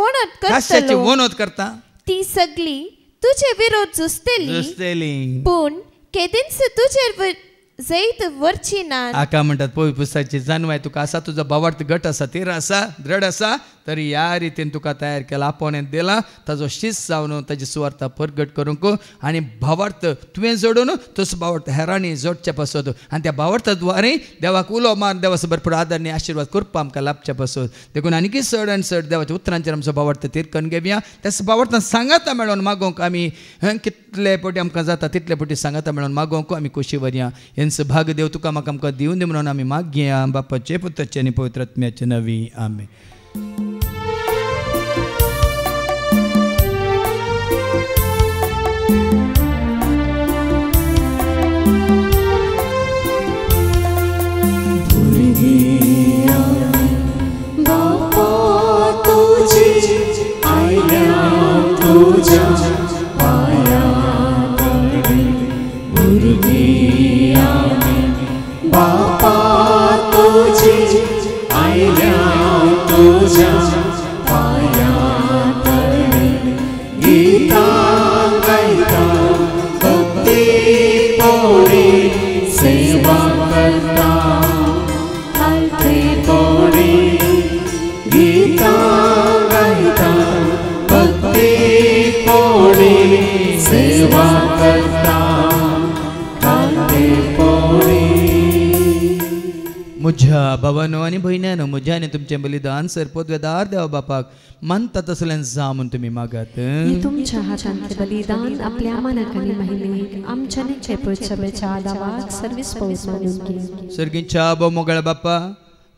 वणद करता. ती सगळी तुजे विरोध जुस्तली पूण केदींच तुजेर जैत वरची ना. आका म्हणटात पवित्र पुस्तकाची जाणवाय तुका आसा तुजो भावार्थ घट आसा तीर आसा दृढ आसा तरी ह्या रितीन तुका तयार केला आपोवणें दिला ताजो शिस्त जावन ताजी सुवार्थ परगट करूंक आनी भावार्थ तुवें जोडून तसो भावार्थ हेरांनी जोडचे पासत आनी त्या भावार्था द्वारे देवाक उलो मार देवाचो भरपूर आदर आनी आशिर्वाद करपा आमकां लाभचे पासत. देखून आनीक चड आनी चड देवाच्या उतरांचेर आमचो भावार्थ तिरकन घेवया. त्याच भावार्थान सांगाता मेळोन मागोवंक आमी कितले पटी आमकां जाता तितले पटी सांगाता मेळोन मागोवंक आमी खोशी व्हरया. हेंच भाग देव तुका म्हाका आमकां दिवन दी म्हणून आमी मागया बापाचे पुत्राचे आनी पवित्र आत्म्याचे नवी आमेन. म्हज्या भावानो आनी भयण्यानो म्हज्या आनी तुमचें बलिदान सरपोतवेदार देवा बापाक मानता तसलें जा म्हूण तुमी मागात. तुमच्या हातांतलें बलिदान आपल्या मनाक आनी महिमेक आमच्या सभेच्या आदाराक सर्वीस पावस मानून घे. सर्गीच्या बो मोगळ्या बापा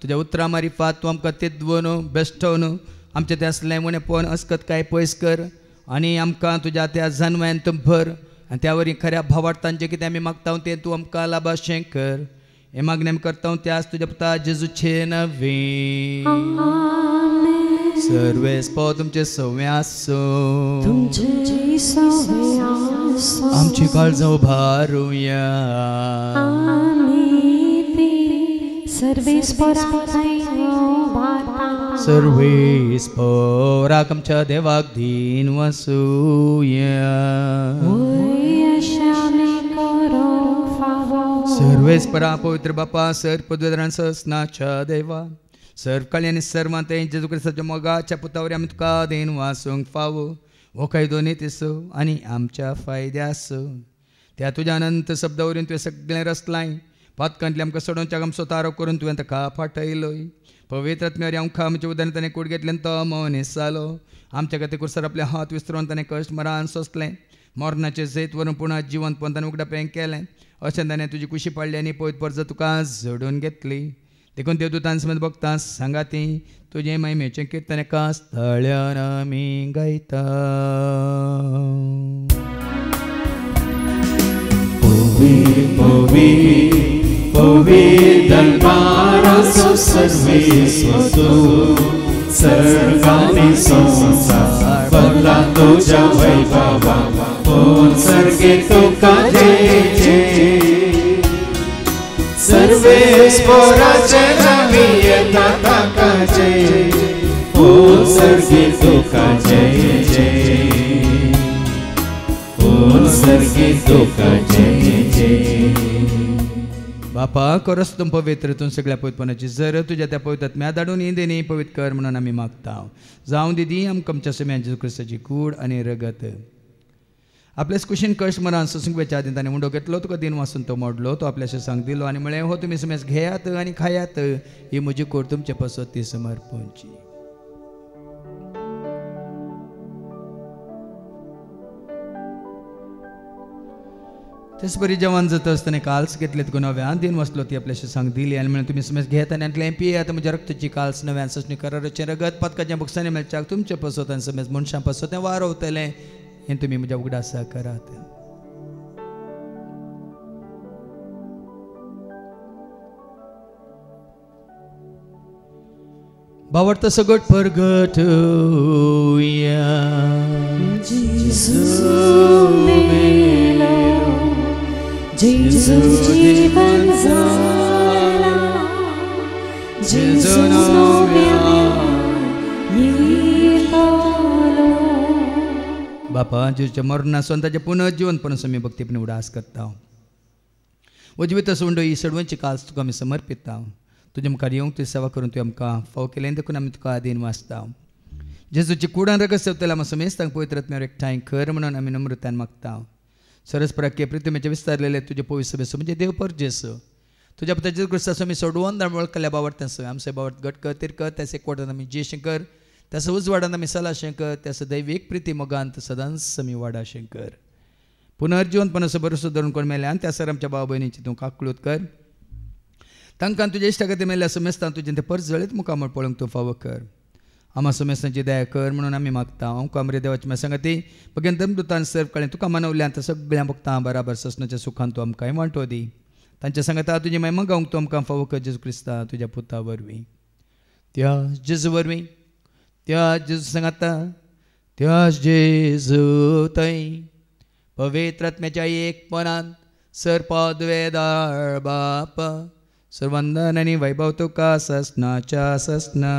तुज्या उतरां मारिफात तूं आमकां तिदवून बेश्टोवन आमचें तें असलें म्हणे पळोवन अस्कत काय पयस कर आनी आमकां तुज्या त्या जानव्यान तूं भर आनी त्या वरी खऱ्या भावार्थान जें कितें आमी मागता तें तूं आमकां लाभाशें कर. हे मागणें आमी करता त्याच तुज्या पुता जेजूचे नवे. सर्वेस पो तुमचे सव्यासो तुमचे सव्यासो आमची काळजां उबारुया आमी ती सर्वेस्पराक सर्वेस्पराक आमच्या देवाक दिन वसूया सर्वेस्परा पवित्र बापा सर पदवेदारां ससनाच्या देवा सर्व काळी आनी सर्वांत जेजू क्रिस्ताच्या मोगाच्या पुतावरी आमी तुका देन वासूंक फावो हो काय दोनी तिसो आनी आमच्या फायद्यास त्या तुज्या अनंत शब्दावरून तुवें सगळें रचलाय पातकांतले आमकां सोडोवच्याक आमचो तारो करून तुवें ताका फाटयलोय पवित्र आत्म्यावर आमकां आमच्या उदारण ताणें कूड घेतलें तो मनीस जालो आमच्या खातीर कुसर आपले हात विस्तरून ताणें कश्ट मरान सोंसलें मरणाचें जैत व्हरून पुणा जिवंतपण ताणें उगडापें केलें अशें ताणें तुजी कुशी पाडली आनी पयत परत तुका जोडून घेतली देखून देवदूतां समेत भक्तां सांगाती तुजें महिमेचें कीर्तन एका स्थळ्यान आमी गायता दरबाराचो सर्वेस्व सर्गांनी संसार भरला तुज्या वैभवान कोण सर्गे तुका जय जय सर्वेस्पराचे नावी येता ताका जय कोण सर्गे तुका जय जय कोण सर्गे तुका जय जय बापा करस तुम पवित्र तूं सगळ्या पवित्रपणाची जर तुज्या त्या पवित्रात्म्या धाडून इंदेनी पवित्र कर म्हणून आमी मागता जावं दिदी आमकां आमच्या समेच्या क्रिस्ताची कूड आनी रगत आपल्याच कुशीन कश्ट मरान सुसंगेच्या आदी ताणें मुंडो घेतलो तुका दिन वाचून तो मोडलो तो आपल्याशे सांग दिलो आनी म्हळें हो तुमी समेज घेयात आनी खायात ही म्हजी कूड तुमचे पसत ती समर्पणची तेच बरी जेवण जाता आसतना काल्स घेतले तुका नव्यान दिन वचलो ती आपल्याशी सांग दिली आनी म्हणून तुमी समेज घेत आनी आतलें पियेत म्हज्या रक्ताची काल्स नव्यान सचणी कराराचें रगत पदकाच्या बुक्सांनी मेळच्याक तुमचे पसत आनी समेज मनशां पसत तें वारवतलें हें तुमी म्हज्या उगडासा करात बावडत सगट परगट बापा जेजूच्या मरणासून ताच्या पुनर्जीवनपण आमी भक्तीपण उडास करता उजवीत सोंड ही सडवंची काल्स तुका आमी समर्पिता तुजे मुखार येवंक तुजी सेवा करून तुवें आमकां फाव केलें देखून आमी तुका आदीन वाचता जेजूची कुडान रगत सेवतले आमी समेस्तांक पवित्र आत्म्यार एकठांय कर म्हणून आमी नम्रतान मागता सरस्पराके प्रितमेचे विस्तारलेले तुजे पवित्र सभेचो म्हणजे देव पर जेसो तुज्या पुता जेजू क्रिस्ताचो आमी सोडवून वळखल्या बावडतांसो आमचे बावड घटकर तिरकर त्यास एकवटान आमी जेशें कर त्यास उजवाडान आमी सलाशें कर त्यास दैवीक प्रिती मोगांत सदांच आमी वाडाशें कर पुनर्जीवनपणाचो भरोसो धरून कोण मेल्यान त्या सर आमच्या भाव भयणीची तूं काकूळत कर तांकां तुजे इश्टा खातीर मेल्ल्या समेस्तां तुजें तें परत जळीत मुखामळ पळोवंक तूं फावो कर आमा समेस्तांची दया कर म्हणून आमी मागता हांव कामरे देवाची सांगाती बगेन दमदुतान सर्व कळें तुका मनवल्यान त्या सगळ्या भक्तां बराबर ससनाच्या सुखान तूं आमकांय वांटो दी तांच्या सांगाता तुजी महिमा गावंक तूं आमकां फावो कर जेजू क्रिस्ता तुज्या पुता वरवीं त्या जेजू वरवीं त्या जेजू सांगाता त्या जेजू थंय पवित्र आत्म्याच्या एकपणान सर पदवेदार बाप सर्वंदन आनी वैभव तुका ससनाच्या ससना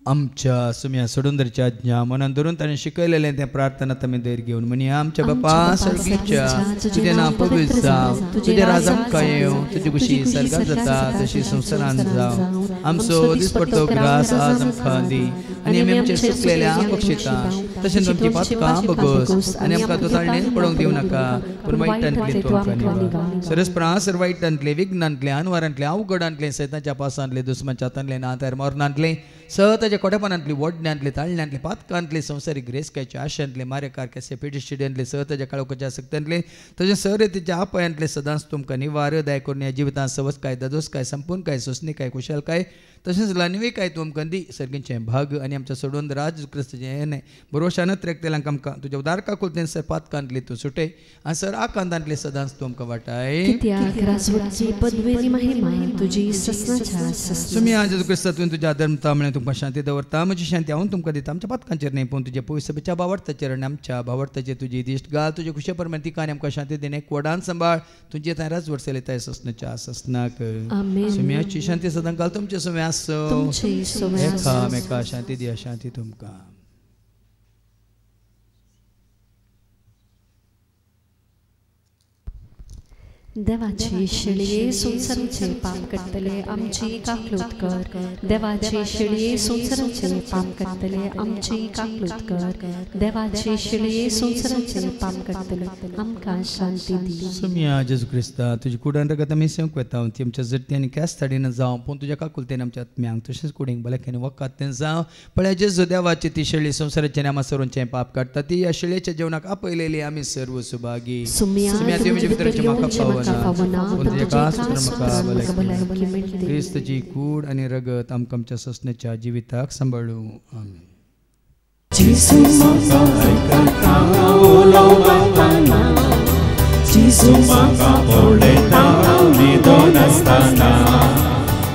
आमच्या सुम्या सोडूंदरच्या आज्ञा मनान धरून ताणें शिकयलेलें तें प्रार्थना आमी धैर्य घेवन म्हणी आमच्या बापा सर्गीच्या तुजें नांव पवित्र जावं तुजें राज आमकां येवं तुजी खुशी सर्गात जाता तशी संवसारांत जावं आमचो दिसपडटो ग्रास आज आमकां दी आनी आमी आमचेर सुकलेल्या बक्षिता तशेंच आमची पातकां बगोस आनी आमकां तो ताळणेंत पडोवंक दिवं नाका पूण वायटांतले तूं आमकां निवार सरस्परासर वायटांतले विघ्नांतले अनवरांतले अवघडांतले सैतांच्या पासांतले दुस्माच्या हातांतले नातार मरणांतले ताच्या कोटेपणांतली वडण्यांतले ताळण्यांतले पातकांतले संवसारीक रेसक्याच्या आशांतले मारेकार केसे पेटिस्टिड्यांतले ताच्या काळोखाच्या सक्त्यांतले तशें सरेतीच्या आपयांतले सदांच तुमकां निवार दया करून ह्या जिवितांत सवच काय ददोस काय संपूर्ण काय सोसणी काय कुशल काय तशेंच लानवे काय तूं आमकां दी सर्गेचें भाग आनी आमच्या सोडून राज क्रिस्ताचें हें न्हय भरोशानत रेखतेल्यांक आमकां तुज्या उदार काकुलतेन सपातकांतली तूं सुटय आनी सर आकांतांतली सदांच तूं आमकां वाटाय कित्याक राजवटी पदवेची महिमा तुजी ससनाच्या सुमी आज जेजू क्रिस्ता तुवें तुज्या धर्मता म्हळ्यार तुमकां शांती दवरता म्हजी शांती हांव तुमकां दिता आमच्या पातकांचेर न्हय पूण तुजे पयस सभेच्या भावार्थाचेर आनी आमच्या भावार्थाचेर तुजी दिश्ट घाल तुजे खुशे परमेन तिका आनी आमकां शांती दिने कोडान सांबाळ तुजे थंय राज वर्सले थंय ससनाच्या ससनाक सुम्याची शांती सदां घाल तुमचे सुमे आसो एका शांती दिया शांती तुमकां देवाची शिळये संसाराचे पाप कटतले आमची काकलूत कर देवाची शिळये संसाराचे पाप कटतले आमची काकलूत कर देवाची शिळये संसाराचे पाप कटतले आमकां शांती दी सुम्या जेजू क्रिस्ता तुजी कुडान रगत आमी सेवक वेता ती आमच्या जटती आनी केस थाडीन जावं पूण तुज्या काकुलतेन आमच्या आत्म्यांक तशेंच कुडींक बलेकांनी वखद तें जावं पळय जेजू देवाची ती शिळी संसाराचे आनी आमा सर्वांचें पाप काडटा ती ह्या शिळयेच्या जेवणाक आपयलेली आमी सर्व सुभागी सुम्या तुमी म्हजे भितरचे म्हाका क्रिस्तची कूड आनी रगत आमकां आमच्या ससण्याच्या जिविताक सांबाळू आमीन Jesu maka aikata ulovatana Jesu maka oleta nidonastana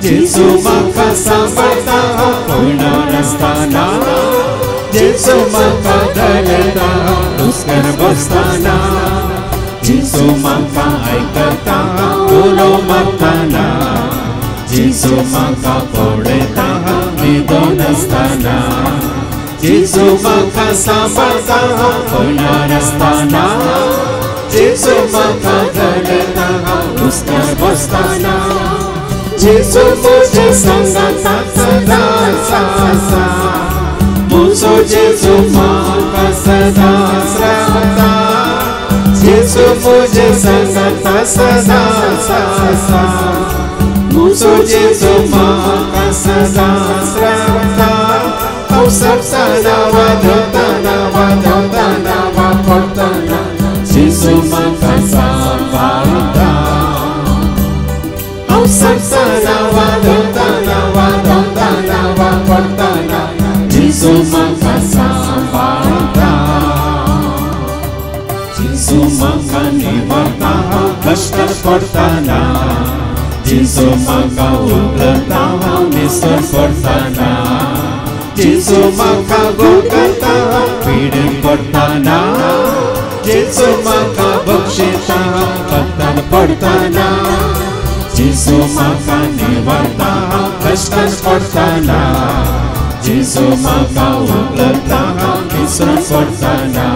Jesu maka sambarta punarastana Jesu maka daleta duskar bastana Jesu maka aikata ulovatana Jesu maka oleta nidonastana Jesu maka sambarta punarastana Jesu maka daleta duskar bastana Jesu mujhe sangata sada sasa Muso Jesu maka sada srahata Jesu mujhe sangata sada sasa Muso Jesu maka sada srahata Sapsana vadotana vadotana vaportana Jesu maka sambarta Sapsana vadotana vadotana vaportana Jesu maka sambarta Jesu maka nivarta kashta portana Jesu maka uglata nisar portana Jesu maka golgata pidin portana Jesu maka bakshita patan portana Jesu maka nivarta kashtan portana Jesu maka uglata nisran portana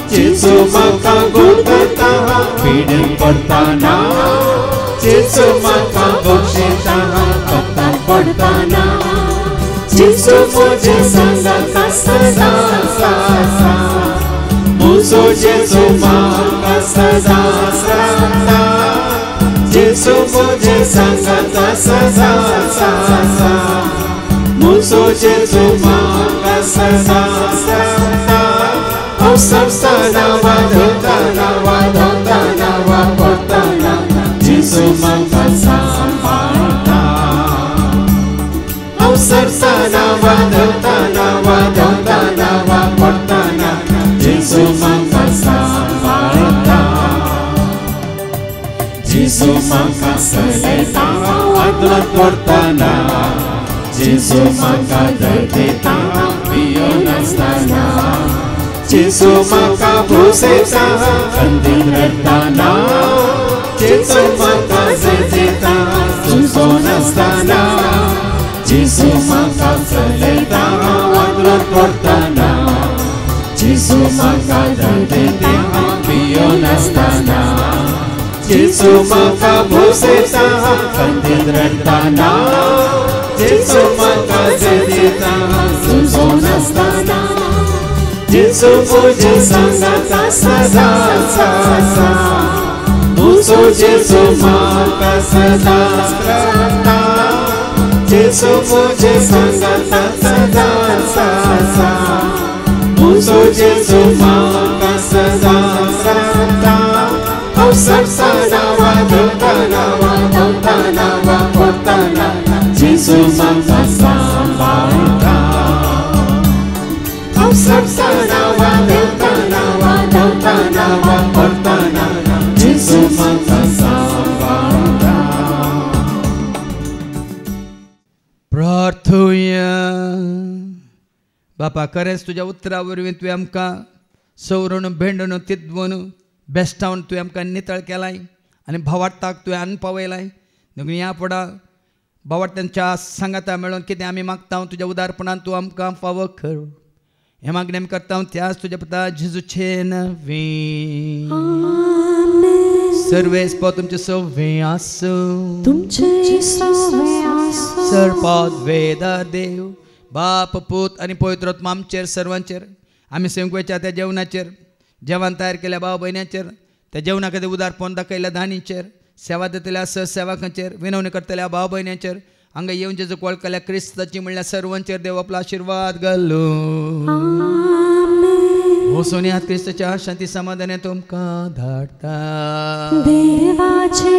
Jesu maka golgata pidin portana Jesu maka bakshita patan portana Jesu mujhe sangata sada sasa Muso Jesu maka sada srahata Jesu mujhe sangata sada sasa Muso Jesu maka sada srahata Sapsana vadotana vadotana vaportana Jesu maka sambarta Sapsana vadotana vadotana vaportana Jesu maka sambarta Jesu maka saleta adlat portana Jesu maka dardeta vionastana Jesu maka bruseta kandinratana Jesu maka zedeta susonastana Jesu maka saleta adlat portana Jesu maka dardeta vionastana Jesu maka bruseta kandinratana Jesu maka zedeta susonastana Jesu mujhe sangata sada sasa Muso Jesu maka sada srahata Jesu mujhe sangata sada sasa Muso Jesu maka sada srahata Sapsana vadotana vadotana वापरताना जेजू म्हाका सांबाळटा हांव सडताना वादवताना वादवताना वापरताना जेजू म्हाका सांबाळटा. प्रार्थुया. बापा खरेंच तुज्या उतरा वरवीं तुवें आमकां सवरून भेंडून तिदवून बेस्टावन तुवें आमकां नितळ केलाय आनी भावार्थाक तुवें आन पावयलाय. देखून ह्या फुडा भावार्थ्यांच्या सांगाता मेळून कितें आमी मागता तुज्या उदारपणान तूं आमकां फावो कर. हे मागणें आमी करता त्याच तुज्या पुता जेजूचे नवी. सर्वेस्प तुमचे सवे आसूं सर्पाद वेदा देव बाप पूत आनी पवित्र आत्मा आमचेर सर्वांचेर आमी सेवकाच्या त्या जेवणाचेर जेवण तयार केल्या भाव भयणाचेर त्या जेवणा खातीर उदारपण दाखयल्या दानीचेर सेवा दितल्या सहसेवकांचेर विनवणी करतल्या भाव भयणाचेर हांगा येवन जेजू वळखल्या क्रिस्ताची म्हणल्यार सर्वांचेर देव आपलो आशिर्वाद घालूं. हो सोन्या क्रिस्ताच्या शांती समाधान तुमकां धाडटा. देवाचे